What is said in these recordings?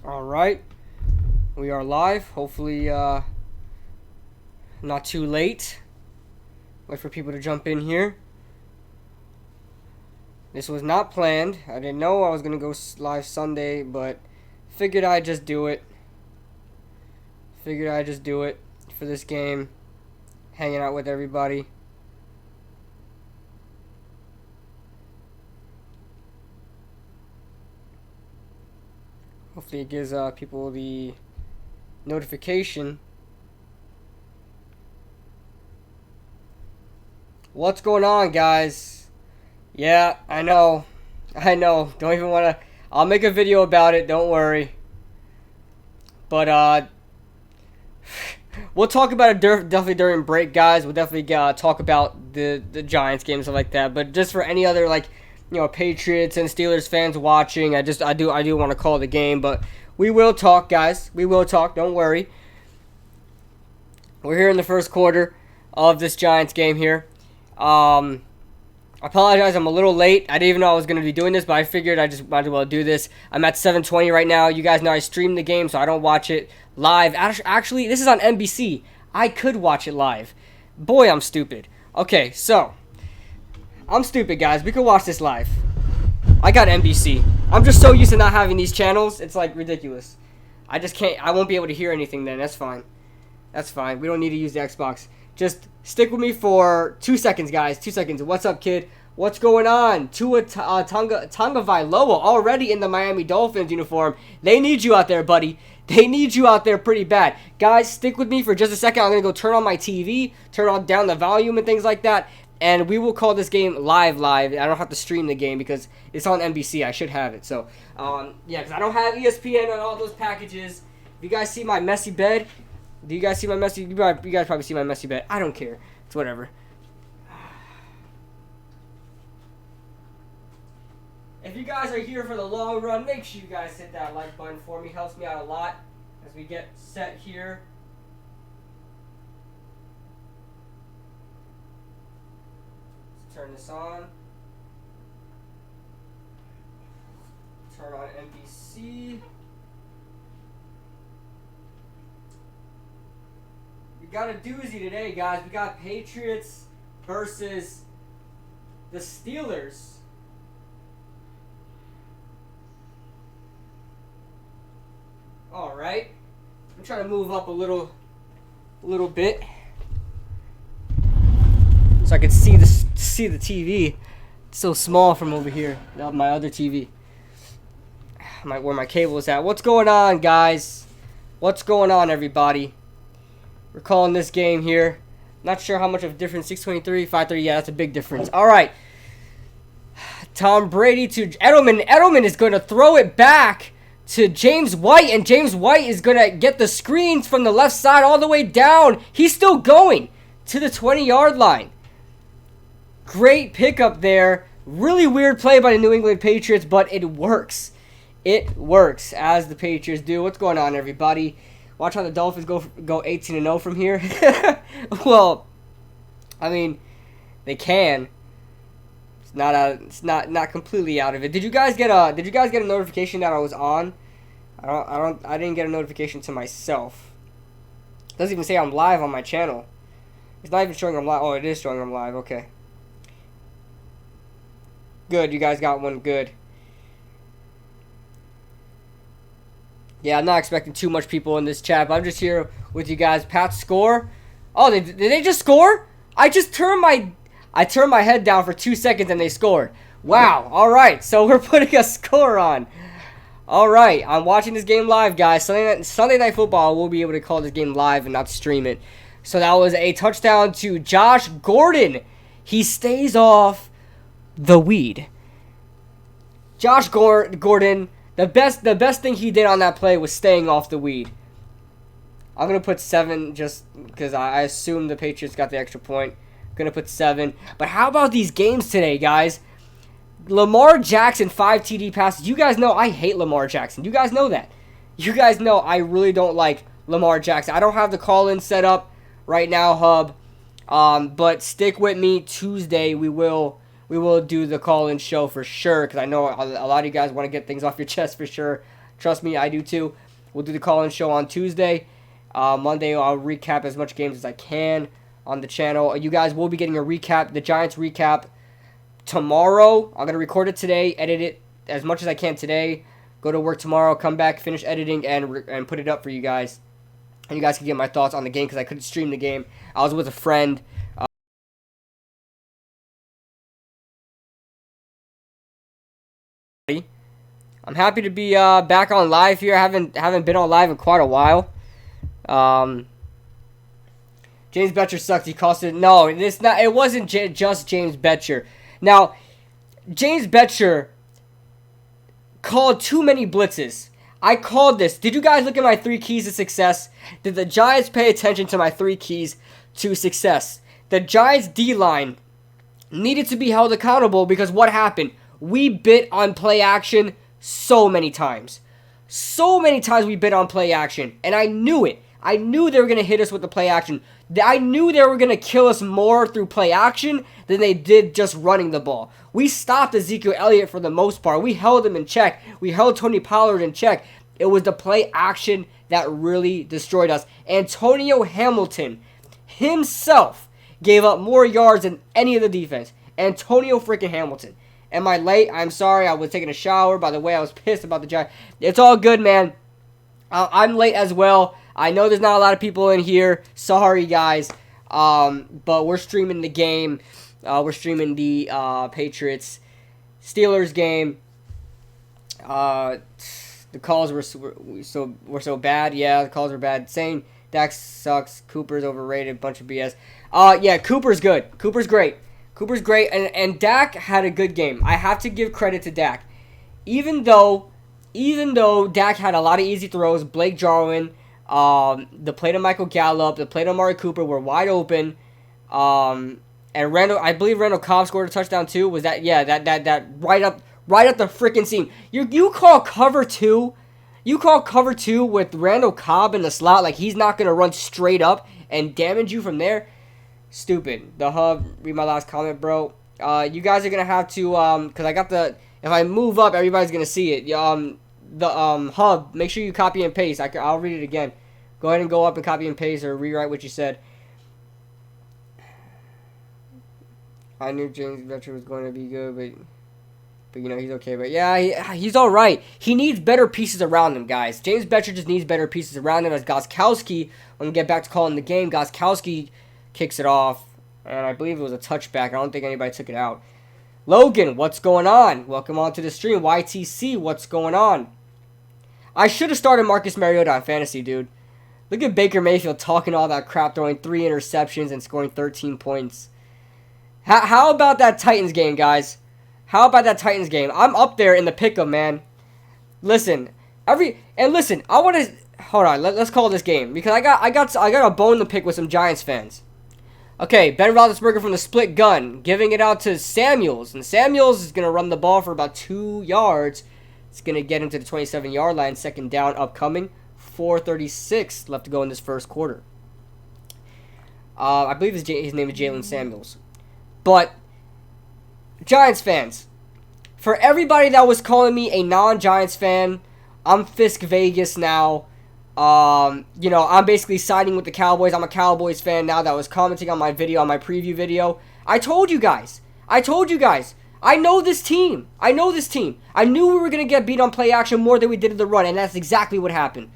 All right, we are live. Hopefully, not too late. Wait for people to jump in here. This was not planned. I didn't know I was gonna go live Sunday, but figured I'd just do it. For this game. Hanging out with everybody. Hopefully it gives people the notification. What's going on, guys? Yeah, I know. Don't even want to... I'll make a video about it, don't worry. But, we'll talk about it definitely during break, guys. We'll definitely talk about the Giants game, stuff like that. But just for any other, like, you know, Patriots and Steelers fans watching, I do want to call the game. But we will talk, guys. We will talk, don't worry. We're here in the first quarter of this Giants game here. I apologize, I'm a little late. I didn't even know I was going to be doing this, but I figured I just might as well do this. I'm at 7:20 right now. You guys know I stream the game, so I don't watch it live. Actually, this is on NBC. I could watch it live. Boy, I'm stupid. Okay, so I'm stupid, guys. We could watch this live. I got NBC. I'm just so used to not having these channels. It's like ridiculous. I just can't. I won't be able to hear anything then. That's fine. That's fine. We don't need to use the Xbox. Just stick with me for 2 seconds, guys. 2 seconds. What's up, kid? What's going on? Tua Tagovailoa already in the Miami Dolphins uniform. They need you out there, buddy. They need you out there pretty bad. Guys, stick with me for just a second. I'm going to go turn on my TV, down the volume and things like that, and we will call this game live. I don't have to stream the game because it's on NBC. I should have it. So, yeah, because I don't have ESPN and all those packages. If you guys see my messy bed... Do you guys see my messy... You guys probably see my messy bed. I don't care. It's whatever. If you guys are here for the long run, make sure you guys hit that like button for me. Helps me out a lot as we get set here. Let's turn this on. Turn on NBC. We got a doozy today, guys. We got Patriots versus the Steelers. All right. I'm trying to move up a little bit so I can see the TV. It's so small from over here. My other TV. Where my cable is at. What's going on, guys? What's going on, everybody? We're calling this game here. Not sure how much of a difference. 623, 530. Yeah, that's a big difference. All right. Tom Brady to Edelman. Edelman is going to throw it back to James White, and James White is going to get the screens from the left side all the way down. He's still going to the 20-yard line. Great pickup there. Really weird play by the New England Patriots, but it works. It works, as the Patriots do. What's going on, everybody? Watch how the Dolphins go 18-0 from here. Well, I mean, they can. It's not completely out of it. Did you guys get a notification that I was on? I didn't get a notification to myself. It doesn't even say I'm live on my channel. It's not even showing I'm live. Oh, it is showing I'm live. Okay. Good, you guys got one. Good. Yeah, I'm not expecting too much people in this chat, but I'm just here with you guys. Pats score. Oh, did they just score? I turned my head down for 2 seconds and they scored. Wow. All right. So we're putting a score on. All right. I'm watching this game live, guys. Sunday Night Football, we'll be able to call this game live and not stream it. So that was a touchdown to Josh Gordon. He stays off the weed. Josh Gordon, the best thing he did on that play was staying off the weed. I'm going to put 7 just because I assume the Patriots got the extra point. Gonna put 7. But how about these games today, guys? Lamar Jackson, 5 TD passes. You guys know I hate Lamar Jackson. You guys know that. You guys know I really don't like Lamar Jackson. I don't have the call-in set up right now, Hub. But stick with me. Tuesday we will do the call-in show for sure, because I know a lot of you guys want to get things off your chest for sure. Trust me, I do too. We'll do the call-in show on Tuesday. Monday, I'll recap as much games as I can on the channel. You guys will be getting a recap, the Giants recap, tomorrow. I'm going to record it today, edit it as much as I can today. Go to work tomorrow, come back, finish editing, and put it up for you guys. And you guys can get my thoughts on the game because I couldn't stream the game. I was with a friend. I'm happy to be back on live here. I haven't been on live in quite a while. James Betcher sucks. He costed. No, it's not. It wasn't just James Betcher. Now, James Betcher called too many blitzes. I called this. Did you guys look at my 3 keys to success? Did the Giants pay attention to my 3 keys to success? The Giants D-line needed to be held accountable because what happened? We bit on play action so many times. So many times we bit on play action. And I knew it. I knew they were going to hit us with the play action. I knew they were going to kill us more through play action than they did just running the ball. We stopped Ezekiel Elliott for the most part. We held him in check. We held Tony Pollard in check. It was the play action that really destroyed us. Antonio Hamilton himself gave up more yards than any of the defense. Antonio freaking Hamilton. Am I late? I'm sorry. I was taking a shower. By the way, I was pissed about the Giants. It's all good, man. I'm late as well. I know there's not a lot of people in here. Sorry, guys. But we're streaming the game. We're streaming the Patriots-Steelers game. The calls were so bad. Yeah, the calls were bad. Saying Dak sucks. Cooper's overrated. Bunch of BS. Yeah, Cooper's good. Cooper's great. Cooper's great. And Dak had a good game. I have to give credit to Dak. Even though Dak had a lot of easy throws, Blake Jarwin, the play to Michael Gallup, the play to Amari Cooper were wide open. And I believe Randall Cobb scored a touchdown too. Was that? Yeah, that right up the freaking seam. You call cover 2. You call cover 2 with Randall Cobb in the slot like he's not gonna run straight up and damage you from there. Stupid. The hub. Read my last comment, bro. You guys are gonna have to cause I got the. If I move up, everybody's gonna see it. The hub. Make sure you copy and paste. I'll read it again. Go ahead and go up and copy and paste or rewrite what you said. I knew James Betcher was going to be good, but you know he's okay. But yeah, he's all right. He needs better pieces around him, guys. James Betcher just needs better pieces around him. As Gostkowski, when we get back to calling the game, Gostkowski kicks it off, and I believe it was a touchback. I don't think anybody took it out. Logan, what's going on? Welcome on to the stream. YTC, what's going on? I should have started Marcus Mariota on fantasy, dude. Look at Baker Mayfield talking all that crap, throwing 3 interceptions and scoring 13 points. How about that Titans game, guys? How about that Titans game? I'm up there in the pick'em, man. Listen, I want to hold on. Let's call this game because I got a bone to pick with some Giants fans. Okay, Ben Roethlisberger from the split gun, giving it out to Samuels, and Samuels is gonna run the ball for about 2 yards. It's gonna get him to the 27-yard line. Second down upcoming. 4:36 left to go in this first quarter. I believe his name is Jalen Samuels. But, Giants fans, for everybody that was calling me a non-Giants fan, I'm Fisk Vegas now. You know, I'm basically siding with the Cowboys. I'm a Cowboys fan now that was commenting on my video, on my preview video. I told you guys. I know this team. I knew we were going to get beat on play action more than we did in the run, and that's exactly what happened.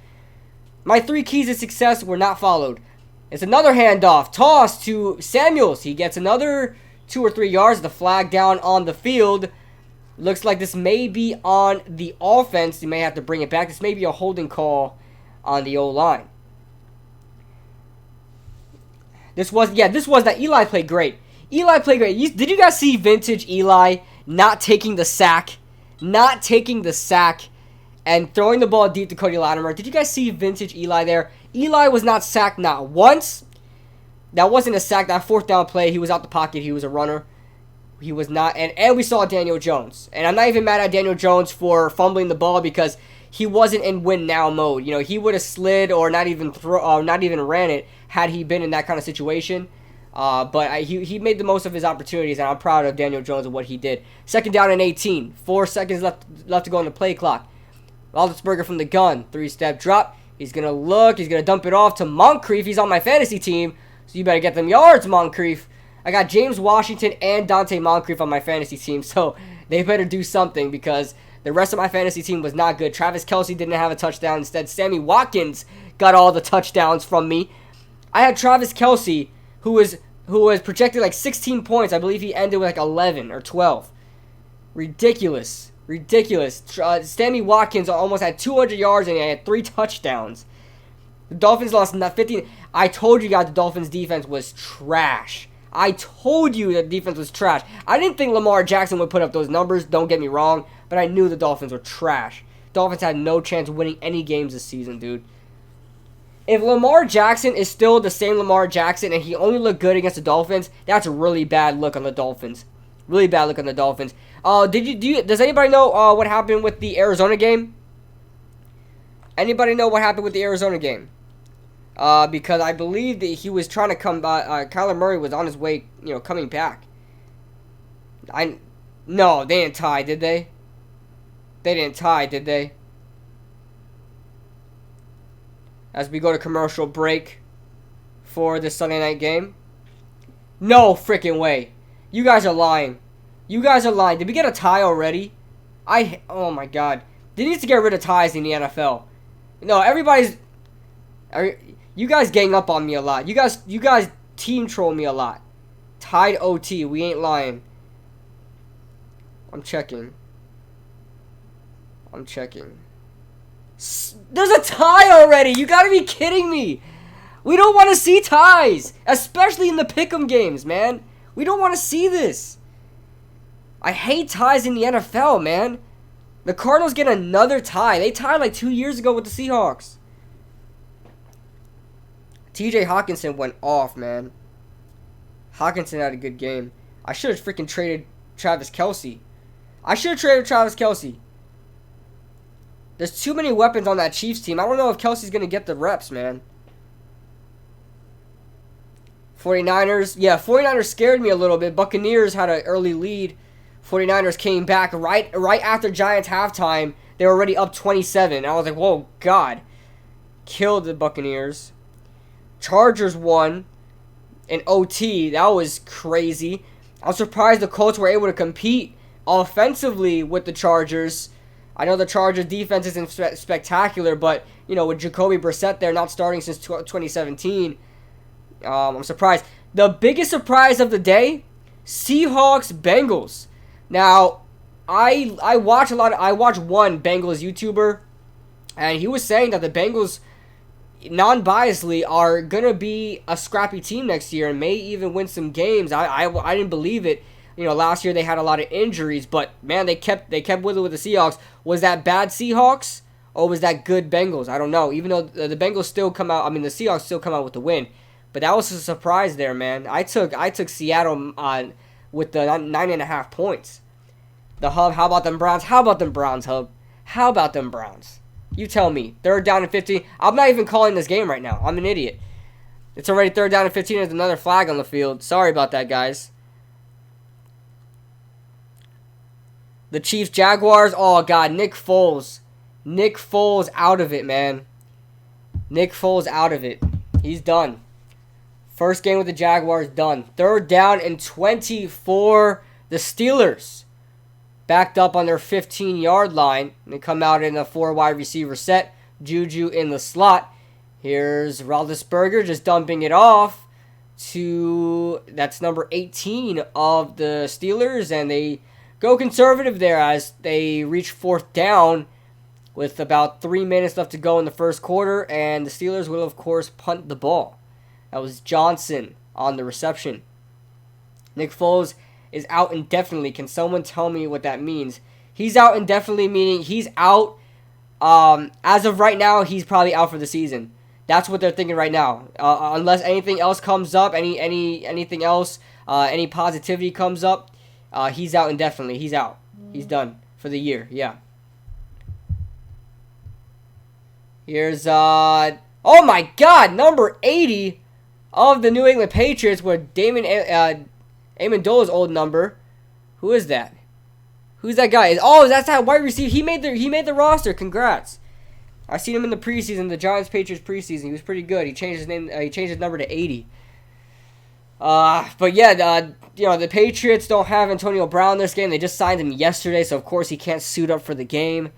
My 3 keys to success were not followed. It's another handoff. Toss to Samuels. He gets another 2 or 3 yards. The flag down on the field. Looks like this may be on the offense. You may have to bring it back. This may be a holding call on the O-line. This was that Eli played great. Did you guys see vintage Eli not taking the sack? And throwing the ball deep to Cody Latimer. Did you guys see vintage Eli there? Eli was not sacked not once. That wasn't a sack. That 4th down play, he was out the pocket. He was a runner. He was not. And we saw Daniel Jones. And I'm not even mad at Daniel Jones for fumbling the ball because he wasn't in win now mode. You know, he would have slid or not even ran it had he been in that kind of situation. But he made the most of his opportunities, and I'm proud of Daniel Jones and what he did. Second down and 18. 4 seconds left to go on the play clock. Roethlisberger from the gun. 3-step drop. He's going to look. He's going to dump it off to Moncrief. He's on my fantasy team, so you better get them yards, Moncrief. I got James Washington and Dante Moncrief on my fantasy team, so they better do something because the rest of my fantasy team was not good. Travis Kelce didn't have a touchdown. Instead, Sammy Watkins got all the touchdowns from me. I had Travis Kelce, who was projected like 16 points. I believe he ended with like 11 or 12. Ridiculous. Sammy Watkins almost had 200 yards and he had 3 touchdowns. The Dolphins lost 15. I told you guys the Dolphins defense was trash. I told you the defense was trash. I didn't think Lamar Jackson would put up those numbers, don't get me wrong, but I knew the Dolphins were trash. Dolphins had no chance of winning any games this season, dude. If Lamar Jackson is still the same Lamar Jackson and he only looked good against the Dolphins, that's a really bad look on the Dolphins. Really bad look on the Dolphins. Does anybody know what happened with the Arizona game? Anybody know what happened with the Arizona game? Because I believe that he was trying to come back. Kyler Murray was on his way, coming back. No, they didn't tie, did they? They didn't tie, did they? As we go to commercial break for this Sunday night game. No freaking way. You guys are lying. You guys are lying. Did we get a tie already? Oh my god. They need to get rid of ties in the NFL. No, you guys gang up on me a lot. You guys team troll me a lot. Tied OT. We ain't lying. I'm checking. There's a tie already. You gotta be kidding me. We don't want to see ties. Especially in the pick'em games, man. We don't want to see this. I hate ties in the NFL, man. The Cardinals get another tie. They tied like 2 years ago with the Seahawks. TJ Hawkinson went off, man. Hawkinson had a good game. I should have freaking traded Travis Kelce. There's too many weapons on that Chiefs team. I don't know if Kelce's going to get the reps, man. 49ers. Yeah, 49ers scared me a little bit. Buccaneers had an early lead. 49ers came back right after Giants halftime. They were already up 27. I was like, whoa, God. Killed the Buccaneers. Chargers won in OT. That was crazy. I was surprised the Colts were able to compete offensively with the Chargers. I know the Chargers defense isn't spectacular, but, with Jacoby Brissett there not starting since 2017, I'm surprised. The biggest surprise of the day, Seahawks-Bengals. Now, I watch one Bengals YouTuber, and he was saying that the Bengals, non-biasedly, are going to be a scrappy team next year and may even win some games. I didn't believe it. Last year they had a lot of injuries, but man, they kept with it with the Seahawks. Was that bad Seahawks or was that good Bengals? I don't know. Even though the Bengals still come out, the Seahawks still come out with the win. But that was a surprise there, man. I took Seattle on with the 9.5 points. The Hub, how about them Browns? Hub? How about them Browns? You tell me. 3rd down and 15. I'm not even calling this game right now. I'm an idiot. It's already 3rd down and 15. There's another flag on the field. Sorry about that, guys. The Chiefs-Jaguars. Oh, God. Nick Foles out of it, man. Nick Foles out of it. He's done. First game with the Jaguars done. 3rd down and 20 for the Steelers. Backed up on their 15-yard line. They come out in a 4 wide receiver set. Juju in the slot. Here's Roethlisberger just dumping it off to, that's number 18 of the Steelers. And they go conservative there as they reach 4th down with about 3 minutes left to go in the first quarter. And the Steelers will, of course, punt the ball. That was Johnson on the reception. Nick Foles is out indefinitely. Can someone tell me what that means? He's out indefinitely, meaning he's out. As of right now, he's probably out for the season. That's what they're thinking right now. Unless anything else comes up, anything else, any positivity comes up, he's out indefinitely. He's out. He's done for the year. Yeah. Here's oh my God, number 80 of the New England Patriots, with Damon Amendola's old number. Who is that? Who's that guy? Oh, that's that wide receiver. He made the roster. Congrats. I seen him in the preseason, the Giants-Patriots preseason. He was pretty good. He changed his name. He changed his number to 80. But yeah, the Patriots don't have Antonio Brown this game. They just signed him yesterday, so of course he can't suit up for the game.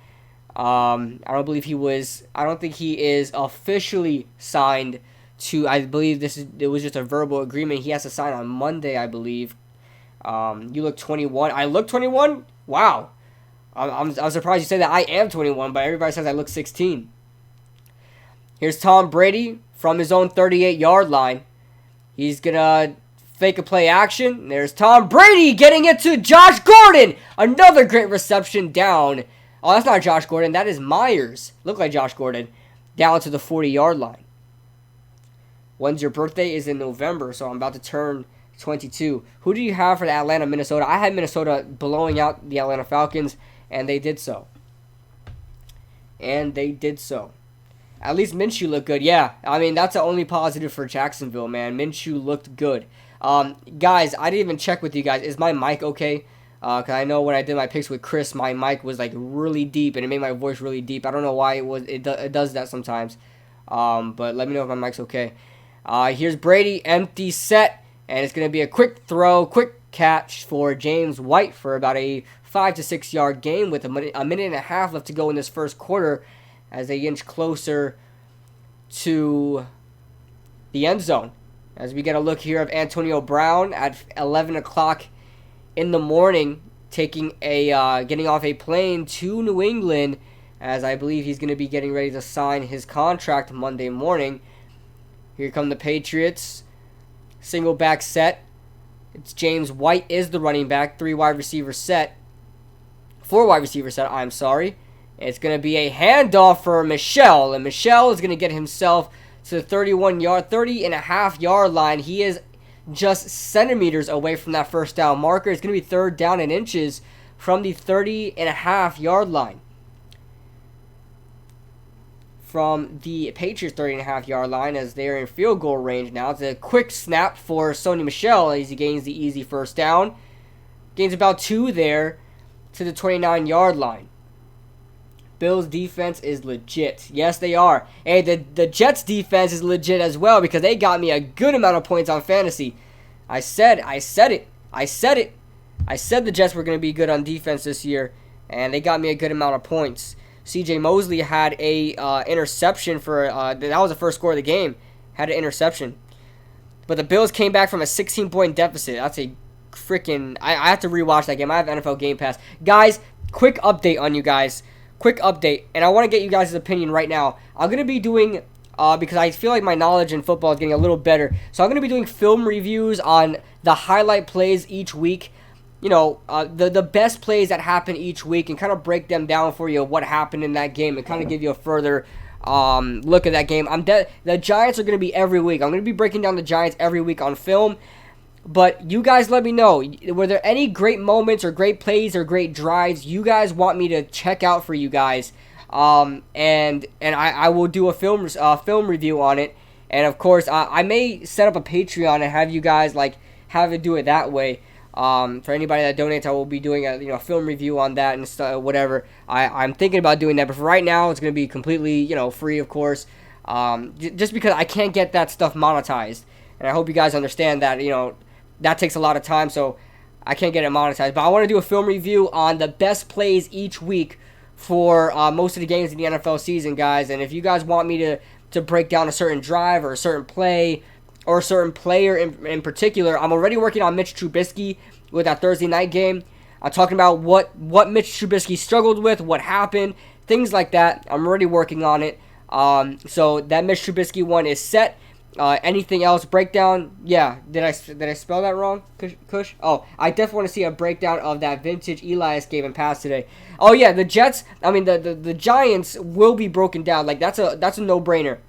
I don't think he is officially signed to. I believe it was just a verbal agreement. He has to sign on Monday, I believe. You look 21. I look 21. Wow. I'm surprised you say that. I am 21, but everybody says I look 16. Here's Tom Brady from his own 38-yard line. He's going to fake a play action. There's Tom Brady getting it to Josh Gordon. Another great reception down. Oh, that's not Josh Gordon. That is Myers. Look like Josh Gordon. Down to the 40-yard line. When's your birthday? Is in November, so I'm about to turn 22. Who do you have for the Atlanta, Minnesota? I had Minnesota blowing out the Atlanta Falcons, and they did so. At least Minshew looked good. Yeah, I mean, that's the only positive for Jacksonville, man. Minshew looked good. Guys, I didn't even check with you guys. Is my mic okay? Because I know when I did my picks with Chris, my mic was like really deep, and it made my voice really deep. I don't know why it does that sometimes. But let me know if my mic's okay. Here's Brady, empty set, and it's going to be a quick throw, quick catch for James White for about a 5 to 6 yard gain with a minute and a half left to go in this first quarter as they inch closer to the end zone. As we get a look here of Antonio Brown at 11 o'clock in the morning, getting off a plane to New England, as I believe he's going to be getting ready to sign his contract Monday morning. Here come the Patriots. Single back set. It's James White is the running back. 4 wide receiver set, I'm sorry. It's going to be a handoff for Michel, and Michel is going to get himself to the 30.5 yard line. He is just centimeters away from that first down marker. It's going to be third down in inches from the 30.5 yard line. From the Patriots 30.5 yard line as they're in field goal range now. It's a quick snap for Sony Michel as he gains the easy first down. Gains about 2 there to the 29 yard line. Bills defense is legit. Yes, they are. Hey, the Jets defense is legit as well because they got me a good amount of points on fantasy. I said it. I said the Jets were going to be good on defense this year, and they got me a good amount of points. C.J. Mosley had a interception for that was the first score of the game. Had an interception, but the Bills came back from a 16-point deficit. That's a freaking. I have to rewatch that game. I have NFL Game Pass, guys. Quick update on you guys. Quick update, and I want to get you guys' opinion right now. I'm gonna be doing because I feel like my knowledge in football is getting a little better. So I'm gonna be doing film reviews on the highlight plays each week. You know, the best plays that happen each week and kind of break them down for you, what happened in that game, and kind of give you a further look at that game. The Giants are going to be every week. I'm going to be breaking down the Giants every week on film. But you guys let me know, were there any great moments or great plays or great drives you guys want me to check out for you guys? And I will do a film review on it. And of course, I may set up a Patreon and have you guys have it do it that way. For anybody that donates, I will be doing a film review on that and stuff, whatever. I'm thinking about doing that, but for right now, it's going to be completely free, of course. Just because I can't get that stuff monetized, and I hope you guys understand that that takes a lot of time, so I can't get it monetized. But I want to do a film review on the best plays each week for most of the games in the NFL season, guys. And if you guys want me to break down a certain drive or a certain play or a certain player in particular, I'm already working on Mitch Trubisky with that Thursday night game. I'm talking about what Mitch Trubisky struggled with, what happened, things like that. I'm already working on it. So that Mitch Trubisky one is set. Anything else? Breakdown? Yeah. Did I spell that wrong? Kush? Oh, I definitely want to see a breakdown of that vintage Elias game and pass today. Oh yeah, the Jets. I mean the Giants will be broken down. That's a no-brainer.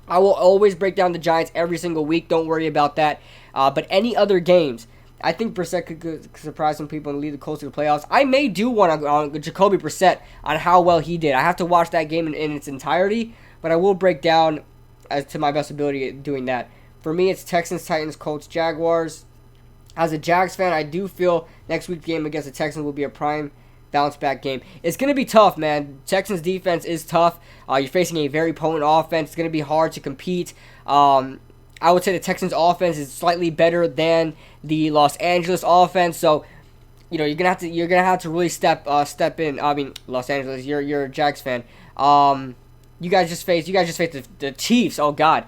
I will always break down the Giants every single week. Don't worry about that. But any other games, I think Brissett could surprise some people and lead the Colts to the playoffs. I may do one on Jacoby Brissett on how well he did. I have to watch that game in its entirety, but I will break down as to my best ability at doing that. For me, it's Texans, Titans, Colts, Jaguars. As a Jags fan, I do feel next week's game against the Texans will be a prime bounce back game. It's going to be tough, man. Texans defense is tough. You're facing a very potent offense. It's going to be hard to compete. I would say the Texans offense is slightly better than the Los Angeles offense. So, you're gonna have to really step in. I mean, Los Angeles, you're a Jags fan. You guys just faced the Chiefs. Oh God,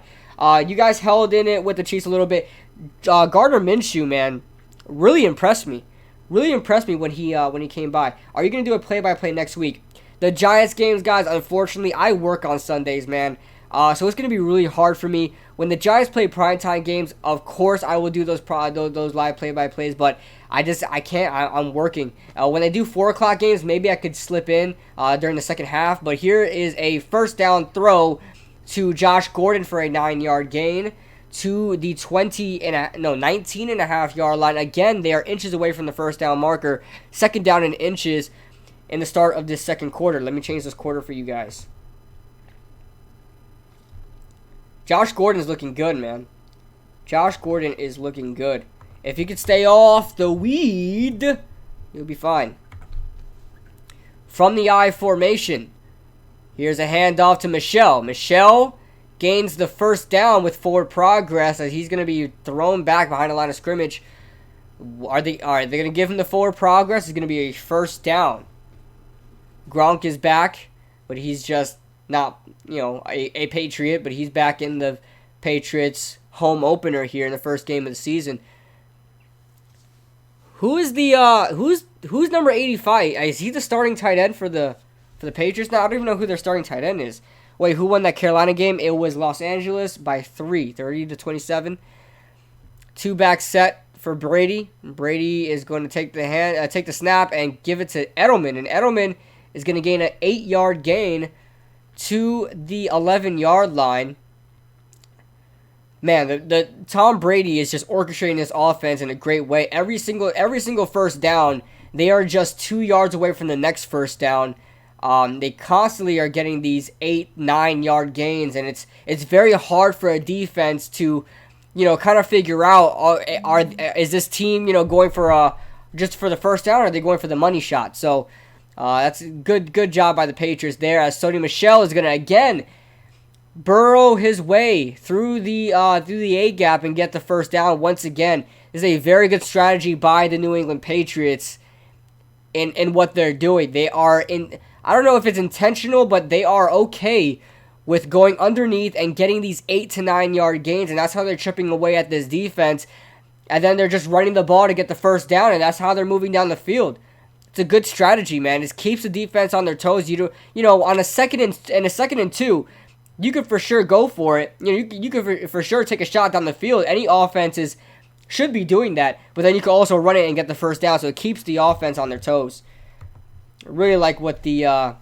you guys held in it with the Chiefs a little bit. Gardner Minshew, man, really impressed me. Really impressed me when he came by. Are you gonna do a play-by-play next week? The Giants games, guys. Unfortunately, I work on Sundays, man. So it's gonna be really hard for me. When the Giants play primetime games, of course I will do those live play-by-plays, but I can't. I'm working. When they do 4 o'clock games, maybe I could slip in during the second half. But here is a first down throw to Josh Gordon for a 9-yard gain to the 19.5 yard line. Again, they are inches away from the first down marker. Second down in inches in the start of this second quarter. Let me change this quarter for you guys. Josh Gordon is looking good, man. Josh Gordon is looking good. If he could stay off the weed, he'll be fine. From the I formation, here's a handoff to Michel. Michel gains the first down with forward progress as he's going to be thrown back behind the line of scrimmage. All right, they're going to give him the forward progress. It's going to be a first down. Gronk is back, but he's just not, a Patriot, but he's back in the Patriots home opener here in the first game of the season. Who's number 85? Is he the starting tight end for the Patriots now? I don't even know who their starting tight end is. Wait, who won that Carolina game? It was Los Angeles by 30-27. 2-back set for Brady. Brady is going to take the snap and give it to Edelman, and Edelman is going to gain an 8-yard gain to the 11-yard line. Man, the Tom Brady is just orchestrating this offense in a great way. Every single first down, they are just 2 yards away from the next first down. They constantly are getting these 8-9 yard gains, and it's very hard for a defense to, kind of figure out is this team going for just for the first down, or are they going for the money shot? So that's a good job by the Patriots there, as Sony Michel is going to again burrow his way through the A gap and get the first down once again. This is a very good strategy by the New England Patriots in what they're doing. They are I don't know if it's intentional, but they are okay with going underneath and getting these 8 to 9 yard gains, and that's how they're chipping away at this defense. And then they're just running the ball to get the first down, and that's how they're moving down the field. It's a good strategy, man. It keeps the defense on their toes. On a second and 2, you could for sure go for it. You could for sure take a shot down the field. Any offenses should be doing that, but then you can also run it and get the first down, so it keeps the offense on their toes. I really like what the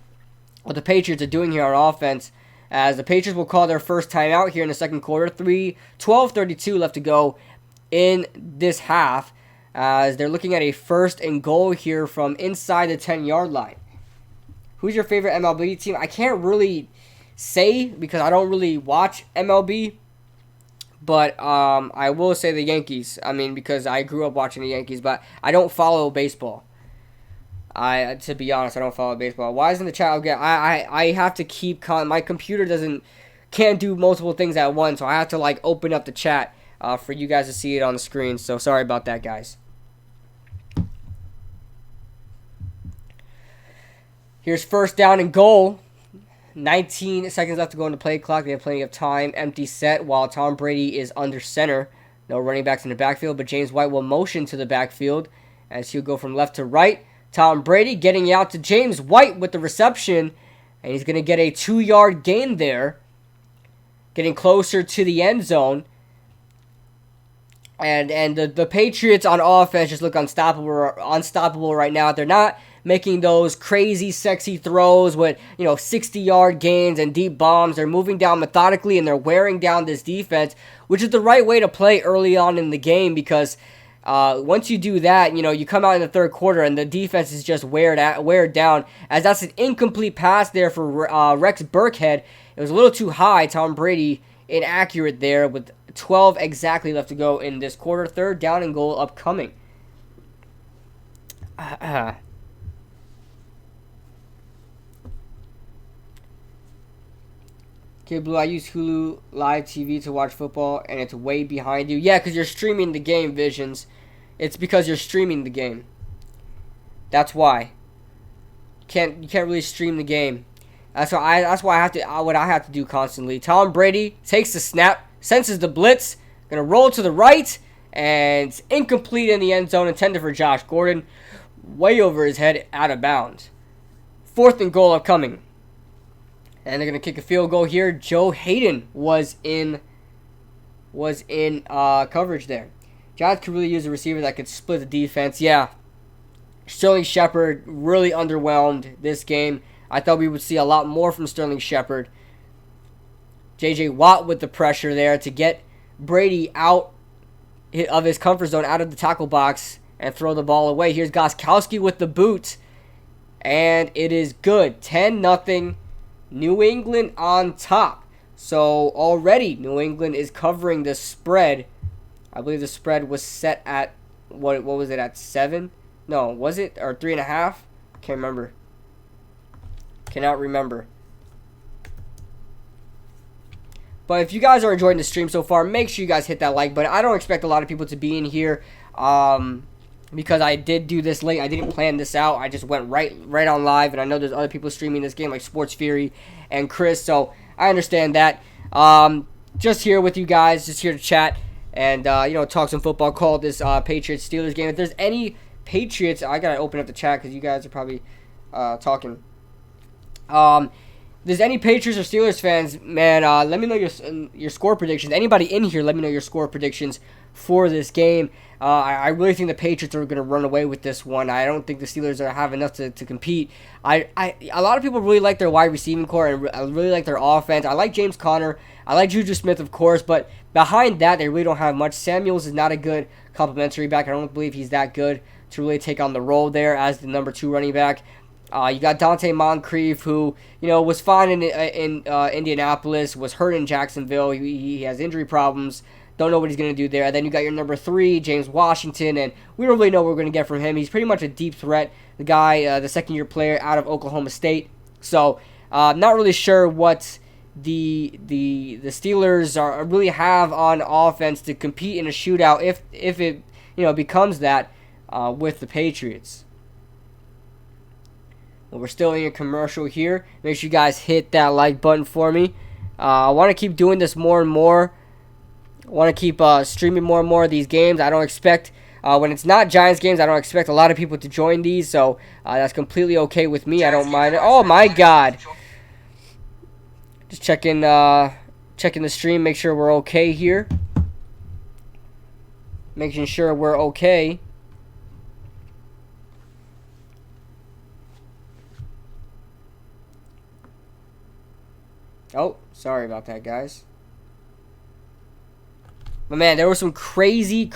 Patriots are doing here on offense, as the Patriots will call their first timeout here in the second quarter. 12:32 left to go in this half, as they're looking at a first and goal here from inside the 10-yard line. Who's your favorite MLB team? I can't really say because I don't really watch MLB, but I will say the Yankees. I mean, because I grew up watching the Yankees, but I don't follow baseball. To be honest, I don't follow baseball. Why isn't the chat again? I have to keep my computer can't do multiple things at once, so I have to open up the chat for you guys to see it on the screen. So sorry about that, guys. Here's first down and goal. 19 seconds left to go in the play clock. They have plenty of time. Empty set while Tom Brady is under center. No running backs in the backfield, but James White will motion to the backfield as he'll go from left to right. Tom Brady getting out to James White with the reception, and he's going to get a 2-yard gain there, getting closer to the end zone. And the Patriots on offense just look unstoppable right now. They're not making those crazy, sexy throws with 60-yard gains and deep bombs. They're moving down methodically, and they're wearing down this defense, which is the right way to play early on in the game, because once you do that, you come out in the third quarter and the defense is just weared down, as that's an incomplete pass there for Rex Burkhead. It was a little too high. Tom Brady inaccurate there with 12 exactly left to go in this quarter. Third down and goal upcoming. Okay, Blue, I use Hulu Live TV to watch football, and it's way behind you. Yeah, because you're streaming the game, Visions. It's because you're streaming the game. That's why. You can't really stream the game. That's why I have to what I have to do constantly. Tom Brady takes the snap, senses the blitz, gonna roll to the right, and it's incomplete in the end zone, intended for Josh Gordon, way over his head, out of bounds. 4th and goal upcoming, and they're gonna kick a field goal here. Joe Hayden was in coverage there. Giants could really use a receiver that could split the defense. Yeah. Sterling Shepard really underwhelmed this game. I thought we would see a lot more from Sterling Shepard. J.J. Watt with the pressure there to get Brady out of his comfort zone, out of the tackle box, and throw the ball away. Here's Gostkowski with the boot, and it is good. 10-0, New England on top. So already New England is covering the spread. I believe the spread was set at, what was it, at 7? No, was it? Or 3.5? Can't remember. Cannot remember. But if you guys are enjoying the stream so far, make sure you guys hit that like button. I don't expect a lot of people to be in here because I did do this late. I didn't plan this out. I just went right on live, and I know there's other people streaming this game like Sports Fury and Chris, so I understand that. Just here with you guys, just here to chat and talk some football. Call this Patriots-Steelers game. If there's any Patriots, I gotta open up the chat because you guys are probably talking. If there's any Patriots or Steelers fans, man, let me know your score predictions. Anybody in here, let me know your score predictions for this game. I really think the Patriots are going to run away with this one. I don't think the Steelers have enough to compete. A lot of people really like their wide receiving core, and I really like their offense. I like James Conner. I like Juju Smith, of course, but behind that, they really don't have much. Samuels is not a good complimentary back. I don't believe he's that good to really take on the role there as the number 2 running back. You got Dante Moncrief, who was fine in Indianapolis, was hurt in Jacksonville. He has injury problems. Don't know what he's going to do there. And then you got your number 3, James Washington, and we don't really know what we're going to get from him. He's pretty much a deep threat. The guy, the second-year player out of Oklahoma State. So, not really sure what the Steelers really have on offense to compete in a shootout if it becomes that with the Patriots. Well, we're still in a commercial here. Make sure you guys hit that like button for me. I want to keep doing this more and more. I want to keep streaming more and more of these games. I don't expect, when it's not Giants games, I don't expect a lot of people to join these. So that's completely okay with me. I don't mind it. Oh, my God. Just checking the stream. Make sure we're okay here. Making sure we're okay. Oh, sorry about that, guys. But, man, there were some crazy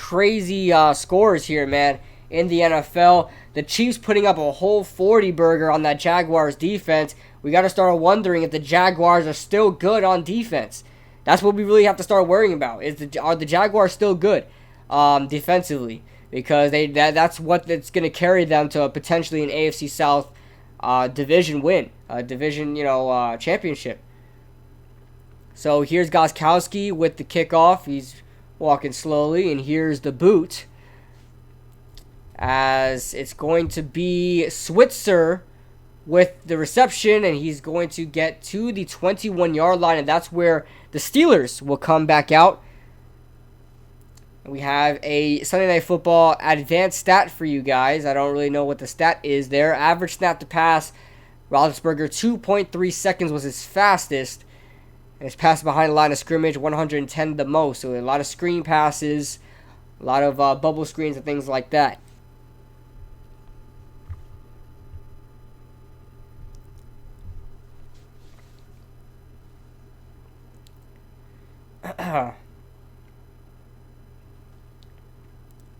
scores here, man, in the NFL. The Chiefs putting up a whole 40-burger on that Jaguars defense. We got to start wondering if the Jaguars are still good on defense. That's what we really have to start worrying about. Are the Jaguars still good defensively? Because that's what's going to carry them to potentially an AFC South division win, division championship. So here's Gostkowski with the kickoff. He's walking slowly, and here's the boot. As it's going to be Switzer with the reception, and he's going to get to the 21-yard line, and that's where the Steelers will come back out. We have a Sunday Night Football advanced stat for you guys. I don't really know what the stat is there. Average snap to pass, Roethlisberger, 2.3 seconds was his fastest. And his pass behind the line of scrimmage, 110 the most. So a lot of screen passes, a lot of bubble screens and things like that.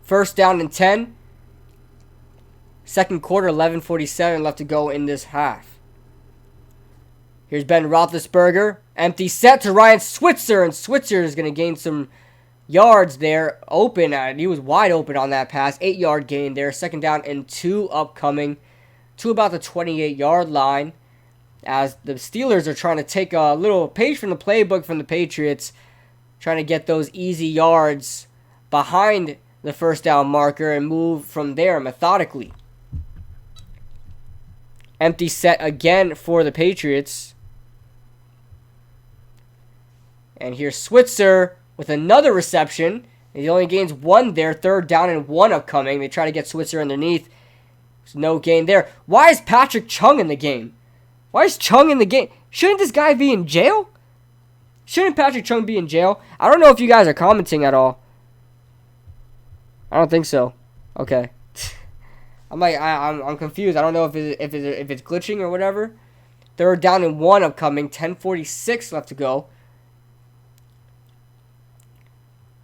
First down and 10. Second quarter, 11:47 left to go in this half. Here's Ben Roethlisberger. Empty set to Ryan Switzer, and Switzer is going to gain some yards there. Open. He was wide open on that pass. 8-yard gain there. Second down and 2 upcoming to about the 28-yard line. as the Steelers are trying to take a little page from the playbook from the Patriots, trying to get those easy yards behind the first down marker and move from there methodically. Empty set again for the Patriots. And here's Switzer with another reception. He only gains one there. 3rd down and 1 upcoming. They try to get Switzer underneath. There's no gain there. Why is Patrick Chung in the game? Why is Chung in the game? Shouldn't this guy be in jail? Shouldn't Patrick Chung be in jail? I don't know if you guys are commenting at all. I don't think so. Okay. I'm confused. I don't know if it's glitching or whatever. 3rd down and 1 upcoming. 10:46 left to go.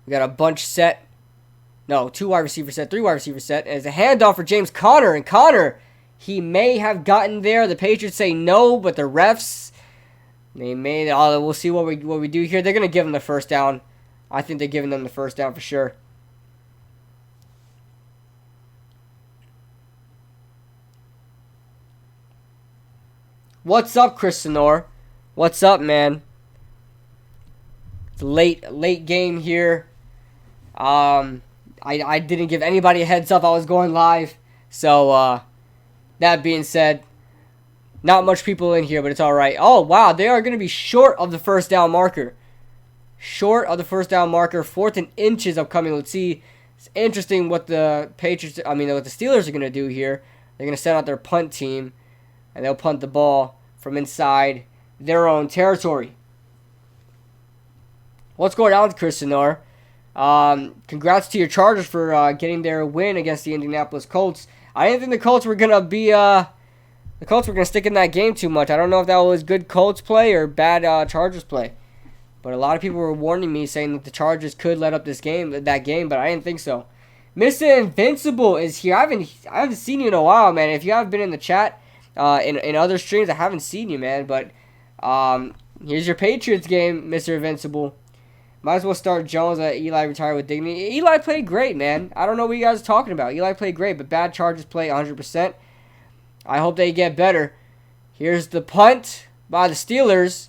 We got a bunch set. No, 2 wide receiver set, 3 wide receiver set. And it's a handoff for James Conner. And Conner, he may have gotten there. The Patriots say no, but the refs, they may. We'll see what we do here. They're going to give them the first down. I think they're giving them the first down for sure. What's up, Chris Sonor? What's up, man? It's a late game here. I didn't give anybody a heads up I was going live. So, that being said, not much people in here, but it's alright. Oh, wow, they are going to be short of the first down marker. Short of the first down marker. 4th and inches upcoming. Let's see. It's interesting what the what the Steelers are going to do here. They're going to send out their punt team, and they'll punt the ball from inside their own territory. What's going on with Chris Sonor? Congrats to your Chargers for getting their win against the Indianapolis Colts. I didn't think the Colts were gonna stick in that game too much. I don't know if that was good Colts play or bad Chargers play, but a lot of people were warning me, saying that the Chargers could let up that game, but I didn't think so. Mr. Invincible is here. I haven't seen you in a while, man. If you haven't been in the chat in other streams, I haven't seen you, man. But here's your Patriots game, Mr. Invincible. Might as well start Jones. Eli retired with dignity. Eli played great, man. I don't know what you guys are talking about. Eli played great, but bad Chargers play 100%. I hope they get better. Here's the punt by the Steelers.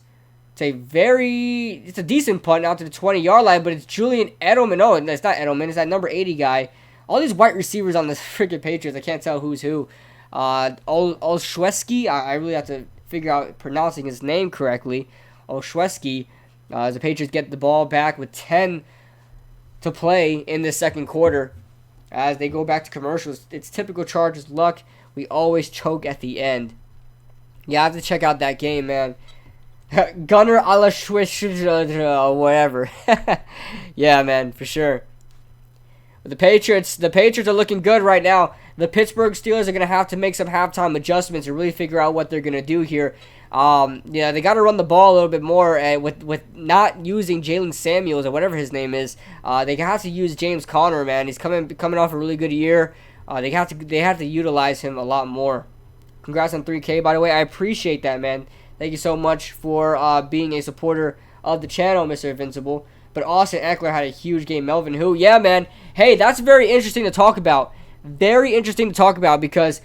It's a decent punt out to the 20-yard line, but it's Julian Edelman. Oh, it's not Edelman. It's that number 80 guy. All these white receivers on the freaking Patriots, I can't tell who's who. Olszewski, I really have to figure out pronouncing his name correctly. Olszewski. As the Patriots get the ball back with 10 to play in the second quarter. As they go back to commercials, it's typical Chargers luck. We always choke at the end. Yeah, I have to check out that game, man. Gunnar a la whatever. Yeah, man, for sure. But the Patriots are looking good right now. The Pittsburgh Steelers are going to have to make some halftime adjustments and really figure out what they're going to do here. They got to run the ball a little bit more with not using Jalen Samuels or whatever his name is. They have to use James Conner, man. He's coming off a really good year. They have to utilize him a lot more. Congrats on 3K, by the way. I appreciate that, man. Thank you so much for being a supporter of the channel, Mr. Invincible. But Austin Eckler had a huge game. Melvin who? Yeah, man. Hey, that's very interesting to talk about. Very interesting to talk about because,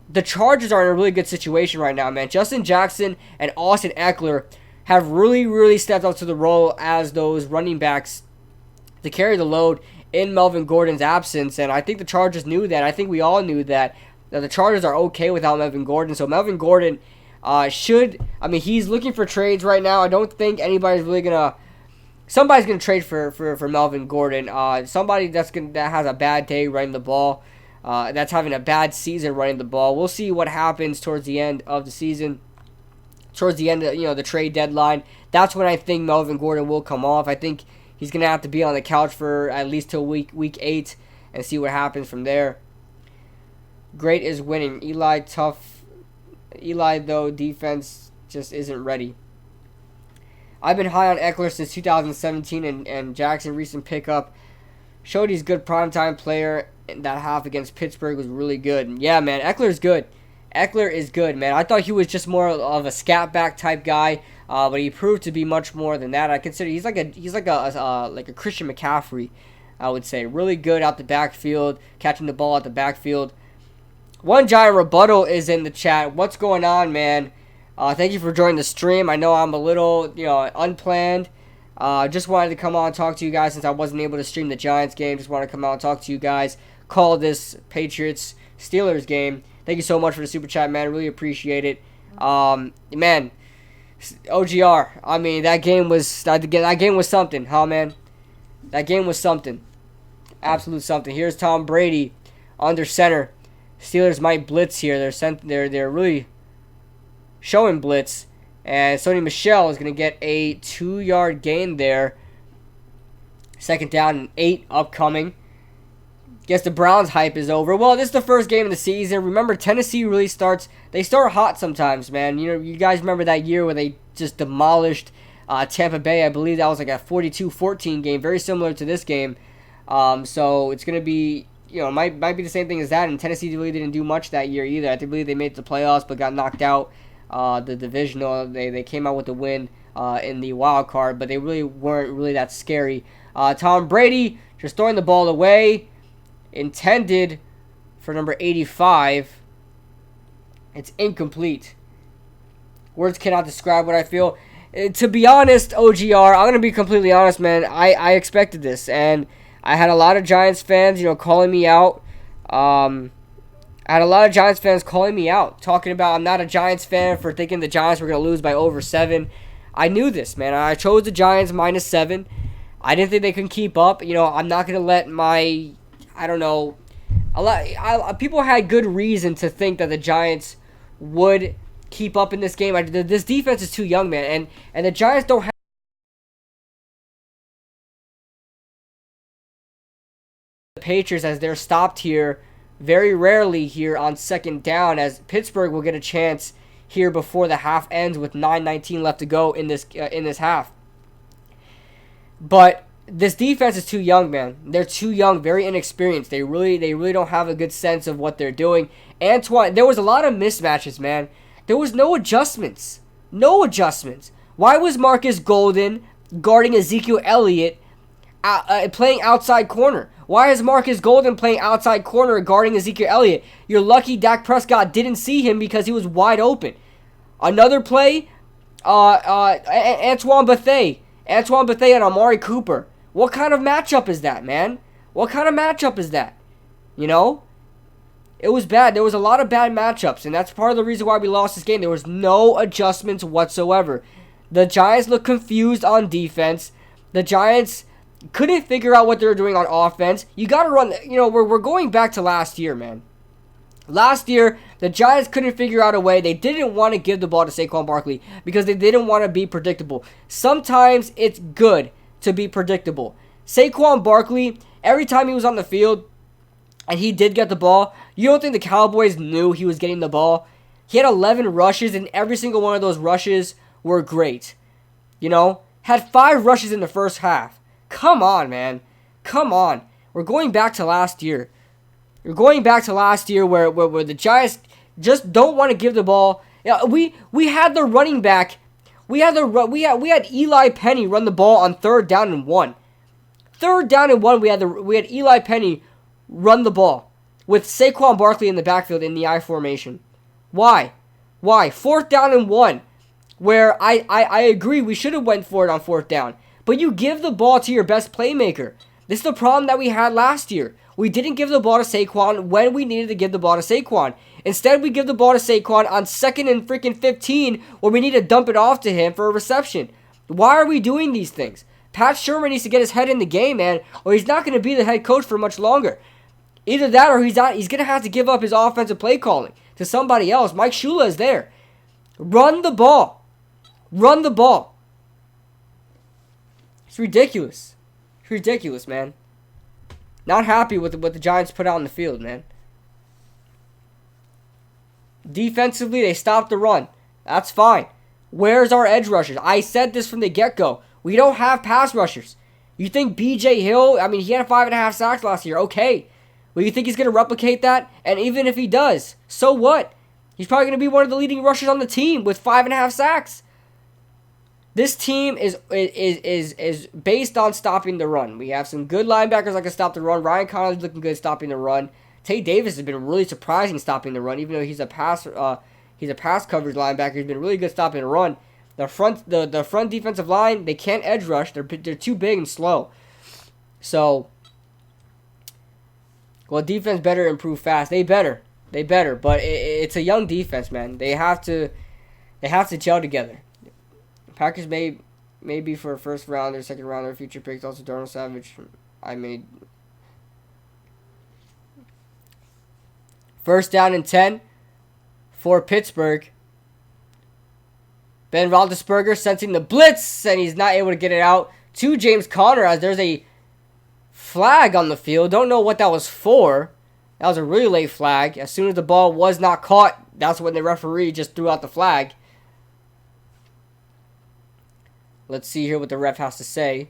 the Chargers are in a really good situation right now, man. Justin Jackson and Austin Eckler have really, really stepped up to the role as those running backs to carry the load in Melvin Gordon's absence. And I think the Chargers knew that. I think we all knew that the Chargers are okay without Melvin Gordon. So Melvin Gordon he's looking for trades right now. I don't think anybody's really somebody's gonna trade for Melvin Gordon. Somebody that has a bad day running the ball. That's having a bad season running the ball. We'll see what happens towards the end of the season, towards the end of the trade deadline. That's when I think Melvin Gordon will come off. I think he's gonna have to be on the couch for at least till week 8 and see what happens from there. Great is winning. Eli tough. Eli though defense just isn't ready. I've been high on Eckler since 2017, and Jackson recent pickup showed he's a good primetime player. That half against Pittsburgh was really good. Yeah, man, Eckler is good. Eckler is good, man. I thought he was just more of a scat back type guy, but he proved to be much more than that. I consider he's like a Christian McCaffrey, I would say. Really good out the backfield, catching the ball out the backfield. One giant rebuttal is in the chat. What's going on, man? Thank you for joining the stream. I know I'm a little, unplanned. Just wanted to come on and talk to you guys since I wasn't able to stream the Giants game. Just wanted to come out and talk to you guys. Call this Patriots-Steelers game. Thank you so much for the super chat, man. Really appreciate it. Man, OGR. I mean, that game was something, huh, man? That game was something. Absolute something. Here's Tom Brady under center. Steelers might blitz here. They're really showing blitz. And Sony Michel is going to get a 2-yard gain there. 2nd down and 8 upcoming. Guess the Browns hype is over. Well, this is the first game of the season. Remember, Tennessee really start hot sometimes, man. You guys remember that year where they just demolished Tampa Bay. I believe that was like a 42-14 game, very similar to this game. So it's going to be, might be the same thing as that. And Tennessee really didn't do much that year either. I believe they made the playoffs but got knocked out. The divisional, they came out with the win in the wild card, but they really weren't really that scary. Tom Brady just throwing the ball away, intended for number 85. It's incomplete. Words cannot describe what I feel. To be honest, OGR, I'm gonna be completely honest, man. I expected this, and I had a lot of Giants fans, calling me out. I had a lot of Giants fans calling me out, talking about I'm not a Giants fan for thinking the Giants were going to lose by over 7. I knew this, man. I chose the Giants -7. I didn't think they could keep up. I'm not going to let people had good reason to think that the Giants would keep up in this game. This defense is too young, man, and the Giants don't have the Patriots as they're stopped here very rarely here on 2nd down, as Pittsburgh will get a chance here before the half ends with 9:19 left to go in this half. But this defense is too young, man. They're too young, very inexperienced. They really don't have a good sense of what they're doing. Antoine, there was a lot of mismatches, man. There was no adjustments. No adjustments. Why was Marcus Golden guarding Ezekiel Elliott playing outside corner? Why is Marcus Golden playing outside corner guarding Ezekiel Elliott? You're lucky Dak Prescott didn't see him because he was wide open. Another play, Antoine Bethea and Amari Cooper. What kind of matchup is that, man? What kind of matchup is that? It was bad. There was a lot of bad matchups, and that's part of the reason why we lost this game. There was no adjustments whatsoever. The Giants looked confused on defense. The Giants couldn't figure out what they were doing on offense. You got to run, we're going back to last year, man. Last year, the Giants couldn't figure out a way. They didn't want to give the ball to Saquon Barkley because they didn't want to be predictable. Sometimes it's good to be predictable. Saquon Barkley, every time he was on the field and he did get the ball, you don't think the Cowboys knew he was getting the ball? He had 11 rushes, and every single one of those rushes were great. Had 5 rushes in the first half. Come on, man. Come on. We're going back to last year. We're going back to last year where the Giants just don't want to give the ball. We had the running back. We had Eli Penny run the ball on 3rd down and 1. 3rd down and 1, we had Eli Penny run the ball with Saquon Barkley in the backfield in the I formation. Why? 4th down and 1, where I agree we should have went for it on 4th down. But you give the ball to your best playmaker. This is the problem that we had last year. We didn't give the ball to Saquon when we needed to give the ball to Saquon. Instead, we give the ball to Saquon on 2nd and freaking 15 where we need to dump it off to him for a reception. Why are we doing these things? Pat Shermer needs to get his head in the game, man, or he's not going to be the head coach for much longer. Either that or he's going to have to give up his offensive play calling to somebody else. Mike Shula is there. Run the ball. Run the ball. It's ridiculous. It's ridiculous, man. Not happy with what the Giants put out on the field, man. Defensively, they stopped the run. That's fine. Where's our edge rushers? I said this from the get-go. We don't have pass rushers. You think B.J. Hill, he had 5.5 sacks last year. Okay. Well, you think he's going to replicate that? And even if he does, so what? He's probably going to be one of the leading rushers on the team with 5.5 sacks. This team is based on stopping the run. We have some good linebackers that can stop the run. Ryan Connolly's looking good stopping the run. Tay Davis has been really surprising stopping the run, even though he's a passer. He's a pass coverage linebacker. He's been really good stopping the run. The front defensive line, they can't edge rush. They're too big and slow. So, well, defense better improve fast. They better. But it's a young defense, man. They have to gel together. Packers may be for a first rounder, second rounder, future picks. Also, Darnell Savage. First down and 10 for Pittsburgh. Ben Roethlisberger sensing the blitz, and he's not able to get it out to James Conner as there's a flag on the field. Don't know what that was for. That was a really late flag. As soon as the ball was not caught, that's when the referee just threw out the flag. Let's see here what the ref has to say.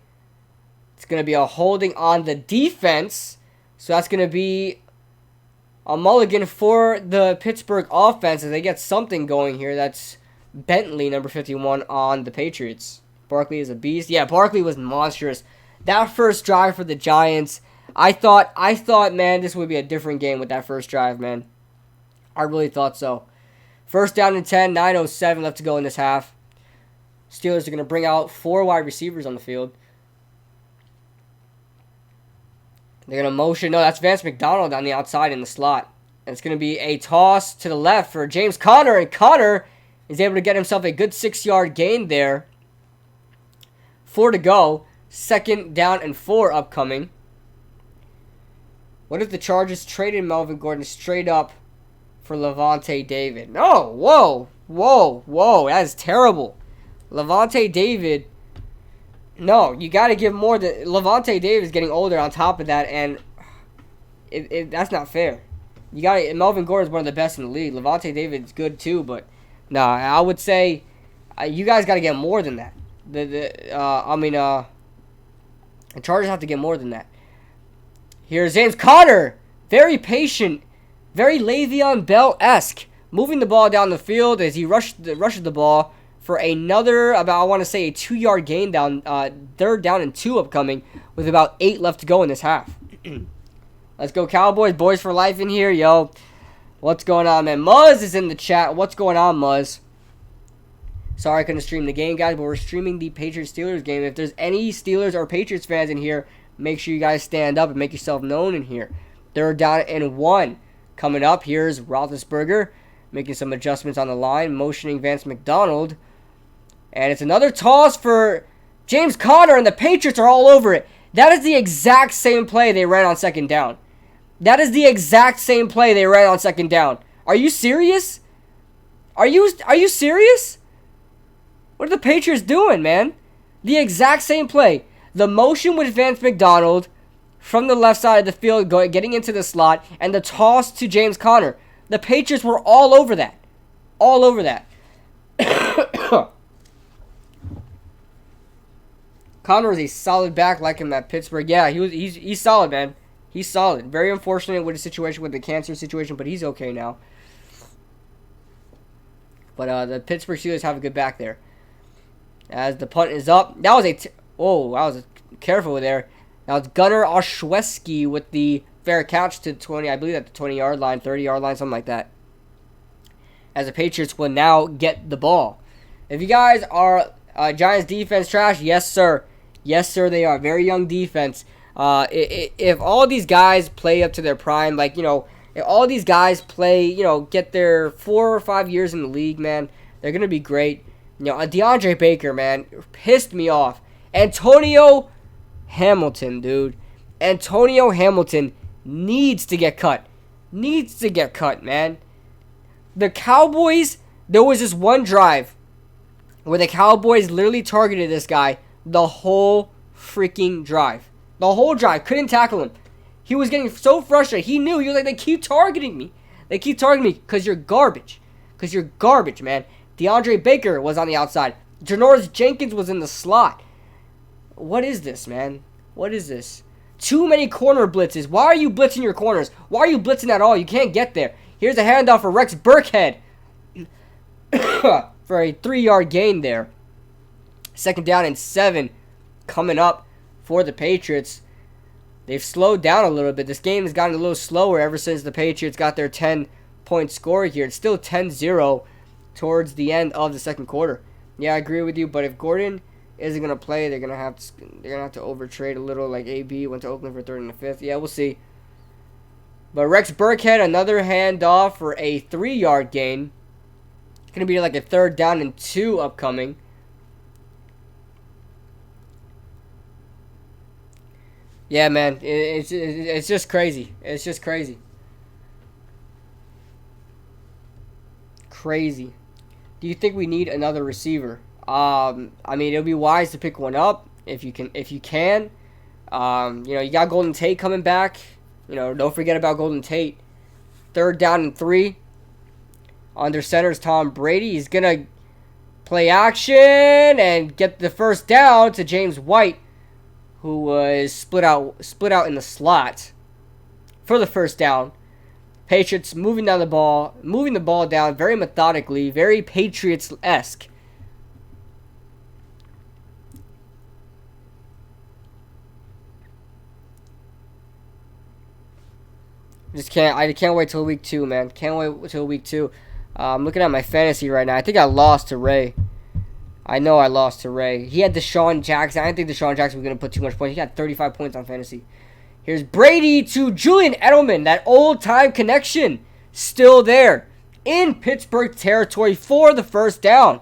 It's going to be a holding on the defense. So that's going to be a mulligan for the Pittsburgh offense as they get something going here. That's Bentley, number 51, on the Patriots. Barkley is a beast. Yeah, Barkley was monstrous. That first drive for the Giants, I thought, man, this would be a different game with that first drive, man. I really thought so. First down and 10, 9:07 left to go in this half. Steelers are going to bring out 4 wide receivers on the field. They're going to motion. No, that's Vance McDonald on the outside in the slot. And it's going to be a toss to the left for James Conner. And Conner is able to get himself a good 6-yard gain there. 4 to go. Second down and 4 upcoming. What if the Chargers traded Melvin Gordon straight up for Levante David? No, whoa. That is terrible. Levante David. No, you got to give more than... Levante David is getting older on top of that, and that's not fair. You got Melvin Gordon is one of the best in the league. Levante David is good too, but no, I would say you guys got to get more than that. The Chargers have to get more than that. Here's James Conner, very patient, very Le'Veon Bell-esque, moving the ball down the field as he rushes the ball for another, about I want to say a 2-yard gain down, third down and 2 upcoming with about 8 left to go in this half. Let's go Cowboys, boys for life in here, yo. What's going on, man? Muzz is in the chat. What's going on, Muzz? Sorry I couldn't stream the game, guys, but we're streaming the Patriots-Steelers game. If there's any Steelers or Patriots fans in here, make sure you guys stand up and make yourself known in here. Third down and 1 coming up. Here's Roethlisberger making some adjustments on the line, motioning Vance McDonald. And it's another toss for James Conner, and the Patriots are all over it. That is the exact same play they ran on second down. Are you serious? Are you serious? What are the Patriots doing, man? The exact same play. The motion with Vance McDonald from the left side of the field getting into the slot, and the toss to James Conner. The Patriots were all over that. Conner is a solid back like him at Pittsburgh. Yeah, he's solid, man. He's solid. Very unfortunate with the situation, with the cancer situation, but he's okay now. But the Pittsburgh Steelers have a good back there. As the punt is up. That was careful there. Now it's Gunnar Olszewski with the fair catch to 20, I believe at the 20-yard line, 30-yard line, something like that. As the Patriots will now get the ball. If you guys are Giants defense trash, yes, sir. Yes, sir, they are. Very young defense. If all these guys play up to their prime, if all these guys play, get their 4 or 5 years in the league, man, they're going to be great. DeAndre Baker, man, pissed me off. Antonio Hamilton, dude. Antonio Hamilton needs to get cut. Man. The Cowboys, there was this one drive where the Cowboys literally targeted this guy the whole freaking drive. Couldn't tackle him. He was getting so frustrated. He knew. He was like, they keep targeting me because you're garbage. Man. DeAndre Baker was on the outside. Janoris Jenkins was in the slot. What is this, man? Too many corner blitzes. Why are you blitzing your corners? Why are you blitzing at all? You can't get there. Here's a handoff for Rex Burkhead for a 3-yard gain there. Second down and 7 coming up for the Patriots. They've slowed down a little bit. This game has gotten a little slower ever since the Patriots got their 10-point score here. It's still 10-0. towards the end of the second quarter. Yeah, I agree with you. But if Gordon isn't gonna play, they're gonna have to overtrade a little. Like AB went to Oakland for third and the fifth. Yeah, we'll see. But Rex Burkhead, another handoff for a 3-yard gain. It's gonna be like a 3rd down and 2 upcoming. Yeah, man, it's just crazy. It's just crazy. Crazy. Do you think we need another receiver? I mean, it'll be wise to pick one up if you can. You got Golden Tate coming back. Don't forget about Golden Tate. 3rd down and 3. Under center is Tom Brady. He's gonna play action and get the 1st down to James White, who was split out in the slot for the 1st down. Patriots moving the ball down very methodically, very Patriots-esque. I can't wait till week 2, man. Can't wait till week 2. I'm looking at my fantasy right now. I think I lost to Ray. I know I lost to Ray. He had Deshaun Jackson. I didn't think Deshaun Jackson was going to put too much points. He got 35 points on fantasy. Here's Brady to Julian Edelman. That old-time connection still there in Pittsburgh territory for the 1st down.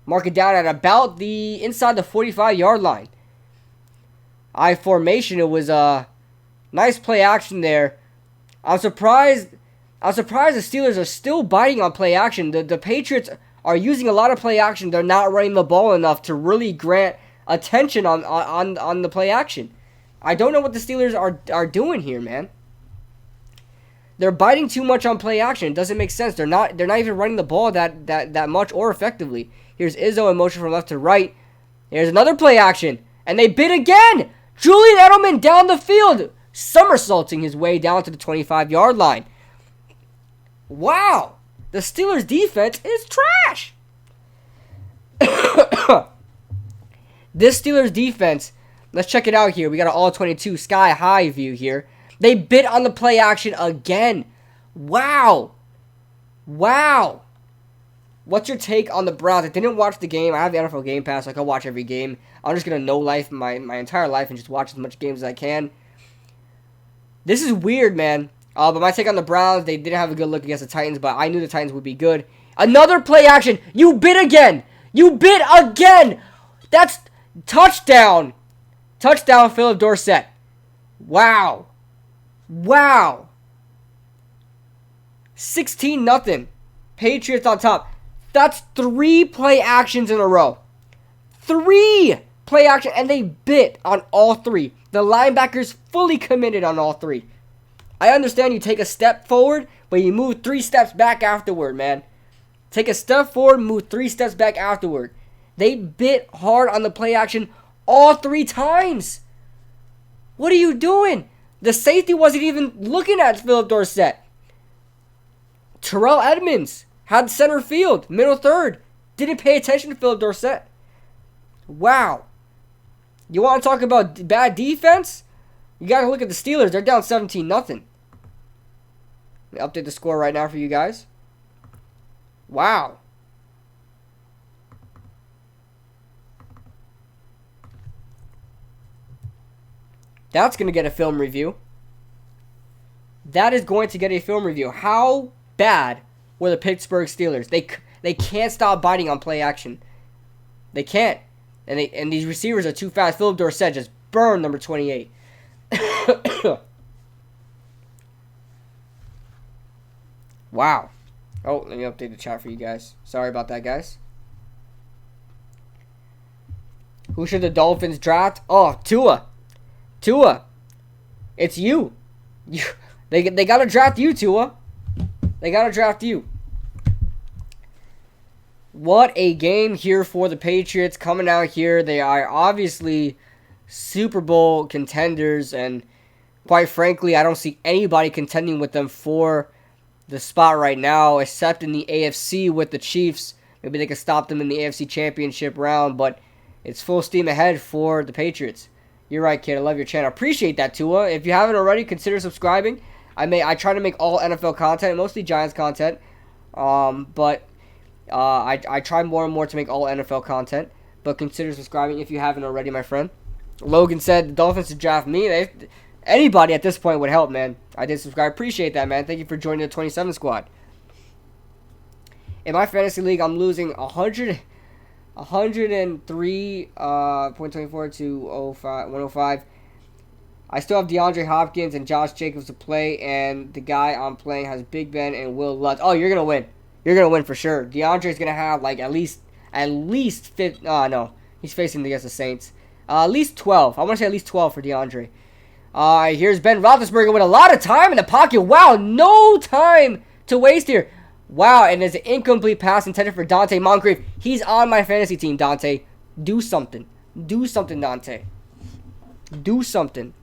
Mark it down at about inside the 45-yard line. I formation. It was a nice play action there. I'm surprised the Steelers are still biting on play action. The Patriots are using a lot of play action. They're not running the ball enough to really grant attention on the play action. I don't know what the Steelers are doing here, man. They're biting too much on play action. It doesn't make sense. They're not even running the ball that much or effectively. Here's Izzo in motion from left to right. Here's another play action. And they bid again. Julian Edelman down the field, somersaulting his way down to the 25-yard line. Wow. The Steelers' defense is trash. This Steelers' defense, let's check it out here. We got an all-22 sky-high view here. They bit on the play action again. Wow. What's your take on the Browns? I didn't watch the game. I have the NFL Game Pass, so I can watch every game. I'm just going to know life my entire life and just watch as much games as I can. This is weird, man. But my take on the Browns, they didn't have a good look against the Titans, but I knew the Titans would be good. Another play action. You bit again. That's touchdown. Touchdown, Philip Dorsett. Wow. 16-0. Patriots on top. That's 3 play actions in a row. 3 play action, and they bit on all 3. The linebackers fully committed on all 3. I understand you take a step forward, but you move 3 steps back afterward, man. Take a step forward, move 3 steps back afterward. They bit hard on the play action all 3 times. What are you doing? The safety wasn't even looking at Philip Dorsett. Terrell Edmonds had center field, middle third. Didn't pay attention to Philip Dorsett. Wow. You want to talk about bad defense? You got to look at the Steelers. They're down 17-0. Let me update the score right now for you guys. Wow. That's going to get a film review. That is going to get a film review. How bad were the Pittsburgh Steelers? They can't stop biting on play action. They can't. And these receivers are too fast. Philip Dorsett just burned number 28. Wow. Oh, let me update the chat for you guys. Sorry about that, guys. Who should the Dolphins draft? Oh, Tua. It's you. They got to draft you, Tua. They got to draft you. What a game here for the Patriots coming out here. They are obviously Super Bowl contenders, and quite frankly, I don't see anybody contending with them for the spot right now, except in the AFC with the Chiefs. Maybe they can stop them in the AFC Championship round, but it's full steam ahead for the Patriots. You're right, kid. I love your channel. Appreciate that, Tua. If you haven't already, consider subscribing. I try to make all NFL content, mostly Giants content. But I try more and more to make all NFL content, but consider subscribing if you haven't already, my friend. Logan said the Dolphins should draft me. Anybody at this point would help, man. I did subscribe. Appreciate that, man. Thank you for joining the 27 squad. In my fantasy league, I'm losing 103.24 to 105. I still have DeAndre Hopkins and Josh Jacobs to play, and the guy I'm playing has Big Ben and Will Lutz. Oh, you're gonna win. You're gonna win for sure. DeAndre's gonna have like at least 50. No, he's facing against the Saints. At least 12. I want to say at least 12 for DeAndre. Here's Ben Roethlisberger with a lot of time in the pocket. Wow, no time to waste here. Wow, and there's an incomplete pass intended for Dante Moncrief. He's on my fantasy team, Dante. Do something. Do something, Dante. Do something.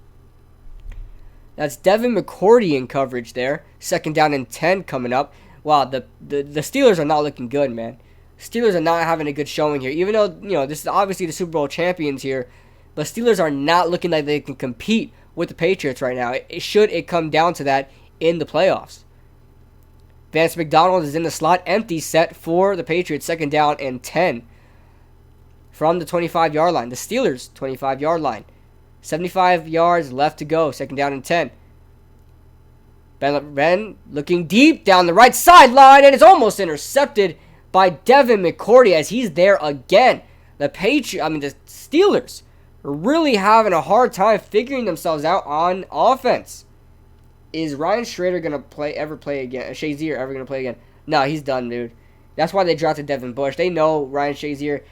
That's Devin McCourty in coverage there. 2nd down and 10 coming up. Wow, the Steelers are not looking good, man. Steelers are not having a good showing here. Even though, this is obviously the Super Bowl champions here, but Steelers are not looking like they can compete with the Patriots right now. Should it come down to that in the playoffs. Vance McDonald is in the slot, empty, set for the Patriots. 2nd down and 10 from the 25-yard line. The Steelers' 25-yard line. 75 yards left to go. 2nd down and 10. Ben looking deep down the right sideline, and it's almost intercepted by Devin McCourty as he's there again. The Steelers are really having a hard time figuring themselves out on offense. Is Ryan Shazier ever play again? No, he's done, dude. That's why they drafted Devin Bush. They know Ryan Shazier.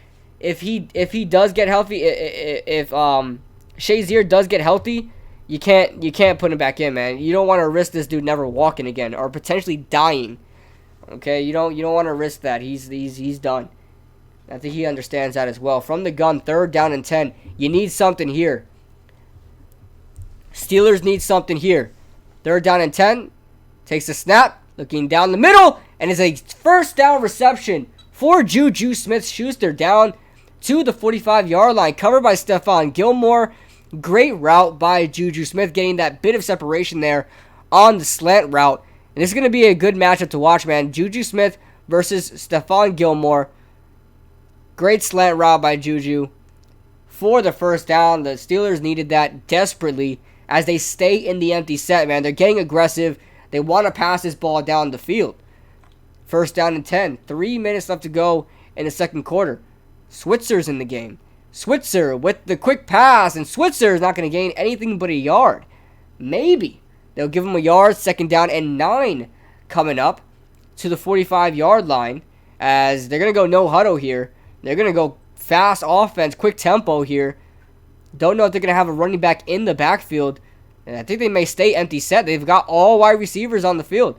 If he does get healthy, if Shazier does get healthy, you can't put him back in, man. You don't want to risk this dude never walking again or potentially dying. Okay, you don't want to risk that. He's done. I think he understands that as well. From the gun, 3rd down and 10. You need something here. Steelers need something here. 3rd down and 10. Takes the snap, looking down the middle, and is a 1st down reception for Juju Smith-Schuster down to the 45-yard line, covered by Stephon Gilmore. Great route by Juju Smith, getting that bit of separation there on the slant route. And this is going to be a good matchup to watch, man. Juju Smith versus Stephon Gilmore. Great slant route by Juju for the 1st down. The Steelers needed that desperately as they stay in the empty set, man. They're getting aggressive. They want to pass this ball down the field. 1st down and 10. 3 minutes left to go in the 2nd quarter. Switzer's in the game. Switzer with the quick pass, and Switzer is not going to gain anything but a yard. Maybe they'll give him a yard. 2nd down and 9 coming up to the 45-yard line as they're going to go no huddle here. They're going to go fast offense, quick tempo here. Don't know if they're going to have a running back in the backfield. And I think they may stay empty set. They've got all wide receivers on the field.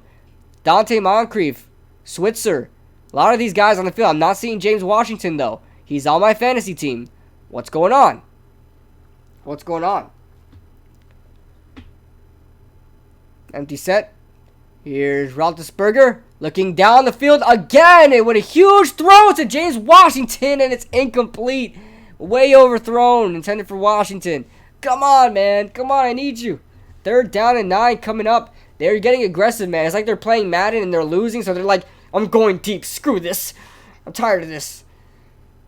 Dante Moncrief, Switzer, a lot of these guys on the field. I'm not seeing James Washington, though. He's on my fantasy team. What's going on? What's going on? Empty set. Here's Roethlisberger looking down the field again. And with a huge throw to James Washington, and it's incomplete. Way overthrown, intended for Washington. Come on, man. Come on, I need you. 3rd down and 9 coming up. They're getting aggressive, man. It's like they're playing Madden and they're losing, so they're like, I'm going deep. Screw this. I'm tired of this.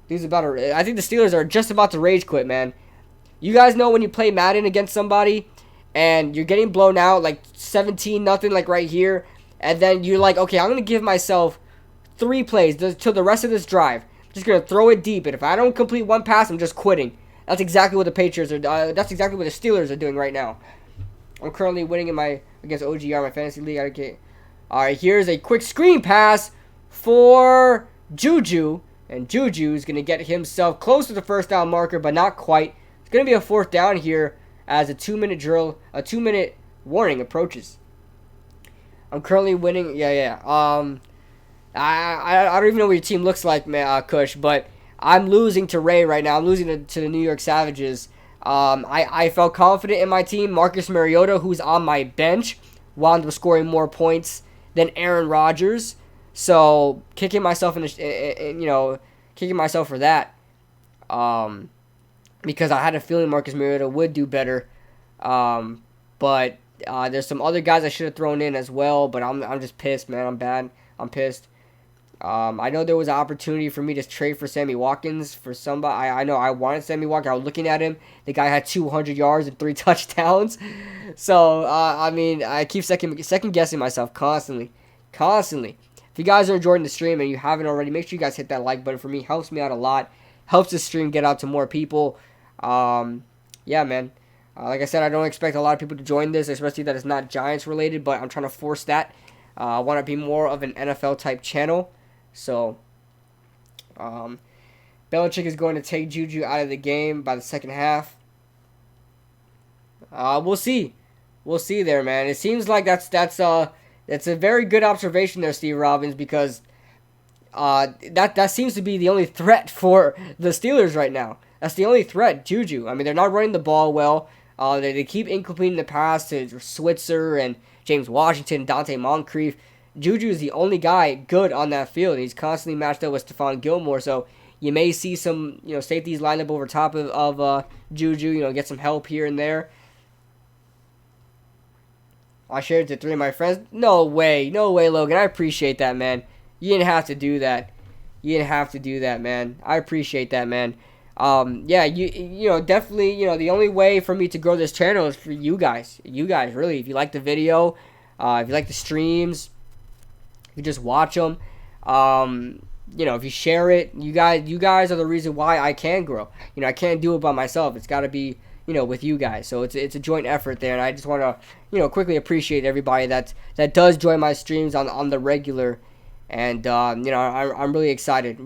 I think the Steelers are just about to rage quit, man. You guys know when you play Madden against somebody and you're getting blown out like 17-0, like right here, and then you're like, okay, I'm going to give myself 3 plays to the rest of this drive. I'm just going to throw it deep, and if I don't complete one pass, I'm just quitting. That's exactly what the Patriots are. That's exactly what the Steelers are doing right now. I'm currently winning against OGR, my fantasy league. All right, here's a quick screen pass for Juju. And Juju's going to get himself close to the 1st down marker, but not quite. It's going to be a 4th down here as a 2-minute warning approaches. I'm currently winning. I don't even know what your team looks like, Kush, but I'm losing to Ray right now. I'm losing to the New York Savages. I felt confident in my team. Marcus Mariota, who's on my bench, wound up scoring more points than Aaron Rodgers. So kicking myself kicking myself for that, because I had a feeling Marcus Mariota would do better, but there's some other guys I should have thrown in as well. But I'm just pissed, man. I'm bad. I'm pissed. I know there was an opportunity for me to trade for Sammy Watkins for somebody. I know I wanted Sammy Watkins. I was looking at him. The guy had 200 yards and 3 touchdowns. So, I mean, I keep second guessing myself constantly. If you guys are enjoying the stream and you haven't already, make sure you guys hit that like button for me. Helps me out a lot. Helps the stream get out to more people. Yeah, man. Like I said, I don't expect a lot of people to join this, especially that it's not Giants related, but I'm trying to force that. I want to be more of an NFL type channel. So, Belichick is going to take Juju out of the game by the second half. We'll see. We'll see there, man. It seems like that's a very good observation there, Steve Robbins, because that seems to be the only threat for the Steelers right now. That's the only threat, Juju. I mean, they're not running the ball well. They keep incompleting the pass to Switzer and James Washington, Dante Moncrief. Juju is the only guy good on that field. He's constantly matched up with Stephon Gilmore, so you may see some safeties lined up over top of Juju. Get some help here and there. I shared it to 3 of my friends. No way, Logan. I appreciate that, man. You didn't have to do that. Man. I appreciate that, man. Yeah, you definitely, the only way for me to grow this channel is for you guys. You guys, really. If you like the video, if you like the streams, you just watch them. If you share it, you guys are the reason why I can grow. I can't do it by myself. It's got to be, with you guys. So it's a joint effort there, and I just want to, quickly appreciate everybody that does join my streams on the regular. And I'm really excited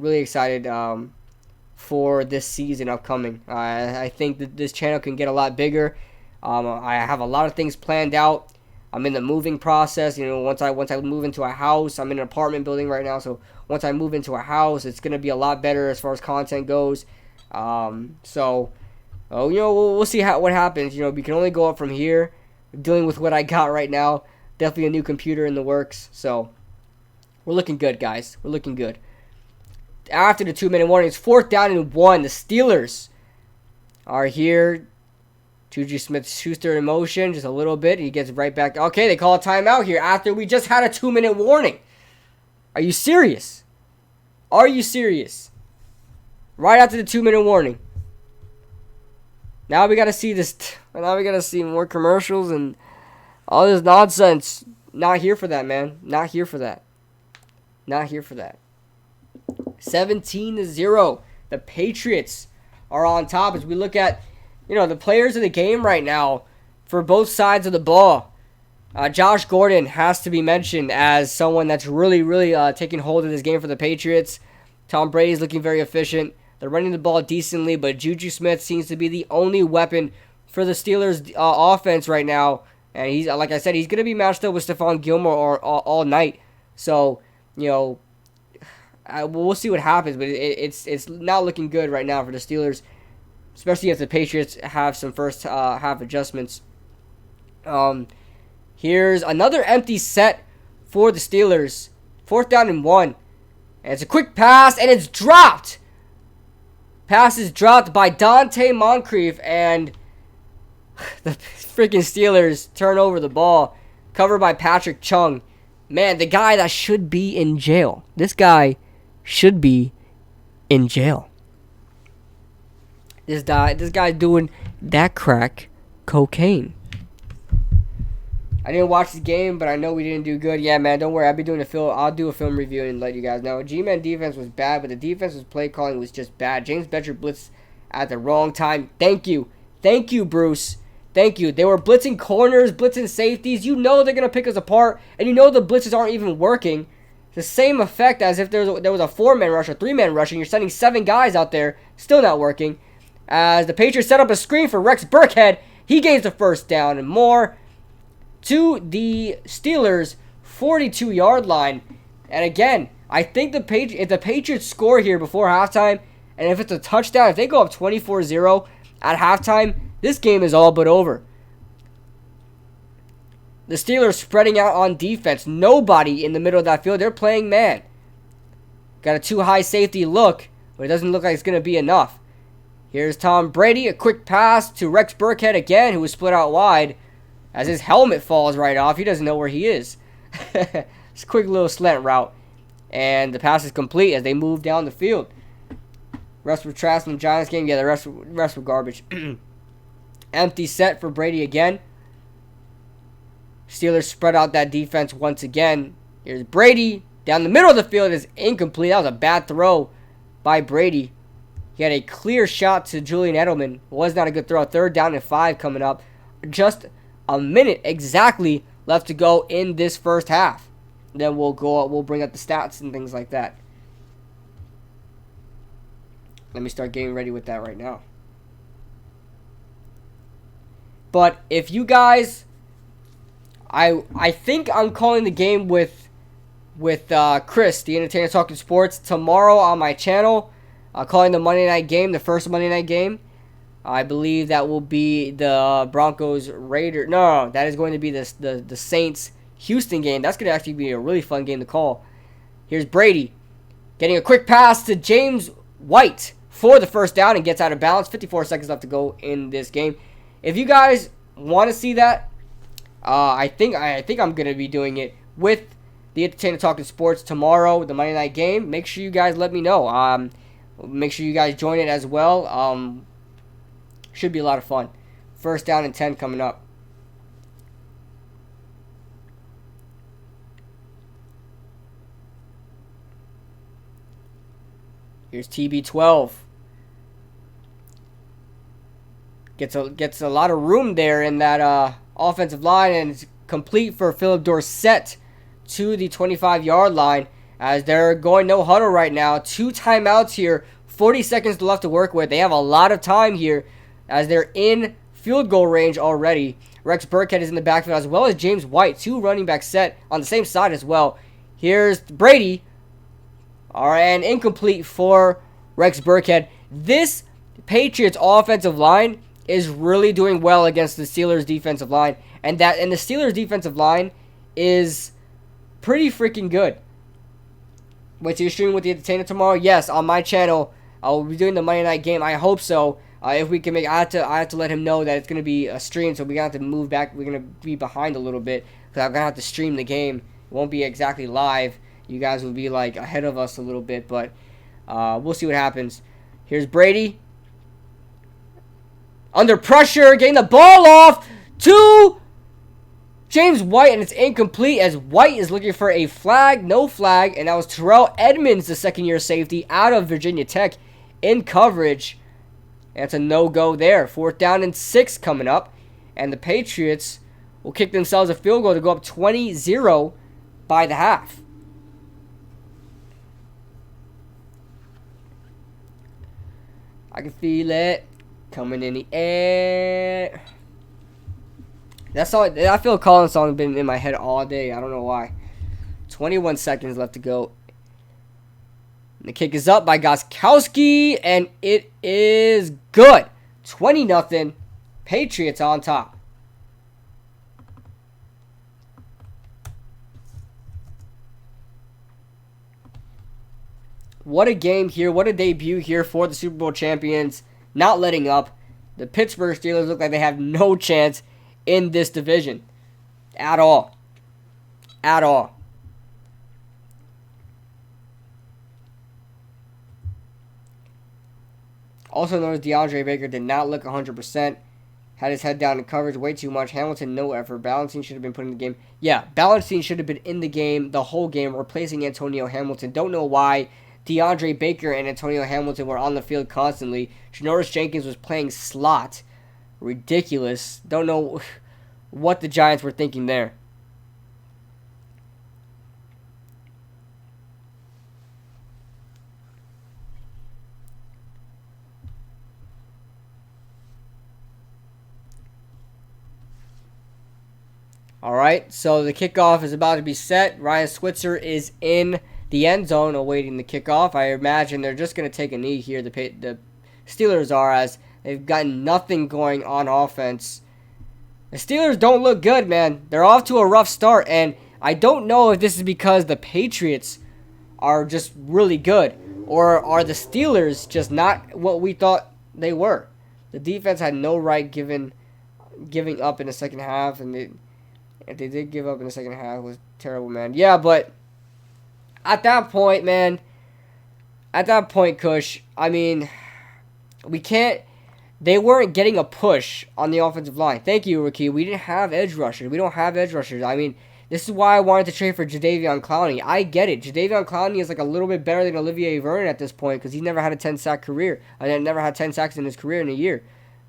for this season upcoming. I think that this channel can get a lot bigger. I have a lot of things planned out. I'm in the moving process. Once I move into a house, I'm in an apartment building right now. So once I move into a house, it's gonna be a lot better as far as content goes. We'll see what happens. We can only go up from here. Dealing with what I got right now. Definitely a new computer in the works. So we're looking good, guys. We're looking good. After the 2-minute warning, it's 4th down and 1. The Steelers are here. Juju Smith-Schuster in motion just a little bit. He gets right back. Okay, they call a timeout here after we just had a 2-minute warning. Are you serious? Right after the 2-minute warning. Now we got to see this. Now we got to see more commercials and all this nonsense. Not here for that, man. Not here for that. 17-0. The Patriots are on top as we look at, the players of the game right now for both sides of the ball. Josh Gordon has to be mentioned as someone that's really, really taking hold of this game for the Patriots. Tom Brady's looking very efficient. They're running the ball decently, but Juju Smith seems to be the only weapon for the Steelers offense right now. And he's, like I said, he's going to be matched up with Stephon Gilmore all night. So, we'll see what happens, but it's not looking good right now for the Steelers, especially if the Patriots have some first half adjustments. Here's another empty set for the Steelers. 4th down and 1. And it's a quick pass, and it's dropped. Pass is dropped by Dante Moncrief, and the freaking Steelers turn over the ball. Covered by Patrick Chung. Man, the guy that should be in jail. This guy should be in jail. This guy doing that crack cocaine. I didn't watch the game, but I know we didn't do good. Yeah, man, don't worry. I'll do a film review and let you guys know. G-Man defense was bad, but the defense's play calling was just bad. James Betcher blitzed at the wrong time. Thank you, Bruce. Thank you. They were blitzing corners, blitzing safeties. They're going to pick us apart, and the blitzes aren't even working. The same effect as if there was a 4-man rush or 3-man rush, and you're sending 7 guys out there, still not working. As the Patriots set up a screen for Rex Burkhead, he gains the first down and more to the Steelers' 42-yard line. And again, I think if the Patriots score here before halftime, and if it's a touchdown, if they go up 24-0 at halftime, this game is all but over. The Steelers spreading out on defense. Nobody in the middle of that field. They're playing man. Got a too high safety look, but it doesn't look like it's going to be enough. Here's Tom Brady. A quick pass to Rex Burkhead again, who was split out wide as his helmet falls right off. He doesn't know where he is. It's a quick little slant route. And the pass is complete as they move down the field. Rest were trash in the Giants game. Yeah, the rest were garbage. Empty set for Brady again. Steelers spread out that defense once again. Here's Brady. Down the middle of the field is incomplete. That was a bad throw by Brady. He had a clear shot to Julian Edelman. Was not a good throw. 3rd down and 5 coming up. Just a minute exactly left to go in this first half. Then we'll bring up the stats and things like that. Let me start getting ready with that right now. But if you guys, I think I'm calling the game with Chris, the Entertainer Talking Sports, tomorrow on my channel. Calling the Monday night game, the first Monday night game. I believe that will be the Broncos Raiders. No, that is going to be the Saints Houston game. That's going to actually be a really fun game to call. Here's Brady getting a quick pass to James White for the first down and gets out of bounds. 54 seconds left to go in this game. If you guys want to see that, I think I'm going to be doing it with the Entertainer Talking Sports tomorrow, the Monday night game. Make sure you guys let me know. Make sure you guys join it as well. Should be a lot of fun. First down and 10 coming up. Here's TB12. Gets a lot of room there in that offensive line, and it's complete for Philip Dorsett to the 25-yard line as they're going no huddle right now. 2 timeouts here, 40 seconds left to work with. They have a lot of time here as they're in field goal range already. Rex Burkhead is in the backfield as well as James White. 2 running back set on the same side as well. Here's Brady. All right, and incomplete for Rex Burkhead. This Patriots offensive line is really doing well against the Steelers defensive line, and the Steelers defensive line is pretty freaking good. Wait, so you're streaming with the Entertainer tomorrow? Yes, on my channel. I'll be doing the Monday night game. I hope so. If we can make, I have to let him know that it's gonna be a stream, so we're gonna have to move back. We're gonna be behind a little bit because I'm gonna have to stream the game. It won't be exactly live. You guys will be like ahead of us a little bit, but we'll see what happens. Here's Brady. Under pressure, getting the ball off to James White, and it's incomplete as White is looking for a flag. No flag, and that was Terrell Edmonds, the second-year safety out of Virginia Tech, in coverage. And it's a no-go there. 4th down and 6 coming up, and the Patriots will kick themselves a field goal to go up 20-0 by the half. I can feel it coming in the air. That song, I feel Collins song has been in my head all day. I don't know why. 21 seconds left to go. And the kick is up by Gostkowski, and it is good. 20-0. Patriots on top. What a game here. What a debut here for the Super Bowl champions. Not letting up. The Pittsburgh Steelers look like they have no chance in this division. At all. At all. Also noticed DeAndre Baker did not look 100%. Had his head down in coverage way too much. Hamilton, no effort. Balancing should have been put in the game. Yeah, Balancing should have been in the game the whole game, replacing Antonio Hamilton. Don't know why DeAndre Baker and Antonio Hamilton were on the field constantly. Janoris Jenkins was playing slot. Ridiculous. Don't know what the Giants were thinking there. Alright, so the kickoff is about to be set. Ryan Switzer is in the end zone awaiting the kickoff. I imagine they're just going to take a knee here. The Steelers are, as they've got nothing going on offense. The Steelers don't look good, man. They're off to a rough start, and I don't know if this is because the Patriots are just really good, or are the Steelers just not what we thought they were. The defense had no right giving up in the second half, and if they did give up in the second half, it was terrible, man. Yeah, but at that point, man, at that point, Kush, I mean, we can't. They weren't getting a push on the offensive line. Thank you, Ricky. We didn't have edge rushers. We don't have edge rushers. I mean, this is why I wanted to trade for Jadeveon Clowney. I get it. Jadeveon Clowney is like a little bit better than Olivier Vernon at this point because he's never had a 10-sack career. I never had 10 sacks in his career in a year.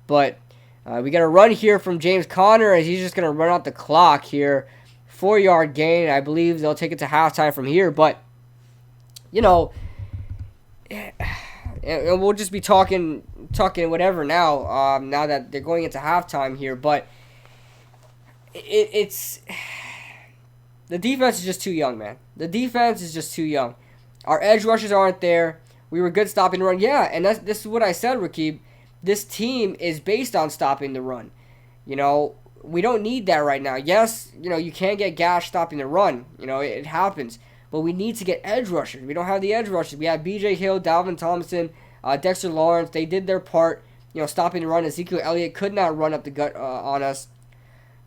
But we got a run here from James Conner as he's just going to run out the clock here. 4-yard gain. I believe they'll take it to halftime from here. But, you know, and we'll just be talking whatever now. Now that they're going into halftime here, but it's the defense is just too young, man. The defense is just too young. Our edge rushers aren't there. We were good stopping the run, yeah, and this is what I said, Rakib. This team is based on stopping the run. You know, we don't need that right now. Yes, you know, you can't get gashed stopping the run. You know, it happens. But we need to get edge rushers. We don't have the edge rushers. We have B.J. Hill, Dalvin Thompson, Dexter Lawrence. They did their part, you know, stopping the run. Ezekiel Elliott could not run up the gut on us.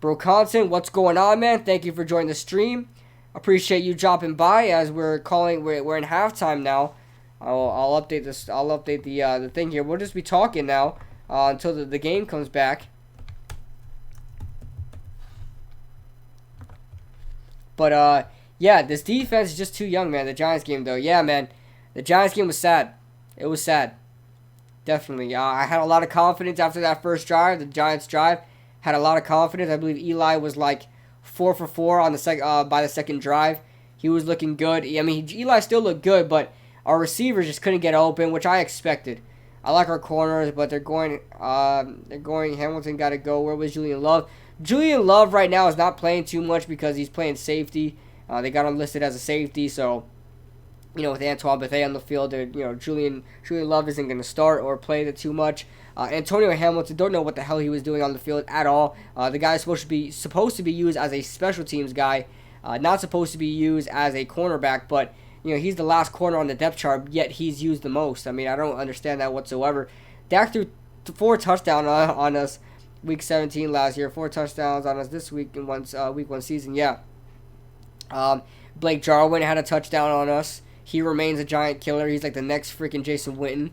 Broconson, what's going on, man? Thank you for joining the stream. Appreciate you dropping by as we're in halftime now. I'll update this. I'll update the thing here. We'll just be talking now until the game comes back. But yeah, this defense is just too young, man. The Giants game, though, yeah, man, the Giants game was sad. It was sad, definitely. I had a lot of confidence after that first drive. The Giants drive had a lot of confidence. I believe Eli was like 4 for 4 on the by the second drive. He was looking good. I mean, Eli still looked good, but our receivers just couldn't get open, which I expected. I like our corners, but they're going. Hamilton got to go. Where was Julian Love? Julian Love right now is not playing too much because he's playing safety. They got him listed as a safety, so you know, with Antoine Bethea on the field, you know, Julian Love isn't going to start or play too much. Antonio Hamilton, don't know what the hell he was doing on the field at all. The guy is supposed to be used as a special teams guy, not supposed to be used as a cornerback, but you know, he's the last corner on the depth chart, yet he's used the most. I mean, I don't understand that whatsoever. Dak threw 4 touchdowns on us week 17 last year, 4 touchdowns on us this week in week 1 season, yeah. Blake Jarwin had a touchdown on us. He remains a giant killer. He's like the next freaking Jason Witten.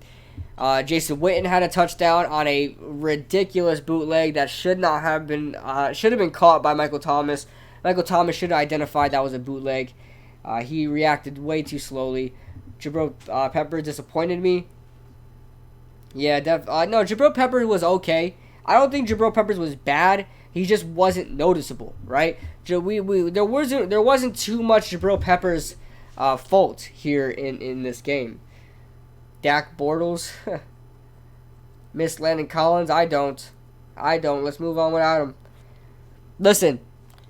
Jason Witten had a touchdown on a ridiculous bootleg that should have been caught by Michael Thomas. Michael Thomas should have identified that was a bootleg. He reacted way too slowly. Jabril Peppers disappointed me. Yeah, no, Jabril Peppers was okay. I don't think Jabril Peppers was bad. He just wasn't noticeable, right? There wasn't too much Jabril Peppers' fault here in this game. Dak Bortles, miss Landon Collins. I don't. Let's move on without him. Listen,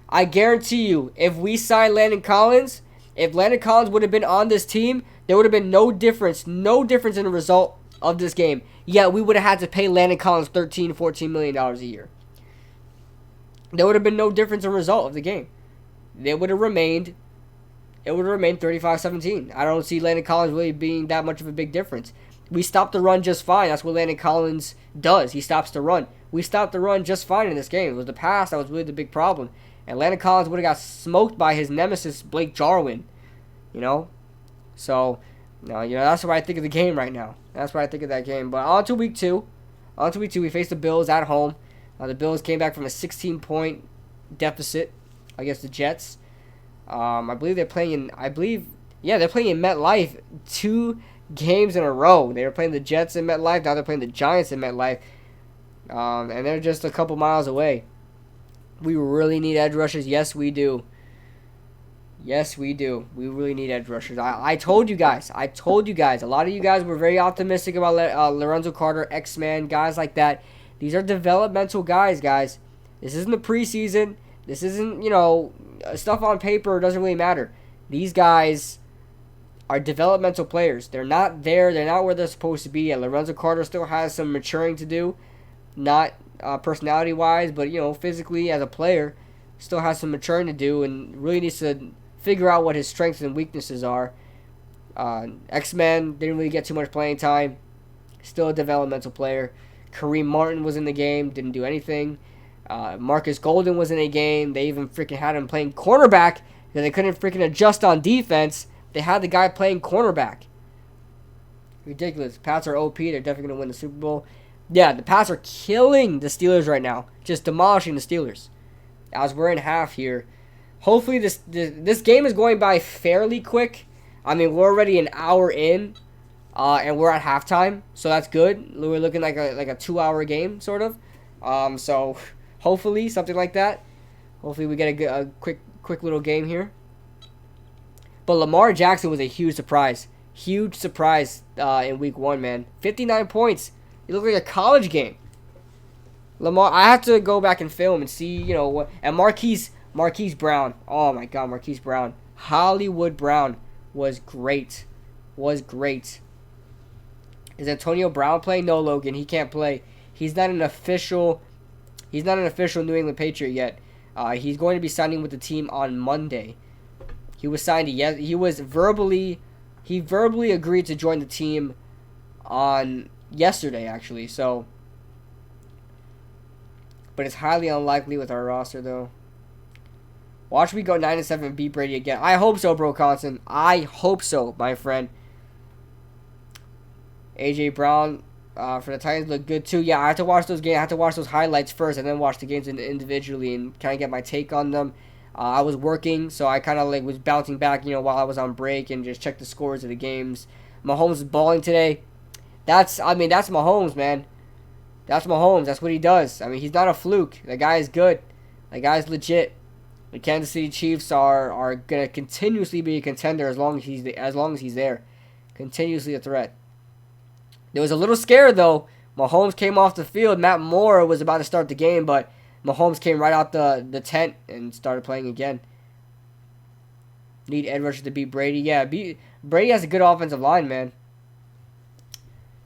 I guarantee you, if we signed Landon Collins, if Landon Collins would have been on this team, there would have been no difference in the result of this game. Yeah, we would have had to pay Landon Collins $13, $14 million a year. There would have been no difference in result of the game. It would have remained 35-17. I don't see Landon Collins really being that much of a big difference. We stopped the run just fine. That's what Landon Collins does. He stops the run. We stopped the run just fine in this game. It was the pass that was really the big problem. And Landon Collins would have got smoked by his nemesis, Blake Jarwin. You know? So, that's what I think of the game right now. That's what I think of that game. But on to week 2. We faced the Bills at home. The Bills came back from a 16-point deficit against the Jets. I believe they're playing in MetLife 2 games in a row. They were playing the Jets in MetLife. Now they're playing the Giants in MetLife. And they're just a couple miles away. We really need edge rushers. Yes, we do. Yes, we do. We really need edge rushers. I told you guys. A lot of you guys were very optimistic about Lorenzo Carter, X-Man, guys like that. These are developmental guys. This isn't the preseason. This isn't, stuff on paper doesn't really matter. These guys are developmental players. They're not there. They're not where they're supposed to be yet. Lorenzo Carter still has some maturing to do. Not personality-wise, but, physically as a player, still has some maturing to do and really needs to figure out what his strengths and weaknesses are. X-Men didn't really get too much playing time. Still a developmental player. Kareem Martin was in the game, didn't do anything. Marcus Golden was in a game. They even freaking had him playing cornerback because they couldn't freaking adjust on defense. They had the guy playing cornerback. Ridiculous. Pats are OP. They're definitely going to win the Super Bowl. Yeah, the Pats are killing the Steelers right now. Just demolishing the Steelers. As we're in half here. Hopefully this game is going by fairly quick. I mean, we're already an hour in. And we're at halftime. So that's good. We're looking like a 2-hour game, sort of. So hopefully something like that. Hopefully we get a quick little game here. But Lamar Jackson was a huge surprise. Huge surprise in week 1, man. 59 points. It looked like a college game. Lamar, I have to go back and film and see, you know, what. And Marquise Brown. Oh my God, Marquise Brown. Hollywood Brown was great. Was great. Is Antonio Brown playing? No, Logan. He can't play. He's not an official New England Patriot yet. He's going to be signing with the team on Monday. He was signed. He verbally agreed to join the team on yesterday, actually. So, but it's highly unlikely with our roster, though. Watch me go 9-7 and beat Brady again. I hope so, bro, Conson. I hope so, my friend. AJ Brown for the Titans look good too. Yeah, I have to watch those games. I have to watch those highlights first, and then watch the games individually and kind of get my take on them. I was working, so I kind of was bouncing back, you know, while I was on break and just check the scores of the games. Mahomes is balling today. That's Mahomes, man. That's Mahomes. That's what he does. I mean, he's not a fluke. The guy is good. The guy is legit. The Kansas City Chiefs are gonna continuously be a contender as long as he's there. Continuously a threat. There was a little scare though. Mahomes came off the field. Matt Moore was about to start the game, but Mahomes came right out the tent and started playing again. Need edge rushers to beat Brady. Yeah, Brady has a good offensive line, man.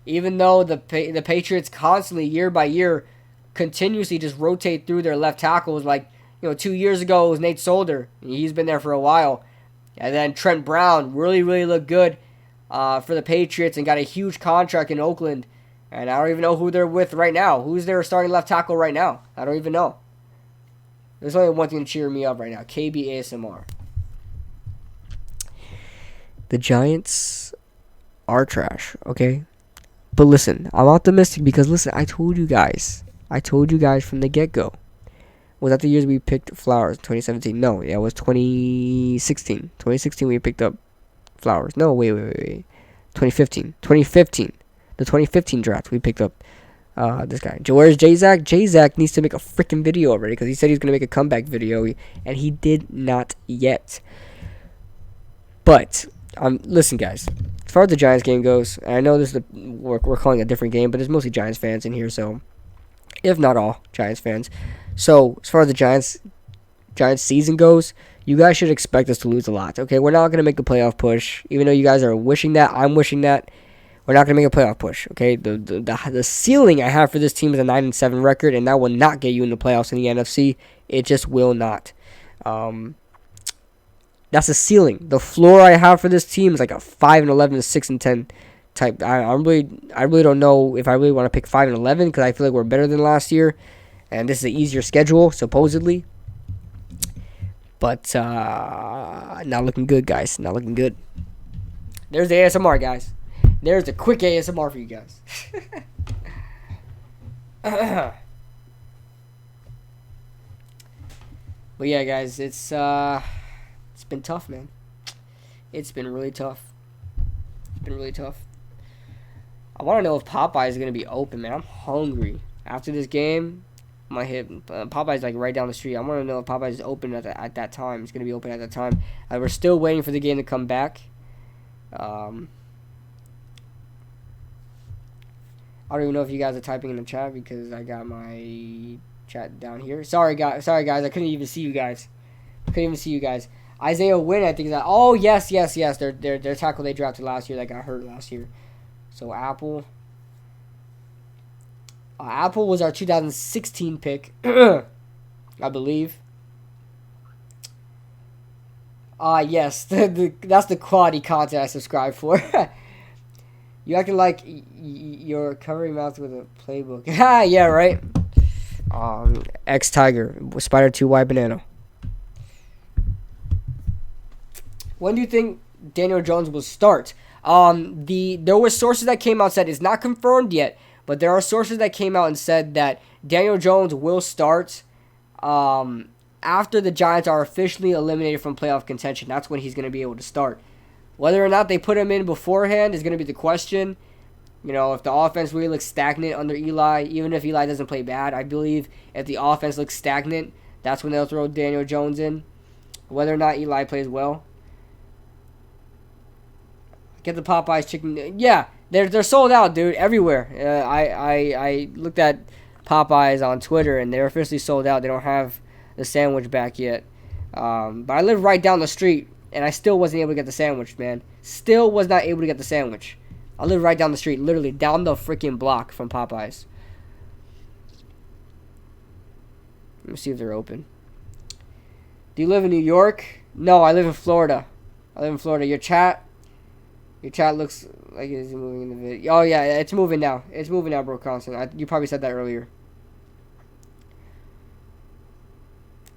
Even though the Patriots constantly, year by year, continuously just rotate through their left tackles. Like, you know, 2 years ago it was Nate Solder. He's been there for a while. And then Trent Brown really looked good for the Patriots and got a huge contract in Oakland. And I don't even know who they're with right now. Who's their starting left tackle right now? I don't even know. There's only one thing to cheer me up right now. KB ASMR. The Giants are trash, okay? But listen, I'm optimistic because, listen, I told you guys from the get-go. Was that the years we picked Flowers? 2017? No, yeah, it was 2016. 2016 we picked up Flowers. No, wait. 2015. The 2015 draft, we picked up this guy. Where's J-Zack? J-Zack needs to make a freaking video already because he said he's going to make a comeback video, and he did not yet. But, listen, guys. As far as the Giants game goes, and I know this is we're calling it a different game, but there's mostly Giants fans in here, so if not all Giants fans. So, as far as the Giants season goes, you guys should expect us to lose a lot. Okay, we're not going to make a playoff push, even though you guys are wishing that. I'm wishing that. We're not going to make a playoff push. Okay, the ceiling I have for this team is a 9-7 record, and that will not get you in the playoffs in the NFC. It just will not. That's the ceiling. The floor I have for this team is like a 5-11, 6-10 type. I really don't know if I really want to pick 5-11 because I feel like we're better than last year, and this is an easier schedule supposedly. But not looking good, guys. Not looking good. There's the ASMR, guys. There's a quick ASMR for you guys. But yeah, guys, it's been tough, man. It's been really tough. I want to know if Popeye is going to be open, man. I'm hungry. After this game, I might hit Popeye's like right down the street. I want to know if Popeye's is open at that time. It's going to be open at that time. We're still waiting for the game to come back. I don't even know if you guys are typing in the chat because I got my chat down here. Sorry guys. I couldn't even see you guys. Isaiah Wynn, I think is that. Oh yes. Their tackle they drafted last year that got hurt last year. So Apple was our 2016 pick, I believe. Yes, that's the quality content I subscribe for. You acting like you're covering mouth with a playbook. Yeah, right. X-Tiger, Spider 2 White Banana. When do you think Daniel Jones will start. There were sources that came out and said it's not confirmed yet, but there are sources that came out and said that Daniel Jones will start after the Giants are officially eliminated from playoff contention. That's when he's going to be able to start. Whether or not they put him in beforehand is going to be the question. You know, if the offense really looks stagnant under Eli, even if Eli doesn't play bad, I believe if the offense looks stagnant, that's when they'll throw Daniel Jones in. Whether or not Eli plays well. Get the Popeyes chicken. Yeah, they're sold out, dude, everywhere. I looked at Popeyes on Twitter, and they're officially sold out. They don't have the sandwich back yet. But I live right down the street, and I still wasn't able to get the sandwich, man. Still was not able to get the sandwich. I live right down the street, literally down the freaking block from Popeyes. Let me see if they're open. Do you live in New York? No, I live in Florida. Your chat looks like it's moving in the video. Oh, yeah, it's moving now. It's moving now, bro, Constant. You probably said that earlier.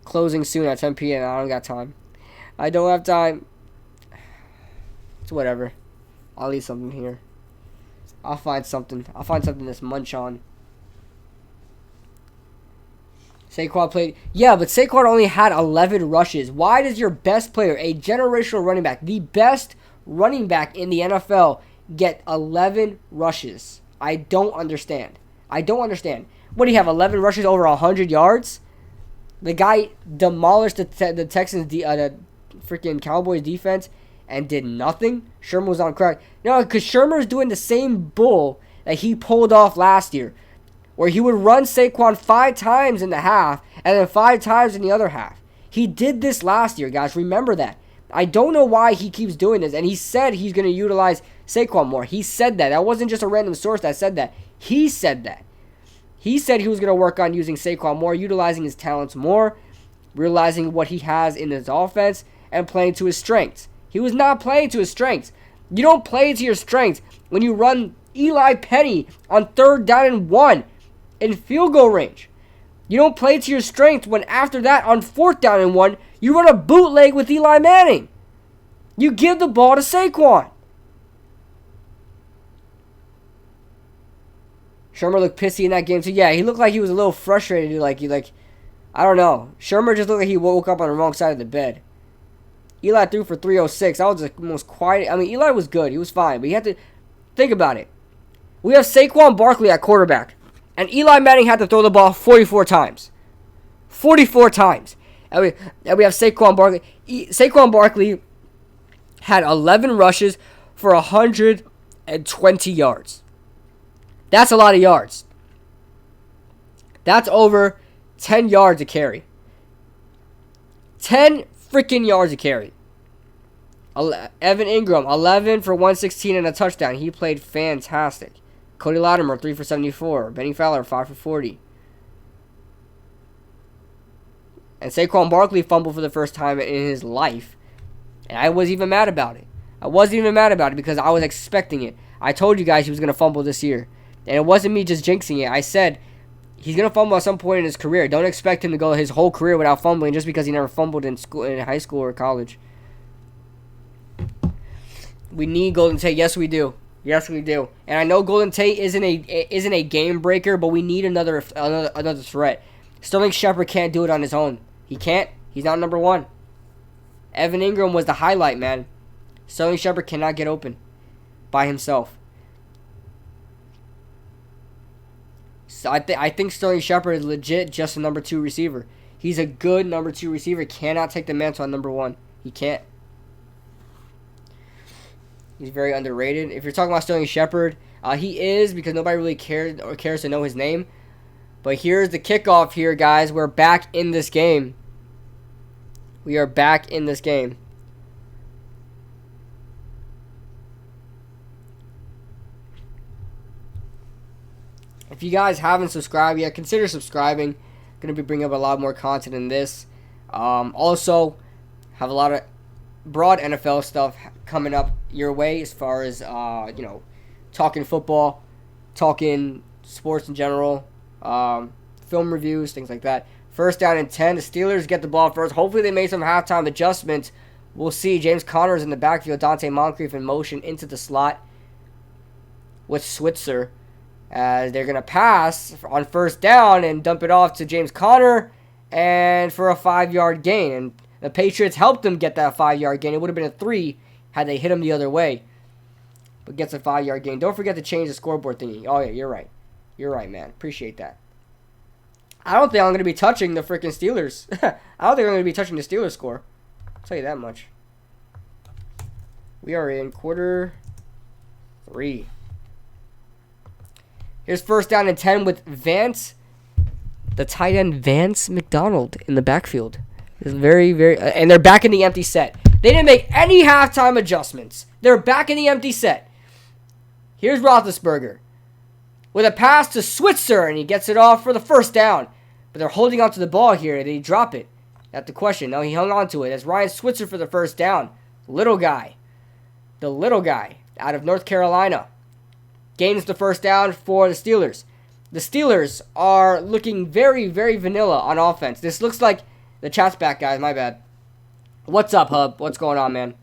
Closing soon at 10 p.m. I don't got time. I don't have time. It's whatever. I'll eat something here. I'll find something to munch on. Saquon played. Yeah, but Saquon only had 11 rushes. Why does your best player, a generational running back, the best running back in the NFL, get 11 rushes? I don't understand. What do you have, 11 rushes over 100 yards? The guy demolished the Texans, the freaking Cowboys defense, and did nothing. Sherman was on crack. No, because Shermer's doing the same bull that he pulled off last year, where he would run Saquon 5 times in the half and then 5 times in the other half. He did this last year, guys. Remember that. I don't know why he keeps doing this, and he said he's going to utilize Saquon more. He said that. That wasn't just a random source that said that. He said that. He said he was going to work on using Saquon more, utilizing his talents more, realizing what he has in his offense, and playing to his strengths. He was not playing to his strengths. You don't play to your strengths when you run Eli Penny on 3rd down and 1 in field goal range. You don't play to your strengths when after that on 4th down and 1, you run a bootleg with Eli Manning. You give the ball to Saquon. Shermer looked pissy in that game too. Yeah, he looked like he was a little frustrated. I don't know. Shermer just looked like he woke up on the wrong side of the bed. Eli threw for 306. That was the most quiet. I mean, Eli was good. He was fine. But you have to think about it. We have Saquon Barkley at quarterback. And Eli Manning had to throw the ball 44 times. 44 times. And we have Saquon Barkley. Saquon Barkley had 11 rushes for 120 yards. That's a lot of yards. That's over 10 yards a carry. 10 freaking yards a carry. Evan Ingram, 11 for 116 and a touchdown. He played fantastic. Cody Latimer, 3 for 74. Benny Fowler, 5 for 40. And Saquon Barkley fumbled for the first time in his life. And I wasn't even mad about it. Because I was expecting it. I told you guys he was going to fumble this year. And it wasn't me just jinxing it. I said he's going to fumble at some point in his career. Don't expect him to go his whole career without fumbling just because he never fumbled in school, in high school or college. We need Golden Tate. Yes, we do. And I know Golden Tate isn't a game breaker, but we need another threat. Sterling Shepard can't do it on his own. He can't. He's not number 1. Evan Ingram was the highlight, man. Sterling Shepard cannot get open by himself. So I think Sterling Shepard is legit just a number 2 receiver. He's a good number 2 receiver. Cannot take the mantle on number 1. He can't. He's very underrated. If you're talking about Sterling Shepard, he is, because nobody really cares to know his name. But here's the kickoff here, guys. We're back in this game. We are back in this game. If you guys haven't subscribed yet, consider subscribing. I'm going to be bringing up a lot more content in this. Also, have a lot of broad NFL stuff coming up your way as far as, talking football, talking sports in general, film reviews, things like that. 1st down and 10. The Steelers get the ball first. Hopefully they made some halftime adjustments We'll see. James Conner's in the backfield. Dante Moncrief in motion into the slot with Switzer. As they're going to pass on first down and dump it off to James Conner and for a 5-yard gain. And the Patriots helped them get that 5-yard gain. It would have been a 3 had they hit him the other way. But gets a 5-yard gain. Don't forget to change the scoreboard thingy. Oh, yeah, you're right. You're right, man. Appreciate that. I don't think I'm going to be touching the freaking Steelers. I don't think I'm going to be touching the Steelers score. I'll tell you that much. We are in quarter 3. Here's first down and 10 with Vance, the tight end Vance McDonald in the backfield. It's very, very, and they're back in the empty set. They didn't make any halftime adjustments. They're back in the empty set. Here's Roethlisberger with a pass to Switzer, and he gets it off for the first down. But they're holding on to the ball here. Did he drop it? That's the question. No, he hung on to it. That's Ryan Switzer for the first down. Little guy. The little guy out of North Carolina. Gains the first down for the Steelers. The Steelers are looking very, very vanilla on offense. This looks like the chat's back, guys. My bad. What's up, Hub? What's going on, man?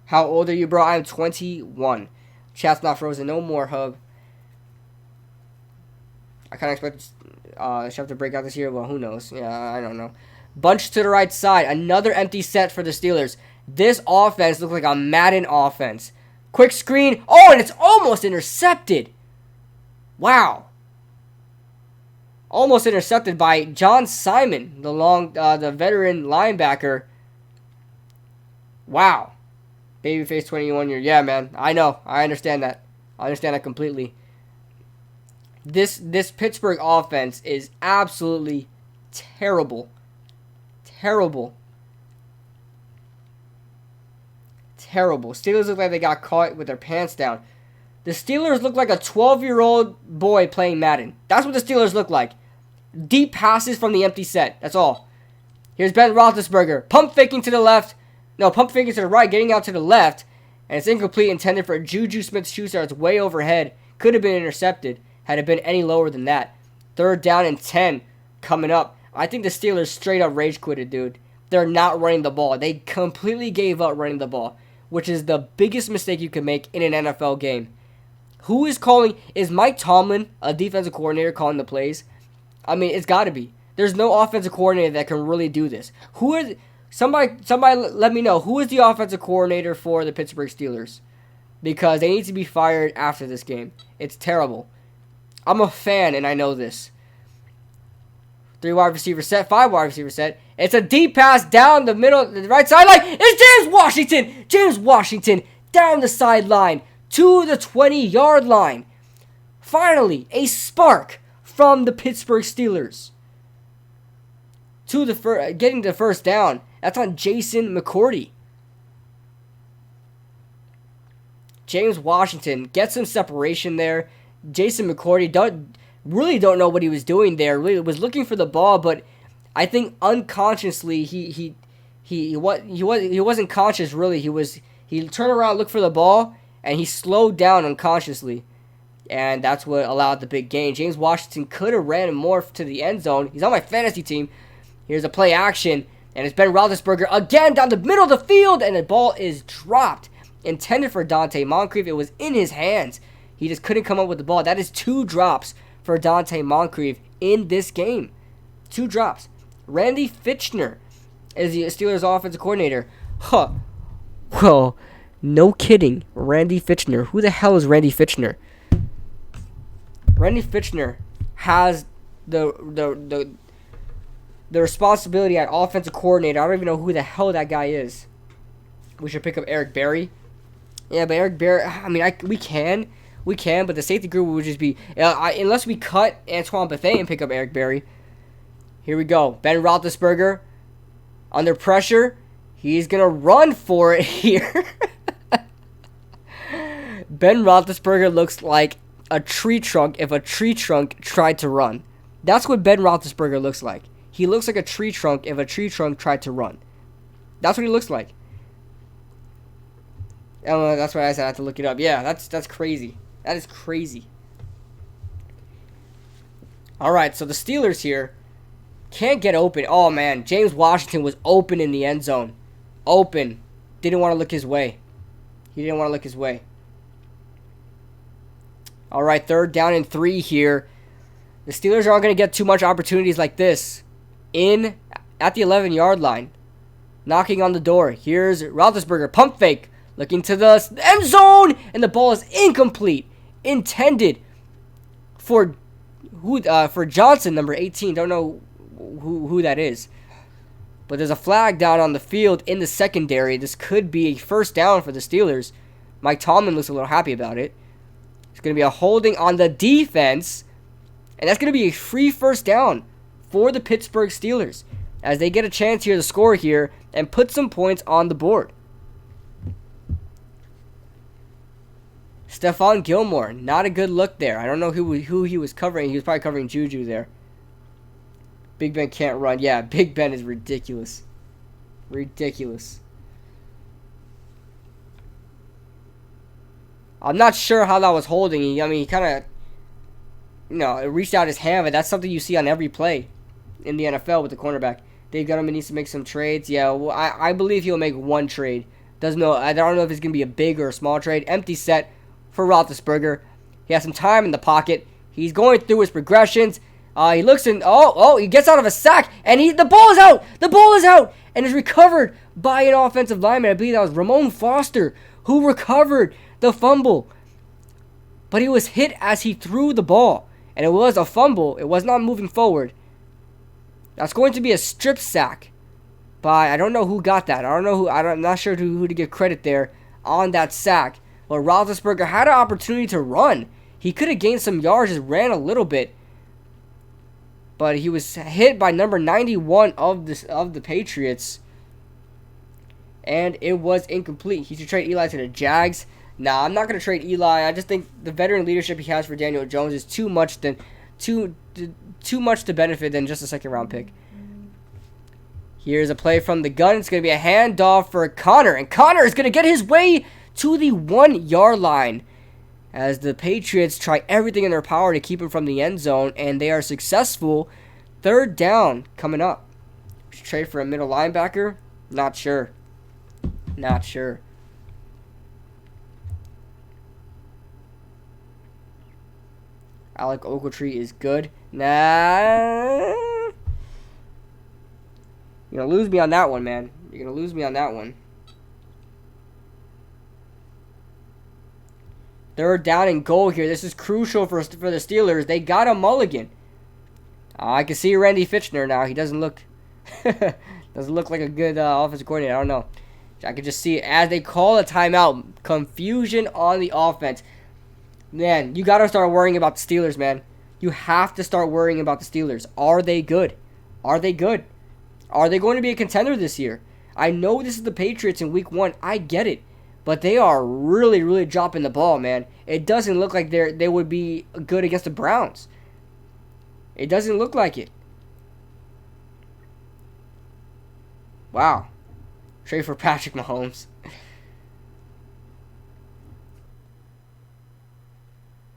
How old are you, bro? I'm 21. Chat's not frozen. No more, Hub. I kind of expect Chef to break out this year. Well, who knows? Yeah, I don't know. Bunch to the right side. Another empty set for the Steelers. This offense looks like a Madden offense. Quick screen. Oh, and it's almost intercepted. Wow. Almost intercepted by John Simon, the veteran linebacker. Wow. Babyface 21 year. Yeah, man. I know. I understand that. I understand that completely. This Pittsburgh offense is absolutely terrible. Terrible. Terrible. Steelers look like they got caught with their pants down. The Steelers look like a 12-year-old boy playing Madden. That's what the Steelers look like. Deep passes from the empty set. That's all. Here's Ben Roethlisberger. Pump faking to the left. No, pump faking to the right. Getting out to the left. And it's incomplete. Intended for Juju Smith-Schuster. It's way overhead. Could have been intercepted had it been any lower than that. Third down and 10 coming up. I think the Steelers straight up rage quitted, dude. They're not running the ball. They completely gave up running the ball, which is the biggest mistake you can make in an NFL game. Who is calling? Is Mike Tomlin, a defensive coordinator, calling the plays? I mean, it's got to be. There's no offensive coordinator that can really do this. Who is somebody let me know. Who is the offensive coordinator for the Pittsburgh Steelers? Because they need to be fired after this game. It's terrible. I'm a fan, and I know this. 3 wide receiver set, 5 wide receiver set. It's a deep pass down the middle, the right sideline. It's James Washington. James Washington down the sideline to the 20-yard line. Finally, a spark from the Pittsburgh Steelers. To the getting the first down. That's on Jason McCourty. James Washington gets some separation there. Jason McCourty really don't know what he was doing there. Really was looking for the ball, but I think unconsciously he wasn't conscious really. He turned around, looked for the ball, and he slowed down unconsciously. And that's what allowed the big gain. James Washington could have ran more to the end zone. He's on my fantasy team. Here's a play action, and it's Ben Roethlisberger again down the middle of the field, and the ball is dropped. Intended for Dante Moncrief. It was in his hands. He just couldn't come up with the ball. That is 2 drops for Dante Moncrief in this game. 2 drops. Randy Fitchner is the Steelers offensive coordinator. Huh. Well, no kidding. Randy Fitchner. Who the hell is Randy Fitchner? Randy Fitchner has the responsibility at offensive coordinator. I don't even know who the hell that guy is. We should pick up Eric Berry. Yeah, but Eric Berry, I mean, we can, but the safety group would just be, unless we cut Antoine Bethea and pick up Eric Berry. Here we go. Ben Roethlisberger under pressure. He's going to run for it here. Ben Roethlisberger looks like a tree trunk if a tree trunk tried to run. That's what Ben Roethlisberger looks like. He looks like a tree trunk if a tree trunk tried to run. That's what he looks like. That's why I said I have to look it up. Yeah, that's crazy. That is crazy. All right, so the Steelers here can't get open. Oh, man, James Washington was open in the end zone. open. Didn't want to look his way. He didn't want to look his way. All right, 3rd down and 3 here. The Steelers aren't going to get too much opportunities like this. At the 11-yard line. Knocking on the door. Here's Roethlisberger. Pump fake. Looking to the end zone. And the ball is incomplete. Intended for Johnson, number 18. Don't know who that is. But there's a flag down on the field in the secondary. This could be a 1st down for the Steelers. Mike Tomlin looks a little happy about it. It's going to be a holding on the defense. And that's going to be a free 1st down for the Pittsburgh Steelers, as they get a chance here to score here and put some points on the board. Stephon Gilmore, not a good look there. I don't know who he was covering. He was probably covering Juju there. Big Ben can't run. Yeah, Big Ben is ridiculous. Ridiculous. I'm not sure how that was holding. He kind of, reached out his hand, but that's something you see on every play in the NFL with the cornerback. Dave Gettleman needs to make some trades. Yeah, well, I believe he'll make one trade. I don't know if it's going to be a big or a small trade. Empty set for Roethlisberger. He has some time in the pocket. He's going through his progressions. He looks in. He gets out of a sack, and the ball is out. The ball is out, and is recovered by an offensive lineman. I believe that was Ramon Foster who recovered the fumble. But he was hit as he threw the ball, and it was a fumble. It was not moving forward. That's going to be a strip sack by, I don't know who got that. I'm not sure who to give credit there on that sack. But Roethlisberger had an opportunity to run. He could have gained some yards, just ran a little bit. But he was hit by number 91 of the Patriots. And it was incomplete. He should trade Eli to the Jags. Nah, I'm not going to trade Eli. I just think the veteran leadership he has for Daniel Jones is too much to benefit than just a 2nd-round pick. Here's a play from the gun. It's going to be a handoff for Connor. And Connor is going to get his way to the 1-yard line as the Patriots try everything in their power to keep him from the end zone, and they are successful. 3rd down coming up. Should trade for a middle linebacker? Not sure. Not sure. Alec Ogletree is good. Nah. You're going to lose me on that one, man. You're going to lose me on that one. 3rd down and goal here. This is crucial for the Steelers. They got a mulligan. I can see Randy Fitchner now. He doesn't look like a good offensive coordinator. I don't know. I can just see it as they call a timeout. Confusion on the offense. Man, you got to start worrying about the Steelers, man. You have to start worrying about the Steelers. Are they good? Are they good? Are they going to be a contender this year? I know this is the Patriots in week 1. I get it. But they are really, really dropping the ball, man. It doesn't look like they would be good against the Browns. It doesn't look like it. Wow. Trade for Patrick Mahomes.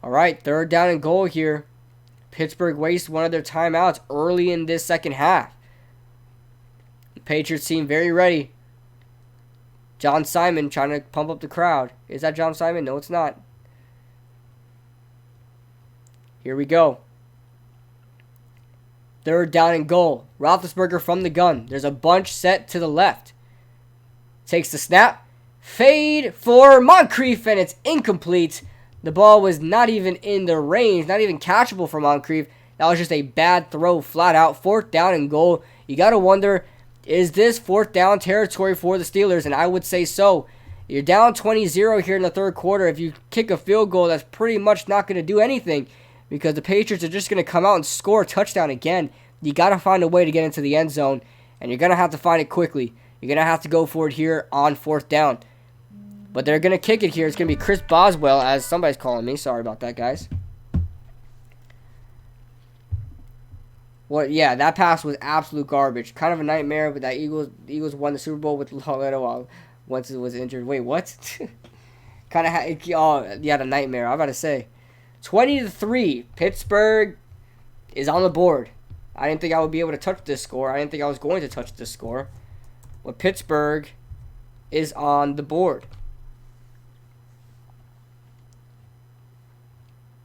All right, 3rd down and goal here. Pittsburgh wastes one of their timeouts early in this 2nd half. The Patriots seem very ready. John Simon trying to pump up the crowd. Is that John Simon? No, it's not. Here we go. 3rd down and goal. Roethlisberger from the gun. There's a bunch set to the left. Takes the snap. Fade for Moncrief, and it's incomplete. The ball was not even in the range, not even catchable for Moncrief. That was just a bad throw flat out. 4th down and goal. You got to wonder, is this 4th down territory for the Steelers? And I would say so. You're down 20-0 here in the 3rd quarter. If you kick a field goal, that's pretty much not going to do anything because the Patriots are just going to come out and score a touchdown again. You got to find a way to get into the end zone, and you're going to have to find it quickly. You're going to have to go for it here on 4th down. But they're going to kick it here. It's going to be Chris Boswell, as somebody's calling me. Sorry about that, guys. Well, yeah, that pass was absolute garbage. Kind of a nightmare, but that Eagles won the Super Bowl with Loretto once it was injured. Wait, what? Kind of the nightmare. I'm about to say. 20-3. Pittsburgh is on the board. I didn't think I would be able to touch this score. I didn't think I was going to touch this score. But Pittsburgh is on the board.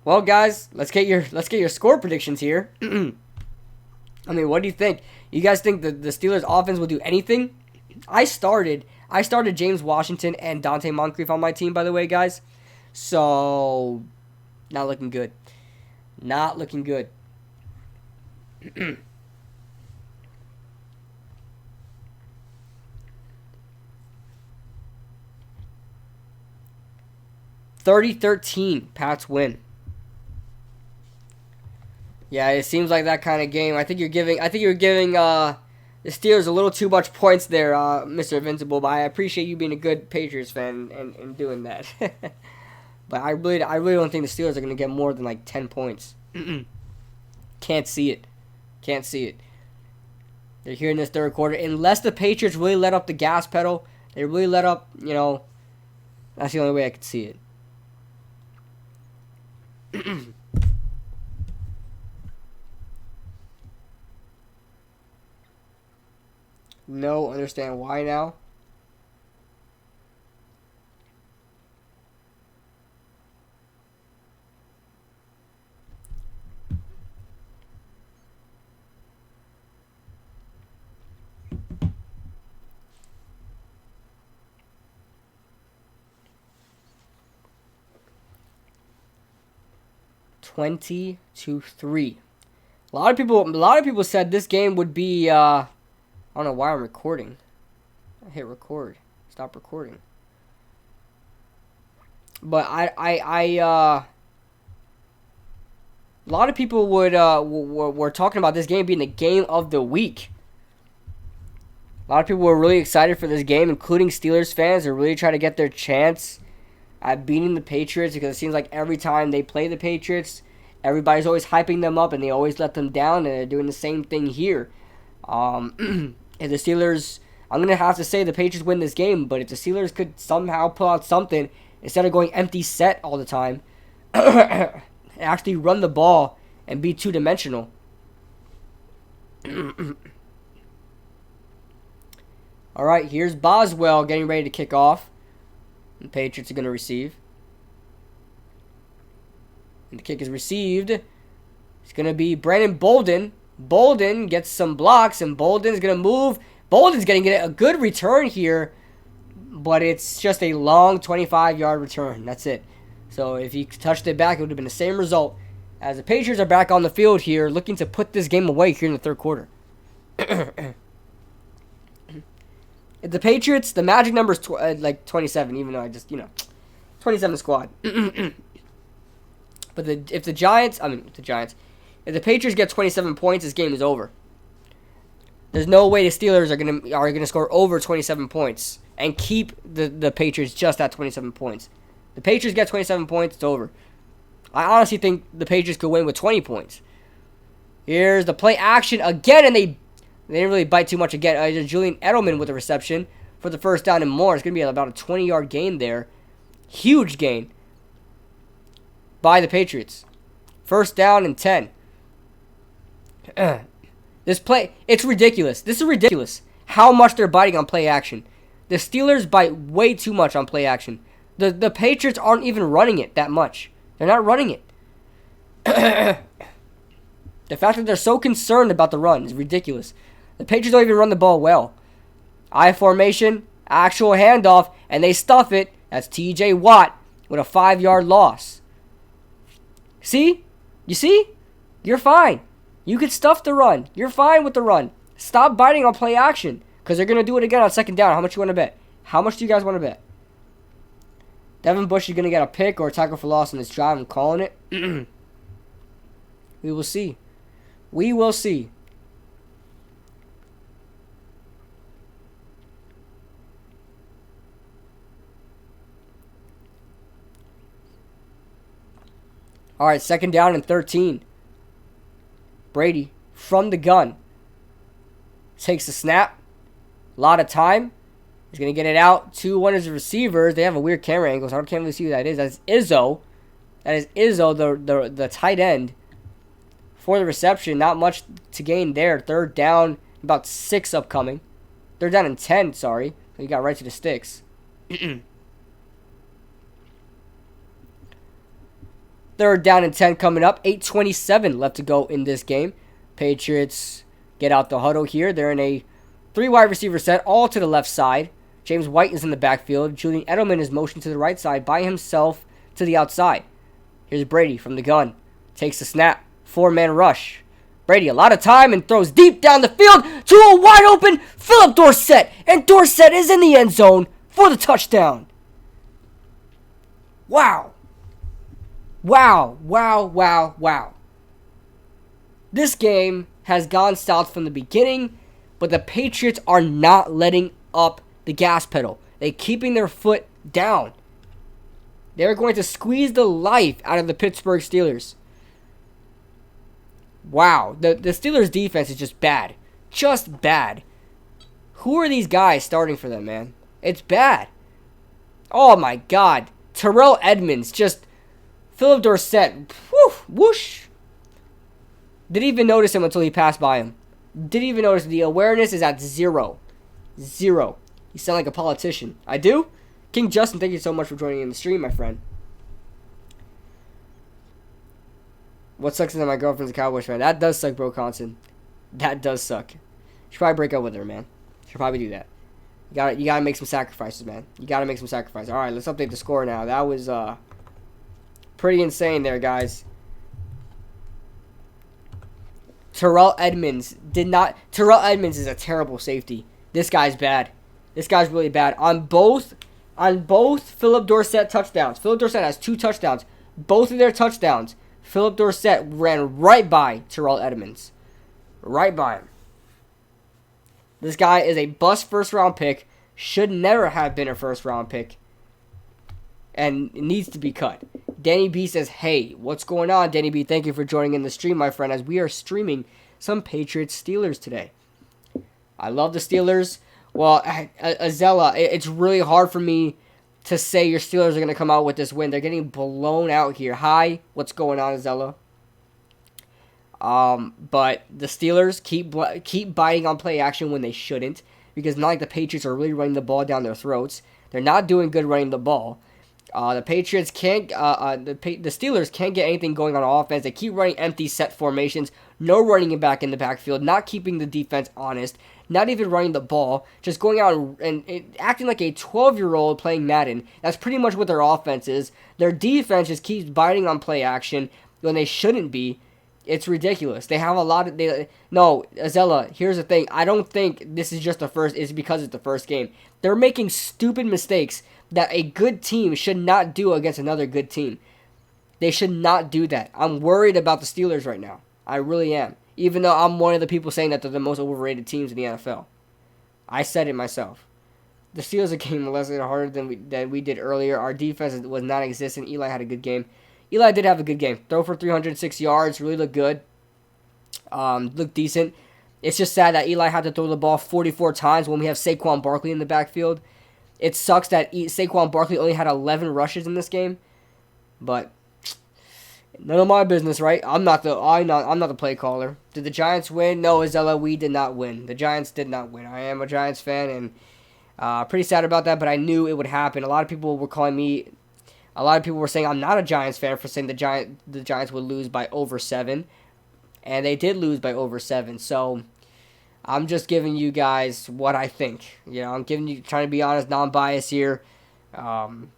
Well, guys, let's get your score predictions here. I mean, what do you think? You guys think the Steelers offense will do anything? I started James Washington and Dante Moncrief on my team, by the way, guys. So, not looking good. Not looking good. 30-13, Pats win. Yeah, it seems like that kind of game. I think you're giving the Steelers a little too much points there, Mr. Invincible. But I appreciate you being a good Patriots fan and doing that. But I really don't think the Steelers are going to get more than like 10 points. Can't see it. Can't see it. They're here in this third quarter. Unless the Patriots really let up the gas pedal, they really let up, that's the only way I could see it. No, understand why now? $20-3. A lot of people said this game would be. I don't know why I'm recording. I hit record. Stop recording. But a lot of people were talking about this game being the game of the week. A lot of people were really excited for this game, including Steelers fans. They're really trying to get their chance at beating the Patriots, because it seems like every time they play the Patriots, everybody's always hyping them up and they always let them down, and they're doing the same thing here. If the Steelers, I'm going to have to say the Patriots win this game, but if the Steelers could somehow pull out something, instead of going empty set all the time, actually run the ball and be two-dimensional. All right, here's Boswell getting ready to kick off. The Patriots are going to receive. And the kick is received. It's going to be Brandon Bolden. Bolden gets some blocks, and Bolden's going to move. Bolden's going to get a good return here, but it's just a long 25-yard return. That's it. So if he touched it back, it would have been the same result, as the Patriots are back on the field here, looking to put this game away here in the third quarter. If the Patriots, the magic number is 27, even though I just, 27 squad. But if the Patriots get 27 points, this game is over. There's no way the Steelers are gonna score over 27 points and keep the Patriots just at 27 points. The Patriots get 27 points, it's over. I honestly think the Patriots could win with 20 points. Here's the play action again, and they didn't really bite too much again. Julian Edelman with a reception for the first down and more. It's going to be about a 20-yard gain there. Huge gain by the Patriots. First down and 10. This play, it's ridiculous. This is ridiculous how much they're biting on play action. The Steelers bite way too much on play action. The Patriots aren't even running it that much. They're not running it. The fact that they're so concerned about the run is ridiculous. The Patriots don't even run the ball well. I formation, actual handoff, and they stuff it. That's T.J. Watt with a 5-yard loss. See? You see? You're fine. You can stuff the run. You're fine with the run. Stop biting on play action, because they're going to do it again on second down. How much you want to bet? How much do you guys want to bet? Devin Bush is going to get a pick or a tackle for loss in this drive. I'm calling it. We will see. We will see. All right, second down and 13. Brady from the gun. Takes the snap. A lot of time. He's going to get it out to one of his receivers. They have a weird camera angle, so I can't really see who that is. That's Izzo. That is Izzo, the tight end. For the reception, not much to gain there. Third down, about 6 upcoming. Third down and 10, sorry. He got right to the sticks. Third down and 10 coming up. 8:27 left to go in this game. Patriots get out the huddle here. They're in a 3 wide receiver set, all to the left side. James White is in the backfield. Julian Edelman is motioned to the right side by himself to the outside. Here's Brady from the gun. Takes the snap. 4-man rush. Brady, a lot of time, and throws deep down the field to a wide open Philip Dorsett. And Dorsett is in the end zone for the touchdown. Wow. Wow, wow, wow, wow. This game has gone south from the beginning, but the Patriots are not letting up the gas pedal. They're keeping their foot down. They're going to squeeze the life out of the Pittsburgh Steelers. Wow, the Steelers' defense is just bad. Just bad. Who are these guys starting for them, man? It's bad. Oh, my God. Terrell Edmonds, just Philip Dorsett, whoosh. Didn't even notice him until he passed by him. Didn't even notice. The awareness is at 0. 0. You sound like a politician. I do? King Justin, thank you so much for joining in the stream, my friend. What sucks is that my girlfriend's a Cowboys fan. That does suck, bro, Conson. That does suck. You should probably break up with her, man. You should probably do that. You gotta make some sacrifices, man. You gotta make some sacrifices. All right, let's update the score now. That was pretty insane there, guys. Terrell Edmonds is a terrible safety. This guy's bad. This guy's really bad. On both Philip Dorsett touchdowns. Philip Dorsett has 2 touchdowns. Both of their touchdowns, Philip Dorsett ran right by Terrell Edmonds. Right by him. This guy is a bust first-round pick. Should never have been a first-round pick. And it needs to be cut. Danny B says, hey, what's going on, Danny B? Thank you for joining in the stream, my friend, as we are streaming some Patriots-Steelers today. I love the Steelers. Well, Azella, it's really hard for me to say your Steelers are going to come out with this win. They're getting blown out here. Hi, what's going on, Azella? But the Steelers keep biting on play action when they shouldn't, because not like the Patriots are really running the ball down their throats. They're not doing good running the ball. The Patriots can't. The Steelers can't get anything going on offense. They keep running empty set formations, no running back in the backfield, not keeping the defense honest, not even running the ball, just going out and acting like a 12-year-old playing Madden. That's pretty much what their offense is. Their defense just keeps biting on play action when they shouldn't be. It's ridiculous. They have a lot of... No, Azella, here's the thing. I don't think this is just the first... It's because it's the first game. They're making stupid mistakes that a good team should not do against another good team. They should not do that. I'm worried about the Steelers right now. I really am. Even though I'm one of the people saying that they're the most overrated teams in the NFL. I said it myself. The Steelers are getting molested harder than we did earlier. Our defense was non-existent. Eli had a good game. Eli did have a good game. Throw for 306 yards. Really looked good. Looked decent. It's just sad that Eli had to throw the ball 44 times when we have Saquon Barkley in the backfield. It sucks that Saquon Barkley only had 11 rushes in this game. But none of my business, right? I'm not the play caller. Did the Giants win? No, Azella, we did not win. The Giants did not win. I am a Giants fan, and pretty sad about that, but I knew it would happen. A lot of people were saying I'm not a Giants fan for saying the Giants would lose by over 7. And they did lose by over 7. So I'm just giving you guys what I think. You know, I'm trying to be honest, non-biased here. I'm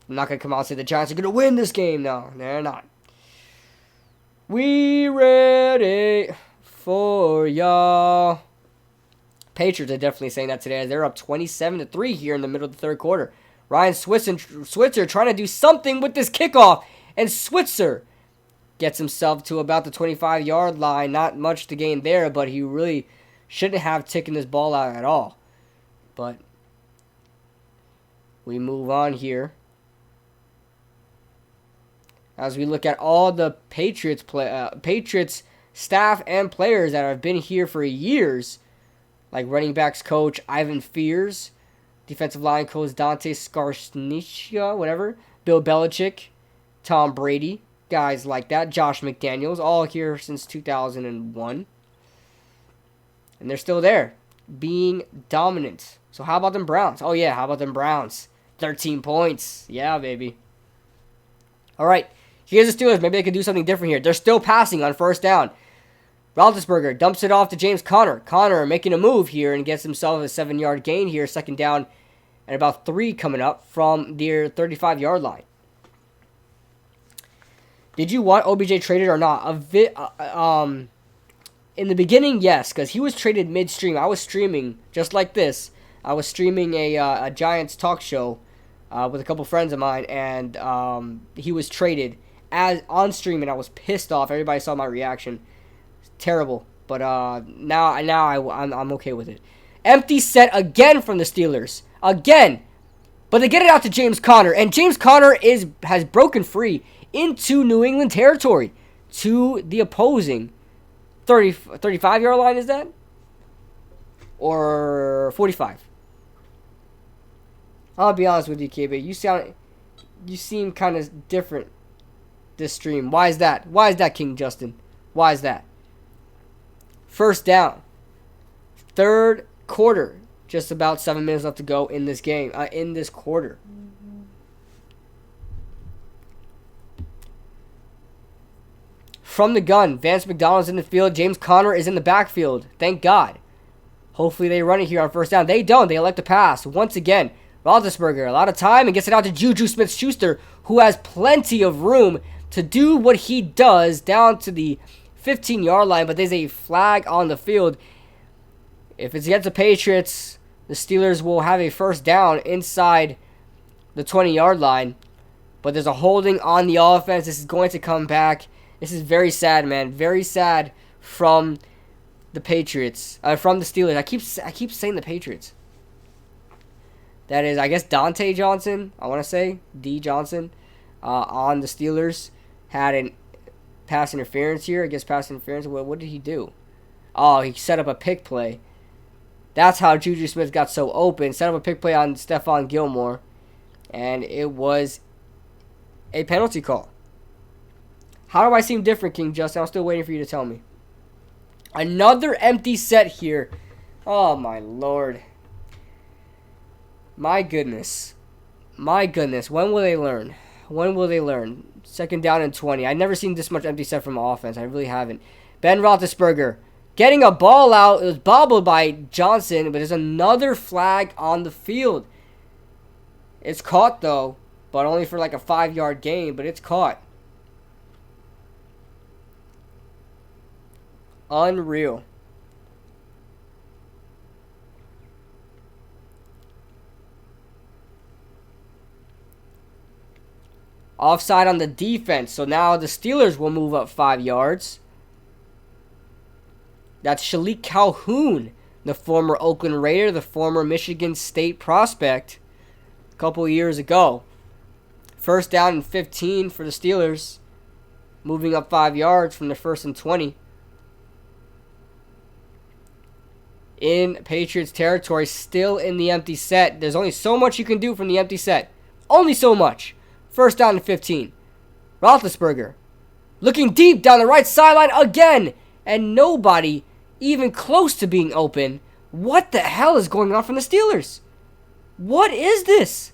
not going to come out and say the Giants are going to win this game. No, they're not. We ready for y'all. Patriots are definitely saying that today. They're up 27-3 here in the middle of the third quarter. Ryan Switzer trying to do something with this kickoff. And Switzer gets himself to about the 25-yard line. Not much to gain there, but he really shouldn't have taken this ball out at all. But we move on here. As we look at all the Patriots staff and players that have been here for years, like running backs coach Ivan Fears, defensive line coach Dante Scarnicia, whatever, Bill Belichick, Tom Brady, guys like that, Josh McDaniels, all here since 2001. And they're still there, being dominant. So how about them Browns? Oh, yeah, how about them Browns? 13 points. Yeah, baby. All right, here's the Steelers. Maybe they can do something different here. They're still passing on first down. Roethlisberger dumps it off to James Conner. Conner making a move here and gets himself a 7-yard gain here. Second down and about 3 coming up from their 35-yard line. Did you want OBJ traded or not? In the beginning, yes, because he was traded midstream. I was streaming just like this. I was streaming a Giants talk show with a couple friends of mine, and he was traded as on stream, and I was pissed off. Everybody saw my reaction. Terrible, but now I'm okay with it. Empty set again from the Steelers, again, but they get it out to James Conner, and James Conner has broken free into New England territory to the opposing 35-yard line. Is that or 45? I'll be honest with you, KB. You seem kind of different this stream. Why is that? Why is that, King Justin? Why is that? First down. Third quarter. Just about 7 minutes left to go in this game. In this quarter. From the gun. Vance McDonald's in the field. James Conner is in the backfield. Thank God. Hopefully they run it here on first down. They don't. They elect to pass. Once again, Roethlisberger, a lot of time, and gets it out to Juju Smith-Schuster, who has plenty of room to do what he does down to the 15-yard line, but there's a flag on the field. If it's against the Patriots, the Steelers will have a first down inside the 20-yard line, but there's a holding on the offense. This is going to come back. This is very sad, man. Very sad from the Patriots, from the Steelers. I keep saying the Patriots. That is, I guess, Dante Johnson, I want to say, D. Johnson, on the Steelers. Had an pass interference here. I guess pass interference. What did he do? Oh, he set up a pick play. That's how Juju Smith got so open. Set up a pick play on Stephon Gilmore. And it was a penalty call. How do I seem different, King Justin? I'm still waiting for you to tell me. Another empty set here. Oh, my Lord. My goodness. My goodness. When will they learn? When will they learn? Second down and 20. I've never seen this much empty set from offense. I really haven't. Ben Roethlisberger getting a ball out. It was bobbled by Johnson, but there's another flag on the field. It's caught, though, but only for like a 5-yard gain, but it's caught. Unreal. Offside on the defense. So now the Steelers will move up 5 yards. That's Shalik Calhoun, the former Oakland Raider, the former Michigan State prospect a couple years ago. First down and 15 for the Steelers. Moving up 5 yards from the first and 20. In Patriots territory, still in the empty set. There's only so much you can do from the empty set. Only so much. First down and 15. Roethlisberger looking deep down the right sideline again. And nobody even close to being open. What the hell is going on from the Steelers? What is this?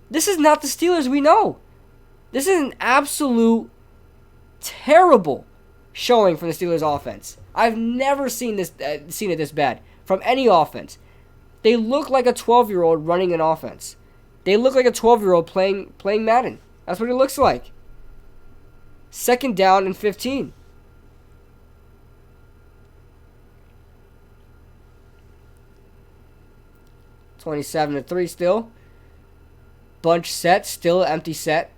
This is not the Steelers we know. This is an absolute terrible showing from the Steelers offense. I've never seen it this bad from any offense. They look like a 12-year-old running an offense. They look like a 12-year-old playing Madden. That's what it looks like. Second down and 15. (27-3) still. Bunch set, still empty set.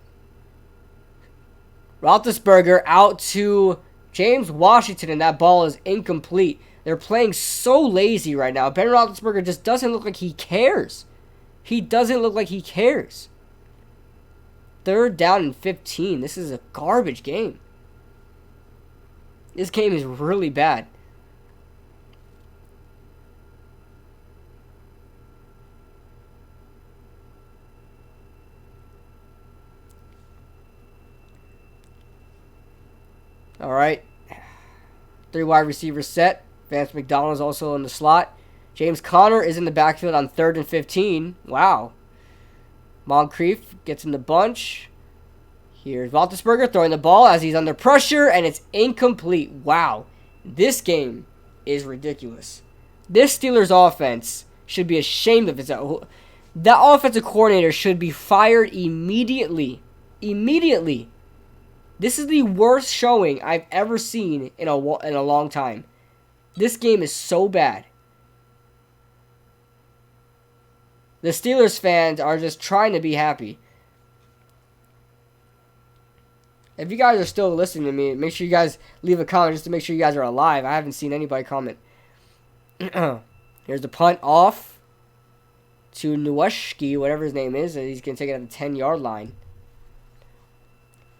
Roethlisberger out to James Washington, and that ball is incomplete. They're playing so lazy right now. Ben Roethlisberger just doesn't look like he cares. He doesn't look like he cares. Third down and 15. This is a garbage game. This game is really bad. All right. 3 wide receivers set. Vance McDonald's also in the slot. James Conner is in the backfield on 3rd and 15. Wow. Moncrief gets in the bunch. Here's Roethlisberger throwing the ball as he's under pressure, and it's incomplete. Wow. This game is ridiculous. This Steelers offense should be ashamed of itself. That offensive coordinator should be fired immediately. Immediately. This is the worst showing I've ever seen in a long time. This game is so bad. The Steelers fans are just trying to be happy. If you guys are still listening to me, make sure you guys leave a comment just to make sure you guys are alive. I haven't seen anybody comment. Here's the punt off to Noweshki, whatever his name is. He's going to take it at the 10-yard line.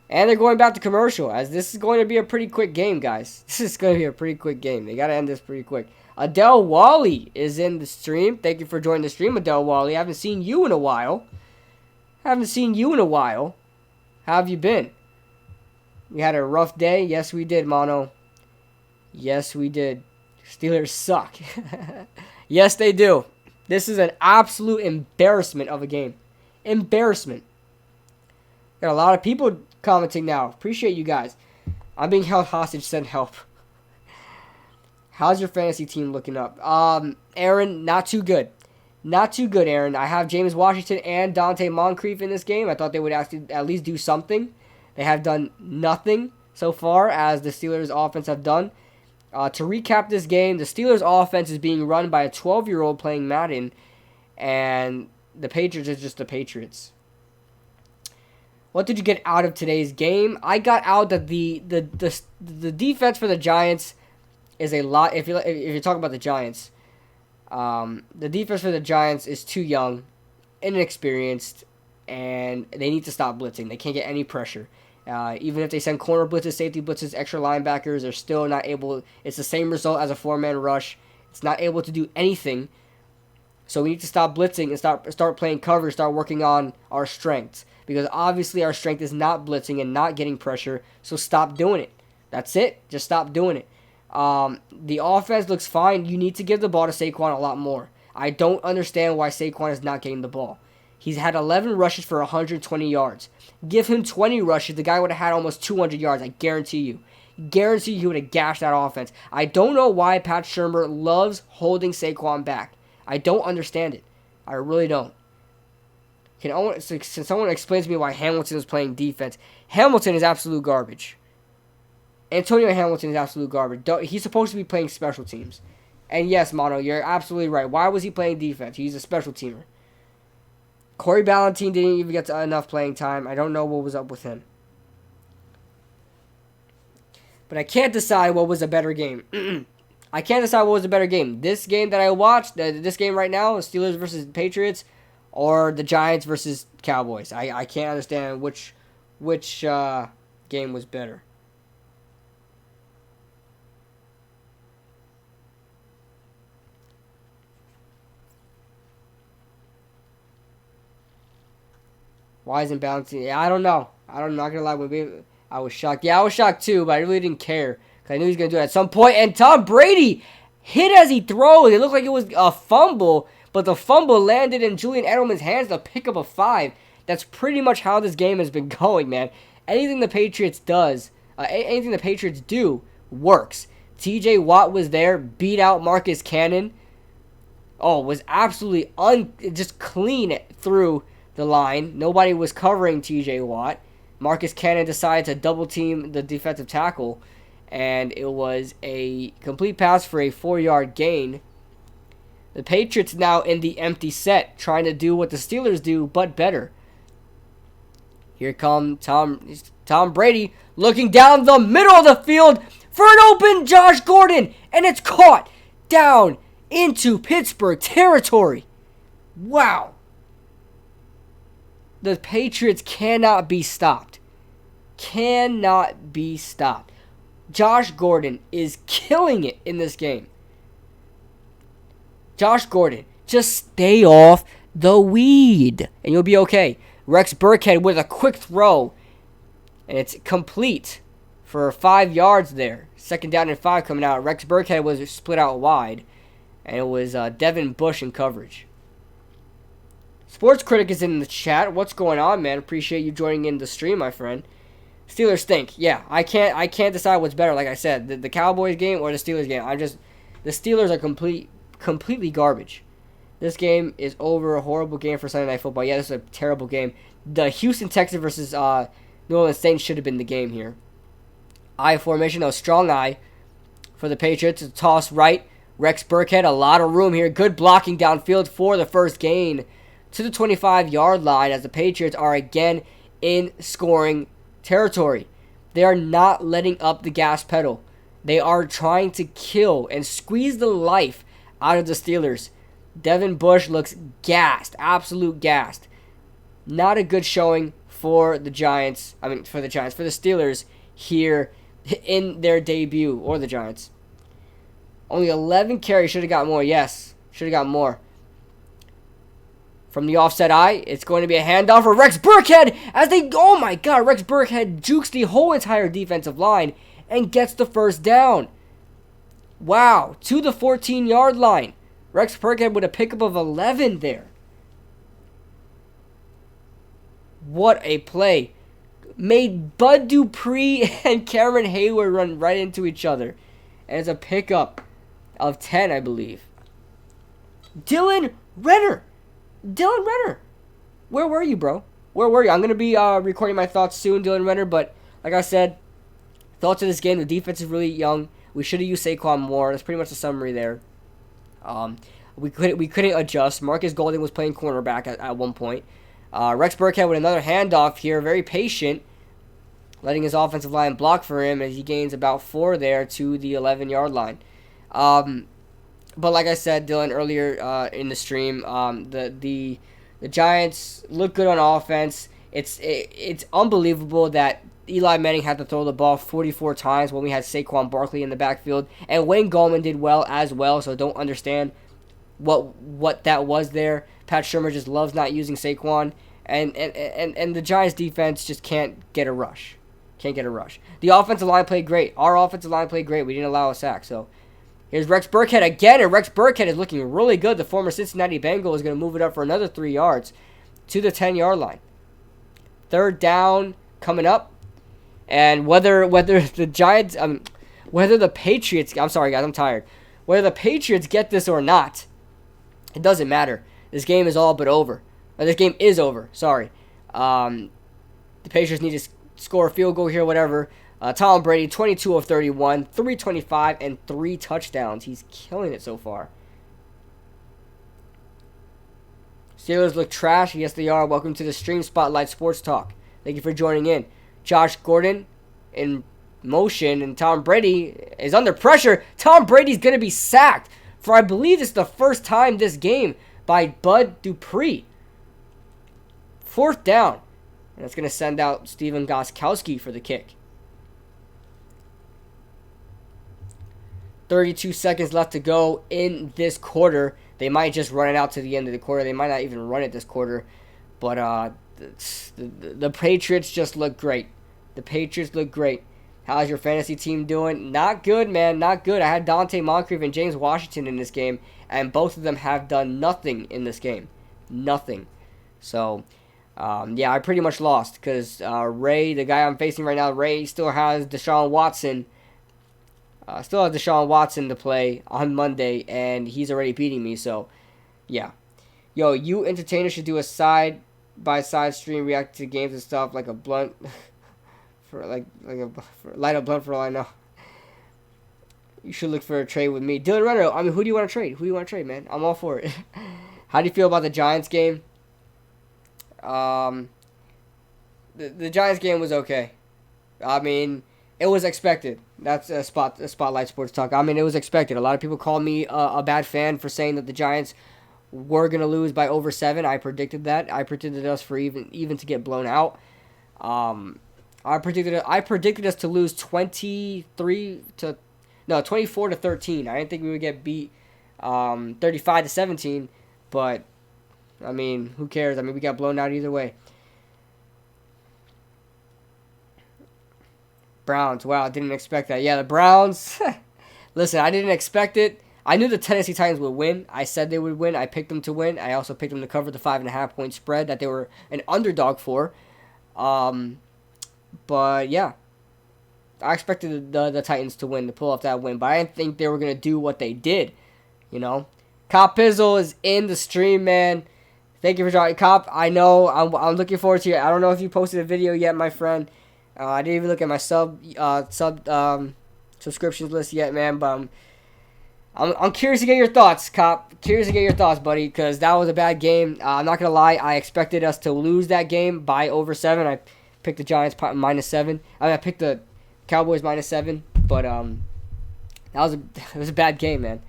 And they're going back to commercial, as this is going to be a pretty quick game, guys. This is going to be a pretty quick game. They got to end this pretty quick. Adele Wally is in the stream. Thank you for joining the stream, Adele Wally. I haven't seen you in a while. How have you been? We had a rough day. Yes, we did, Mono. Yes, we did. Steelers suck. Yes, they do. This is an absolute embarrassment of a game. Embarrassment. Got a lot of people commenting now. Appreciate you guys. I'm being held hostage. Send help. How's your fantasy team looking up? Aaron, not too good. Not too good, Aaron. I have James Washington and Dante Moncrief in this game. I thought they would actually at least do something. They have done nothing so far, as the Steelers offense have done. To recap this game, the Steelers offense is being run by a 12-year-old playing Madden, and the Patriots is just the Patriots. What did you get out of today's game? I got out that the defense for the Giants is a lot. If you're talking about the Giants, the defense for the Giants is too young, inexperienced, and they need to stop blitzing. They can't get any pressure. Even if they send corner blitzes, safety blitzes, extra linebackers, they're still not able. It's the same result as a 4-man rush. It's not able to do anything. So we need to stop blitzing and start playing cover, start working on our strengths. Because obviously our strength is not blitzing and not getting pressure, so stop doing it. That's it. Just stop doing it. The offense looks fine. You need to give the ball to Saquon a lot more. I don't understand why Saquon is not getting the ball. He's had 11 rushes for 120 yards. Give him 20 rushes, the guy would have had almost 200 yards, I guarantee you. Guarantee he would have gashed that offense. I don't know why Pat Shurmur loves holding Saquon back. I don't understand it. I really don't. Can someone explain to me why Hamilton is playing defense? Hamilton is absolute garbage. Antonio Hamilton is absolute garbage. He's supposed to be playing special teams. And yes, Mono, you're absolutely right. Why was he playing defense? He's a special teamer. Corey Ballentine didn't even get enough playing time. I don't know what was up with him. But I can't decide what was a better game. I can't decide what was a better game. This game that I watched, this game right now, Steelers versus Patriots, or the Giants versus Cowboys. I can't understand which game was better. Why isn't Ballentine? Yeah, I don't know. I'm not going to lie. I was shocked. Yeah, I was shocked too, but I really didn't care. Because I knew he was going to do it at some point. And Tom Brady hit as he throws. It looked like it was a fumble, but the fumble landed in Julian Edelman's hands to pick up a 5. That's pretty much how this game has been going, man. Anything the Patriots do works. TJ Watt was there, beat out Marcus Cannon. Was absolutely just clean it through the line. Nobody was covering TJ Watt. Marcus Cannon decided to double team the defensive tackle, and it was a complete pass for a 4-yard gain. The Patriots now in the empty set, trying to do what the Steelers do, but better. Here comes Tom Brady looking down the middle of the field for an open Josh Gordon, and it's caught down into Pittsburgh territory. Wow. The Patriots cannot be stopped. Cannot be stopped. Josh Gordon is killing it in this game. Josh Gordon, just stay off the weed, and you'll be okay. Rex Burkhead with a quick throw, and it's complete for 5 yards there. 2nd down and 5 coming out. Rex Burkhead was split out wide. and it was Devin Bush in coverage. Sports Critic is in the chat. What's going on, man? Appreciate you joining in the stream, my friend. Steelers stink. Yeah, I can't decide what's better. Like I said, the Cowboys game or the Steelers game. The Steelers are completely garbage. This game is over. A horrible game for Sunday Night Football. Yeah, this is a terrible game. The Houston Texans versus New Orleans Saints should have been the game here. I formation, a strong eye for the Patriots. A toss right. Rex Burkhead, a lot of room here. Good blocking downfield for the first gain to the 25-yard line as the Patriots are again in scoring territory. They are not letting up the gas pedal. They are trying to kill and squeeze the life out of the Steelers. Devin Bush looks gassed, absolute gassed. Not a good showing for the Steelers here in their debut, or the Giants. Only 11 carries, should have got more, yes, should have got more. From the offset eye, it's going to be a handoff for Rex Burkhead oh my God, Rex Burkhead jukes the whole entire defensive line and gets the first down. Wow, to the 14-yard line. Rex Burkhead with a pickup of 11 there. What a play. Made Bud Dupree and Cameron Hayward run right into each other. And it's a pickup of 10, I believe. Dylan Renner. Where were you, bro? Where were you? I'm going to be recording my thoughts soon, Dylan Renner. But like I said, thoughts of this game, the defense is really young. We should have used Saquon more. That's pretty much the summary there. We couldn't adjust. Marcus Golden was playing cornerback at one point. Rex Burkhead with another handoff here, very patient, letting his offensive line block for him as he gains about 4 there to the 11-yard line. But like I said, Dylan, earlier in the stream, the Giants look good on offense. It's unbelievable that Eli Manning had to throw the ball 44 times when we had Saquon Barkley in the backfield, and Wayne Gallman did well as well. So don't understand what that was there. Pat Shurmur just loves not using Saquon, and the Giants defense just can't get a rush. The offensive line played great. Our offensive line played great. We didn't allow a sack. So here's Rex Burkhead again, and Rex Burkhead is looking really good. The former Cincinnati Bengal is going to move it up for another 3 yards to the 10-yard line. Third down coming up. And whether the Giants, whether the Patriots, I'm sorry guys, I'm tired. Whether the Patriots get this or not, it doesn't matter. This game is all but over. This game is over, sorry. The Patriots need to score a field goal here, whatever. Tom Brady, 22 of 31, 325, and 3 touchdowns. He's killing it so far. Steelers look trash. Yes, they are. Welcome to the Stream Spotlight Sports Talk. Thank you for joining in. Josh Gordon in motion, and Tom Brady is under pressure. Tom Brady's going to be sacked for, I believe, this is the first time this game by Bud Dupree. 4th down. And that's going to send out Steven Gostkowski for the kick. 32 seconds left to go in this quarter. They might just run it out to the end of the quarter. They might not even run it this quarter. But the Patriots just look great. How's your fantasy team doing? Not good, man. Not good. I had Dante Moncrief and James Washington in this game, and both of them have done nothing in this game. Nothing. So, yeah, I pretty much lost because Ray, the guy I'm facing right now, Ray still has Deshaun Watson. To play on Monday, and he's already beating me. So, yeah. Yo, you entertainers should do a side-by-side stream react to games and stuff like a blunt. Light up blunt for all I know. You should look for a trade with me. Dylan Renner, I mean, who do you want to trade? Man? I'm all for it. How do you feel about the Giants game? The Giants game was okay. I mean, it was expected. That's a Spotlight Sports Talk. I mean, it was expected. A lot of people called me a bad fan for saying that the Giants were going to lose by over 7. I predicted that. I predicted us for even to get blown out. I predicted us to lose 24 to 13. I didn't think we would get beat 35 to 17, but I mean, who cares? I mean, we got blown out either way. Browns, wow, didn't expect that. Yeah, the Browns. Listen, I didn't expect it. I knew the Tennessee Titans would win. I said they would win. I picked them to win. I also picked them to cover the 5.5-point spread that they were an underdog for. But yeah, I expected the Titans to win, to pull off that win. But I didn't think they were going to do what they did, you know. Cop Pizzle is in the stream, man. Thank you for joining, Cop. I know, I'm looking forward to it. I don't know if you posted a video yet, my friend. I didn't even look at my subscriptions list yet, man. But I'm curious to get your thoughts, Cop. Curious to get your thoughts, buddy, because that was a bad game. I'm not going to lie. I expected us to lose that game by over 7. I picked the Giants -7. I picked the Cowboys -7. But it was a bad game, man.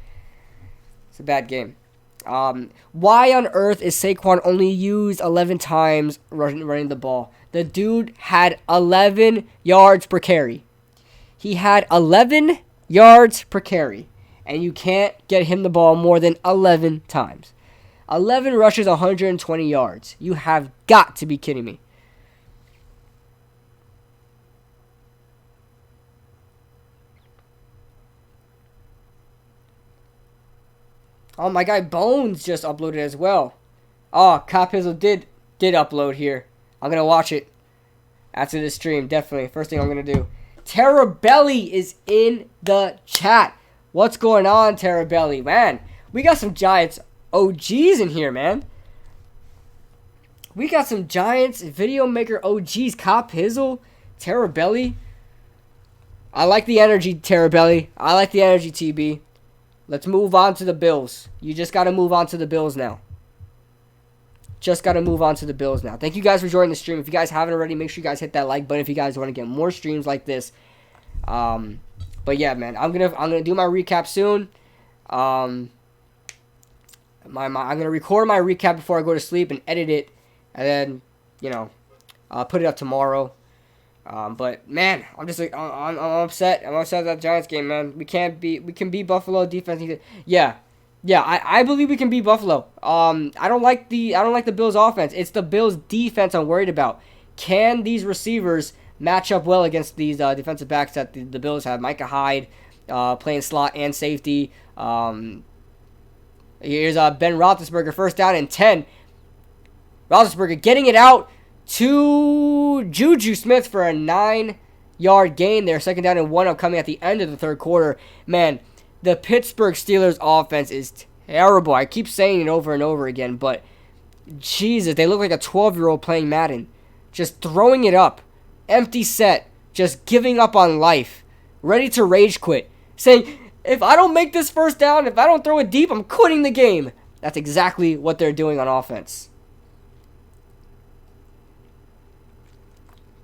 It's a bad game. Why on earth is Saquon only used 11 times running the ball? The dude had 11 yards per carry. He had 11 yards per carry. And you can't get him the ball more than 11 times. 11 rushes, 120 yards. You have got to be kidding me. Oh, my guy Bones just uploaded as well. Oh, Cop Pizzle did upload here. I'm going to watch it after this stream, definitely. First thing I'm going to do. Terra Belly is in the chat. What's going on, Terra Belly? Man, we got some Giants OGs in here, man. We got some Giants video maker OGs. Cop Pizzle, Terra Belly. I like the energy, Terra Belly. I like the energy, TB. Let's move on to the Bills. You just got to move on to the Bills now. Just got to move on to the Bills now. Thank you guys for joining the stream. If you guys haven't already, make sure you guys hit that like button if you guys want to get more streams like this. But yeah, man, I'm gonna do my recap soon. I'm gonna record my recap before I go to sleep and edit it, and then put it up tomorrow. But man, I'm just like I'm upset. I'm upset at that Giants game, man. We can beat Buffalo defense. Yeah, I believe we can beat Buffalo. I don't like the Bills offense. It's the Bills defense I'm worried about. Can these receivers match up well against these defensive backs that the Bills have? Micah Hyde playing slot and safety. Here's Ben Roethlisberger, first down and 10. Roethlisberger getting it out to Juju Smith for a 9-yard gain there. Second down and 1 coming at the end of the third quarter. Man, the Pittsburgh Steelers offense is terrible. I keep saying it over and over again, but Jesus, they look like a 12-year-old playing Madden. Just throwing it up. Empty set, just giving up on life, ready to rage quit, saying, if I don't make this first down, if I don't throw it deep, I'm quitting the game. That's exactly what they're doing on offense.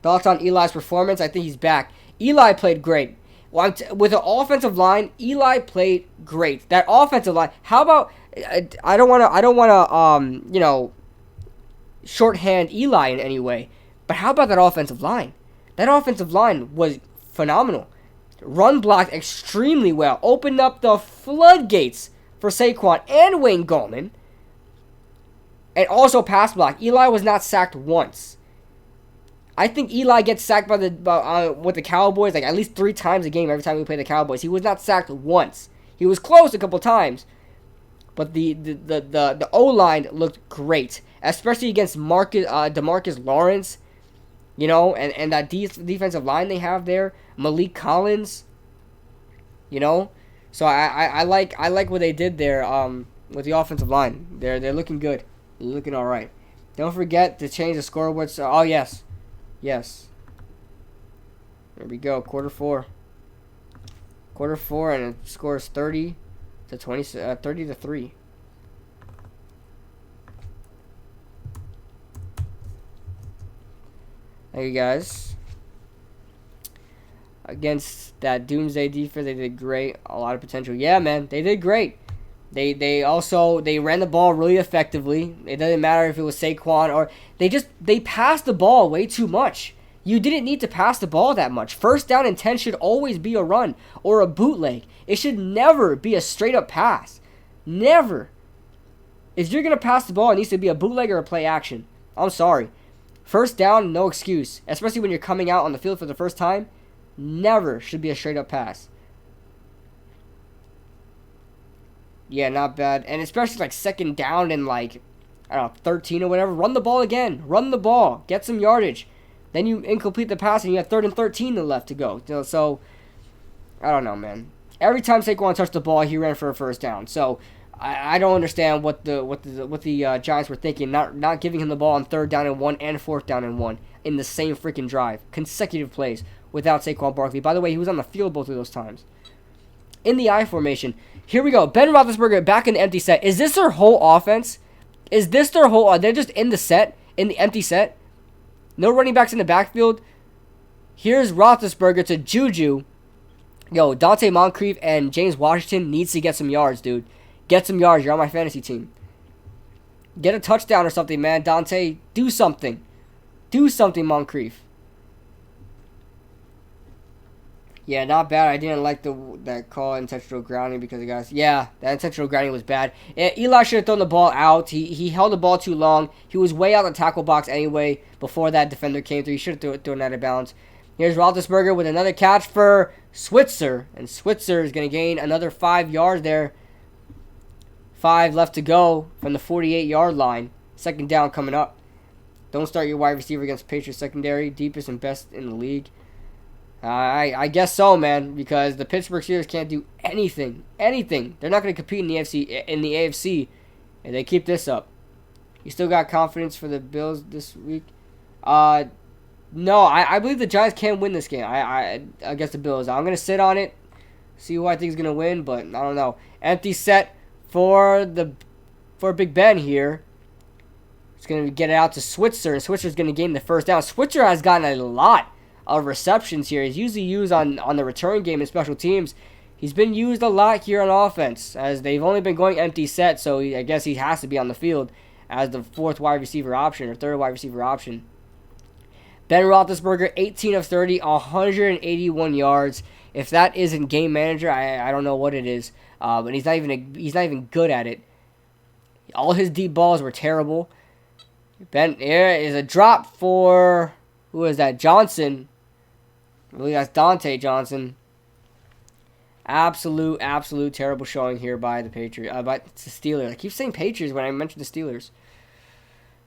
Thoughts on Eli's performance? I think he's back. Eli played great. With the offensive line, Eli played great. That offensive line, how about, I don't want to shorthand Eli in any way. But how about that offensive line? That offensive line was phenomenal. Run blocked extremely well. Opened up the floodgates for Saquon and Wayne Gallman. And also pass block. Eli was not sacked once. I think Eli gets sacked with the Cowboys like at least 3 times a game every time we play the Cowboys. He was not sacked once. He was close a couple times. But the O-line looked great. Especially against DeMarcus Lawrence. And that defensive line they have there, Malik Collins, so I like what they did there with the offensive line. They're looking good, they're looking all right. Don't forget to change the scoreboard. Oh yes, there we go. Quarter four, and it scores 30-3. There you guys. Against that Doomsday defense, they did great. A lot of potential. Yeah, man, they did great. They ran the ball really effectively. It doesn't matter if it was Saquon or they passed the ball way too much. You didn't need to pass the ball that much. First down and 10 should always be a run or a bootleg. It should never be a straight up pass. Never. If you're gonna pass the ball, it needs to be a bootleg or a play action. I'm sorry. First down, no excuse. Especially when you're coming out on the field for the first time. Never should be a straight up pass. Yeah, not bad. And especially like second down and like, I don't know, 13 or whatever. Run the ball again. Run the ball. Get some yardage. Then you incomplete the pass and you have 3rd and 13 left to go. So, I don't know, man. Every time Saquon touched the ball, he ran for a first down. So, I don't understand what the Giants were thinking. Not giving him the ball on 3rd down and 1 and 4th down and 1 in the same freaking drive. Consecutive plays without Saquon Barkley. By the way, he was on the field both of those times. In the I formation. Here we go. Ben Roethlisberger back in the empty set. Is this their whole offense? Is this their whole... They're just in the set? In the empty set? No running backs in the backfield? Here's Roethlisberger to Juju. Yo, Dante Moncrief and James Washington needs to get some yards, dude. Get some yards. You're on my fantasy team. Get a touchdown or something, man. Dante, do something. Do something, Moncrief. Yeah, not bad. I didn't like that call intentional grounding because the guys. Yeah, that intentional grounding was bad. Eli should have thrown the ball out. He held the ball too long. He was way out of the tackle box anyway before that defender came through. He should have thrown that out of bounds. Here's Roethlisberger with another catch for Switzer. And Switzer is going to gain another 5 yards there. 5 left to go from the 48-yard line. Second down coming up. Don't start your wide receiver against Patriots secondary. Deepest and best in the league. I guess so, man, because the Pittsburgh-Steelers can't do anything. Anything. They're not going to compete in the AFC, and they keep this up. You still got confidence for the Bills this week? No, I believe the Giants can win this game. I against the Bills. I'm going to sit on it, see who I think is going to win, but I don't know. Empty set for Big Ben here. It's going to get it out to Switzer, and Switzer's going to gain the first down. Switzer has gotten a lot of receptions here. He's usually used on the return game and special teams. He's been used a lot here on offense, as they've only been going empty set, so I guess he has to be on the field as the 4th wide receiver option or 3rd wide receiver option. Ben Roethlisberger, 18 of 30, 181 yards. If that isn't game manager, I don't know what it is. But he's not even good at it. All his deep balls were terrible. Ben, here is a drop for, who is that? Johnson. I believe that's Dante Johnson. Absolute terrible showing here by the Patriots. By the Steelers. I keep saying Patriots when I mention the Steelers.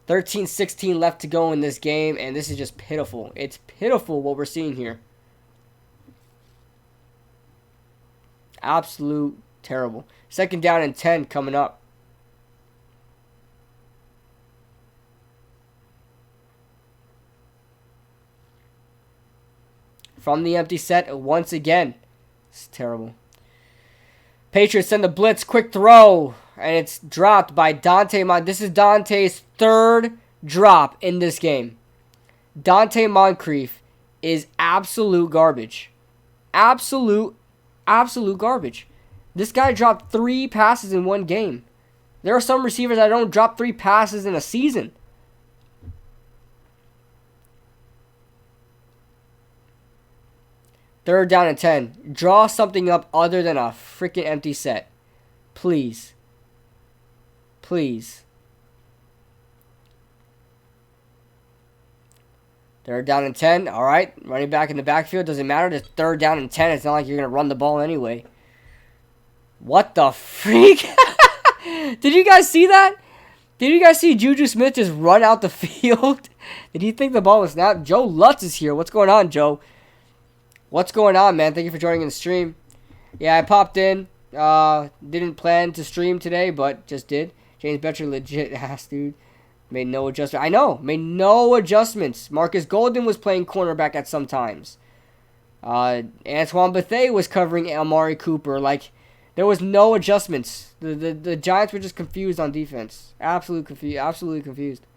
13-16 left to go in this game, and this is just pitiful. It's pitiful what we're seeing here. Absolute terrible. Second down and 10 coming up. From the empty set once again. It's terrible. Patriots send the blitz. Quick throw. And it's dropped by Dante. This is Dante's 3rd drop in this game. Dante Moncrief is absolute garbage. Absolute garbage. This guy dropped 3 passes in one game. There are some receivers that don't drop 3 passes in a season. Third down and 10. Draw something up other than a freaking empty set. Please. Please. Third down and 10. All right. Running back in the backfield. Doesn't matter. It's 3rd down and 10. It's not like you're going to run the ball anyway. What the freak? Did you guys see that? Did you guys see Juju Smith just run out the field? Did he think the ball was snapped? Joe Lutz is here. What's going on, Joe? What's going on, man? Thank you for joining in the stream. Yeah, I popped in. Didn't plan to stream today, but just did. James Betcher legit ass, dude. Made no adjustment. I know. Made no adjustments. Marcus Golden was playing cornerback at some times. Antoine Bethea was covering Amari Cooper. Like, there was no adjustments. The Giants were just confused on defense. Absolutely confused.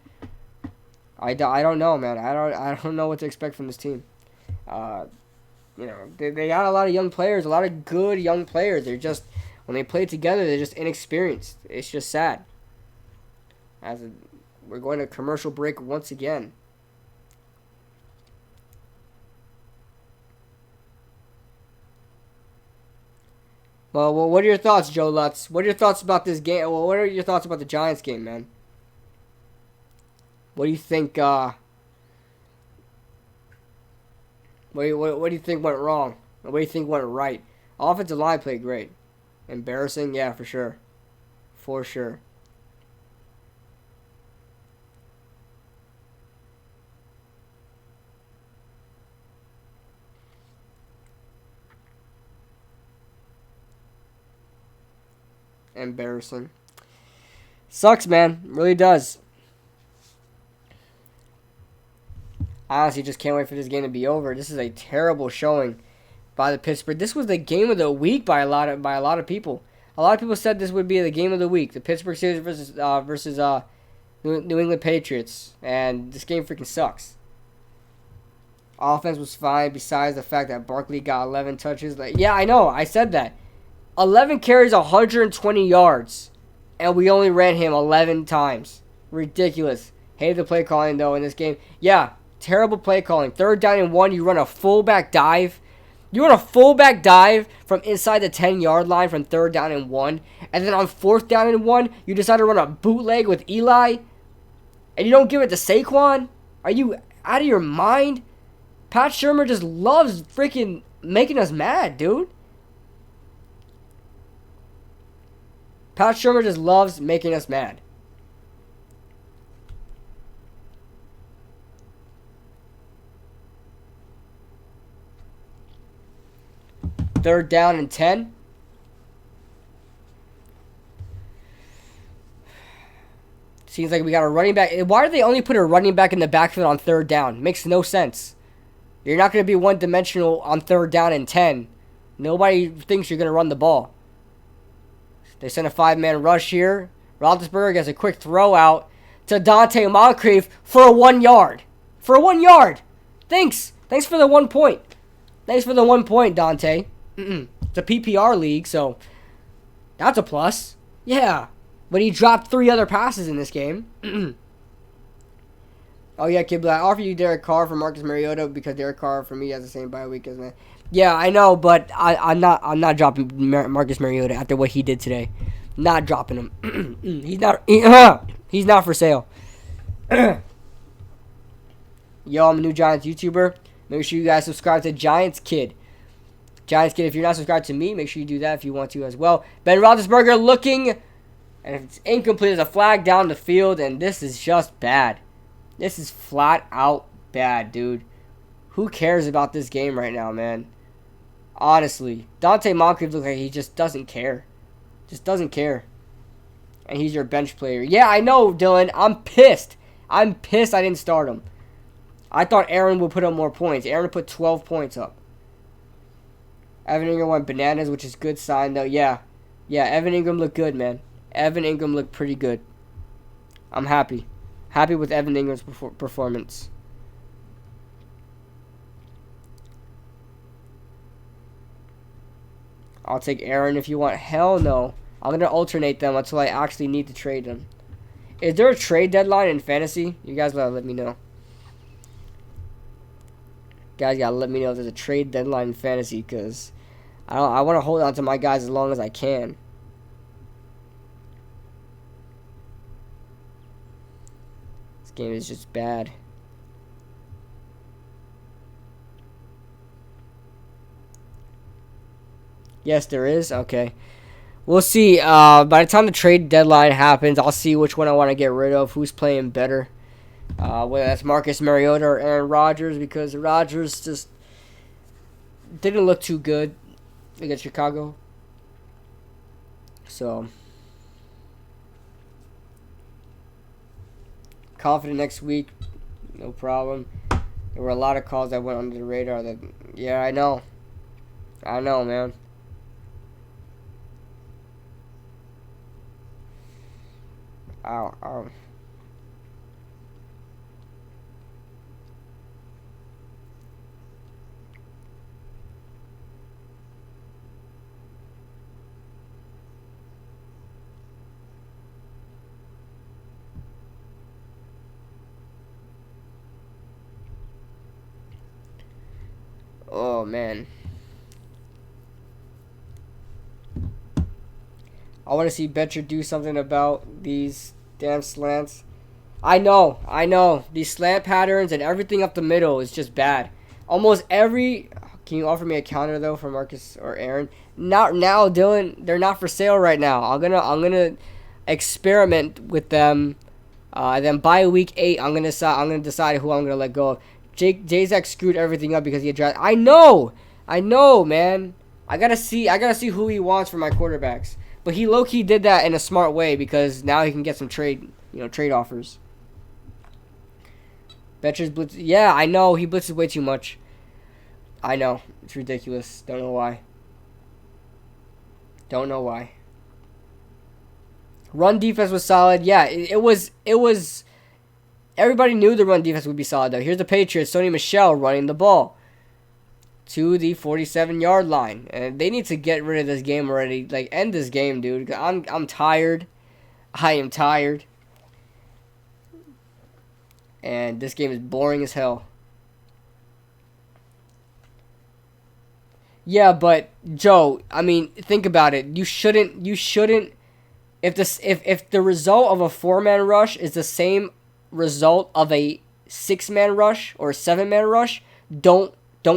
I don't know, man. I don't know what to expect from this team. They got a lot of young players, a lot of good young players. They're just, when they play together, they're just inexperienced. It's just sad. We're going to commercial break once again. Well, what are your thoughts, Joe Lutz? What are your thoughts about this game? Well, what are your thoughts about the Giants game, man? What do you think? What do you think went wrong? What do you think went right? Offensive line played great. Embarrassing, yeah, for sure. For sure. Embarrassing. Sucks, man. Really does. I honestly just can't wait for this game to be over. This is a terrible showing by the Pittsburgh. This was the game of the week by a lot of people. A lot of people said this would be the game of the week. The Pittsburgh Steelers versus New England Patriots, and this game freaking sucks. Offense was fine, besides the fact that Barkley got 11 touches. Like, yeah, I know. I said that. 11 carries, 120 yards, and we only ran him 11 times. Ridiculous. Hated the play calling, though, in this game. Yeah, terrible play calling. 3rd down and 1, you run a fullback dive. You run a fullback dive from inside the 10-yard line from 3rd down and 1. And then on 4th down and 1, you decide to run a bootleg with Eli. And you don't give it to Saquon? Are you out of your mind? Pat Shurmur just loves freaking making us mad, dude. Pat Shurmur just loves making us mad. Third down and 10. Seems like we got a running back. Why do they only put a running back in the backfield on 3rd down? Makes no sense. You're not going to be one-dimensional on 3rd down and 10. Nobody thinks you're going to run the ball. They send a 5-man rush here. Roethlisberger gets a quick throw out to Dante Moncrief for a 1 yard. For a 1 yard. Thanks. Thanks for the 1 point. Thanks for the 1 point, Dante. It's a PPR league, so that's a plus. Yeah. But he dropped 3 other passes in this game. Oh, yeah, Kid Black. I offer you Derek Carr for Marcus Mariota because Derek Carr, for me, has the same bye week as me. Yeah, I know, but I'm not dropping Marcus Mariota after what he did today. Not dropping him. He's not for sale. Yo, I'm a new Giants YouTuber. Make sure you guys subscribe to Giants Kid. Giants Kid, if you're not subscribed to me, make sure you do that if you want to as well. Ben Roethlisberger looking, and if it's incomplete, there's a flag down the field, and this is just bad. This is flat out bad, dude. Who cares about this game right now, man? Honestly. Dante Moncrief looks like he just doesn't care. Just doesn't care. And he's your bench player. Yeah, I know, Dylan. I'm pissed. I'm pissed I didn't start him. I thought Aaron would put up more points. Aaron put 12 points up. Evan Ingram went bananas, which is a good sign, though. Yeah. Yeah, Evan Ingram looked good, man. Evan Ingram looked pretty good. I'm happy. Happy with Evan Ingram's performance. I'll take Aaron if you want. Hell no. I'm going to alternate them until I actually need to trade them. Is there a trade deadline in fantasy? You guys gotta let me know. Guys gotta let me know if there's a trade deadline in fantasy, because I want to hold on to my guys as long as I can. This game is just bad. Yes, there is. Okay. We'll see. By the time the trade deadline happens, I'll see which one I want to get rid of, who's playing better. Whether that's Marcus Mariota or Aaron Rodgers, because Rodgers just didn't look too good against Chicago. So, confident next week, no problem. There were a lot of calls that went under the radar. That, yeah, I know, man. Ow, ow. Oh, man. I want to see Betcher do something about these damn slants. I know. These slant patterns and everything up the middle is just bad. Almost every... Can you offer me a counter, though, for Marcus or Aaron? Not now, Dylan. They're not for sale right now. I'm gonna experiment with them. Then by week 8, I'm gonna decide who I'm gonna let go of. J-Zach screwed everything up because he had drafted. I know, man. I gotta see who he wants for my quarterbacks. But he low-key did that in a smart way because now he can get some trade offers. Betcher's blitz. Yeah, I know he blitzes way too much. I know it's ridiculous. Don't know why. Run defense was solid. Yeah, it was. Everybody knew the run defense would be solid, though. Here's the Patriots. Sony Michel running the ball to the 47-yard line. And they need to get rid of this game already. Like, end this game, dude. I'm tired. I am tired. And this game is boring as hell. Yeah, but, Joe, I mean, think about it. You shouldn't... If the result of a 4-man rush is the same result of a 6-man rush or a 7-man rush, don't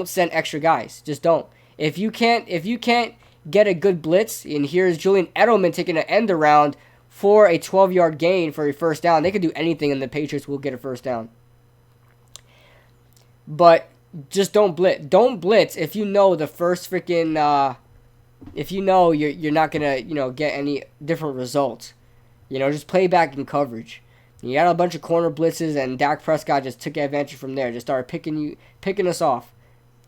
send extra guys. Just don't. If you can't get a good blitz, and here's Julian Edelman taking an end around for a 12-yard gain for a first down, they could do anything and the Patriots will get a first down. But just don't blitz. Don't blitz if you know the first freaking if you know you're not gonna get any different results. Just play back in coverage. You got a bunch of corner blitzes, and Dak Prescott just took advantage from there. Just started picking us off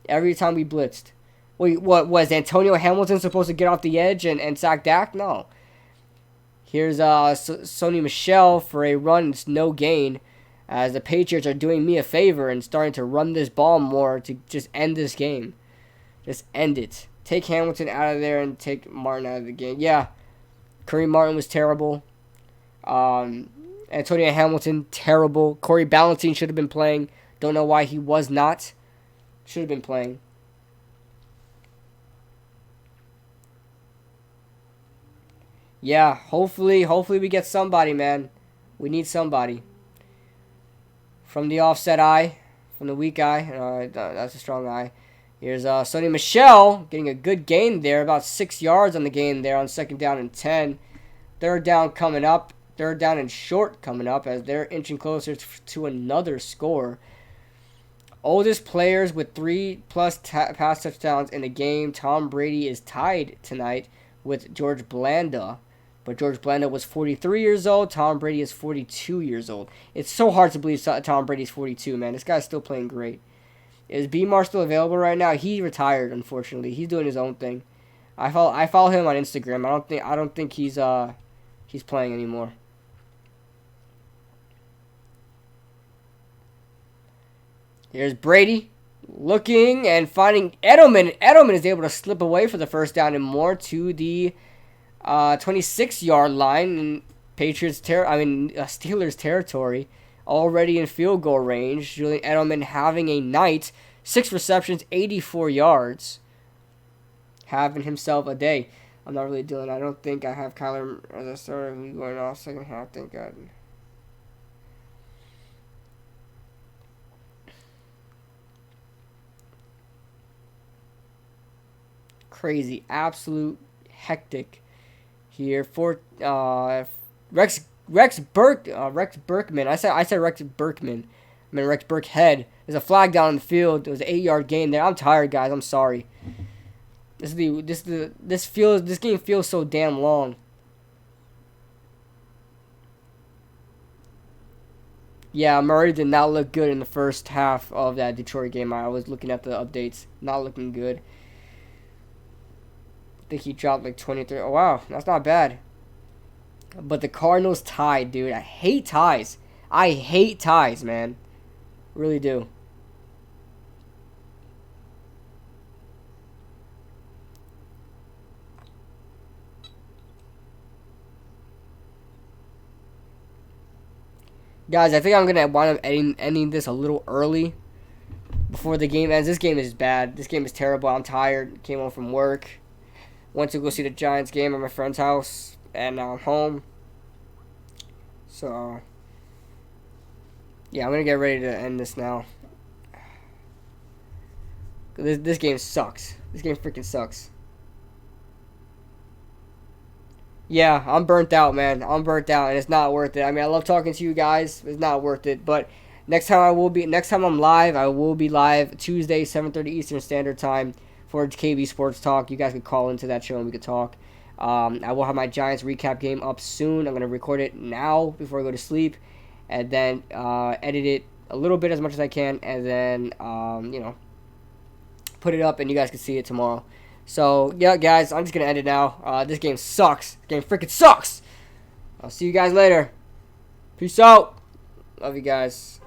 every time we blitzed. Wait, what was Antonio Hamilton supposed to get off the edge and sack Dak? No. Here's Sony Michel for a run. It's no gain, as the Patriots are doing me a favor and starting to run this ball more to just end this game. Just end it. Take Hamilton out of there and take Martin out of the game. Yeah, Kareem Martin was terrible. Antonio Hamilton, terrible. Corey Ballentine should have been playing. Don't know why he was not. Should have been playing. Yeah, hopefully we get somebody, man. We need somebody. From the offset eye, from the weak eye. That's a strong eye. Here's Sony Michel getting a good gain there, about 6 yards on the gain there on 2nd down and 10. 3rd down coming up. 3rd down and short coming up as they're inching closer to another score. Oldest players with 3+ pass touchdowns in a game. Tom Brady is tied tonight with George Blanda. But George Blanda was 43 years old. Tom Brady is 42 years old. It's so hard to believe Tom Brady's 42, man. This guy's still playing great. Is Beamar still available right now? He retired, unfortunately. He's doing his own thing. I follow him on Instagram. I don't think he's playing anymore. Here's Brady looking and finding Edelman. Edelman is able to slip away for the first down and more to the 26-yard line in Steelers territory, already in field goal range. Julian Edelman having a night, 6 receptions, 84 yards, having himself a day. I'm not really doing. I don't think I have Kyler as a starter. He's going off second half. Thank God. Crazy, absolute hectic here for Rex Burkman. I said Rex Burkman. I mean Rex Burkhead. There's a flag down in the field. There was an 8-yard gain there. I'm tired, guys. I'm sorry. This game feels so damn long. Yeah, Murray did not look good in the first half of that Detroit game. I was looking at the updates. Not looking good. I think he dropped like 23. Oh, wow. That's not bad. But the Cardinals tied, dude. I hate ties. I hate ties, man. Really do. Guys, I think I'm going to wind up ending this a little early before the game ends. This game is bad. This game is terrible. I'm tired. Came home from work. Went to go see the Giants game at my friend's house. And now I'm home. So, yeah, I'm going to get ready to end this now. This game sucks. This game freaking sucks. Yeah, I'm burnt out, man. I'm burnt out, and it's not worth it. I mean, I love talking to you guys. It's not worth it. But next time I'm live, I will be live Tuesday, 7:30 Eastern Standard Time for KB Sports Talk. You guys can call into that show and we could talk. I will have my Giants recap game up soon. I'm gonna record it now before I go to sleep, and then edit it a little bit as much as I can, and then put it up, and you guys can see it tomorrow. So, yeah, guys, I'm just going to end it now. This game sucks. This game freaking sucks. I'll see you guys later. Peace out. Love you guys.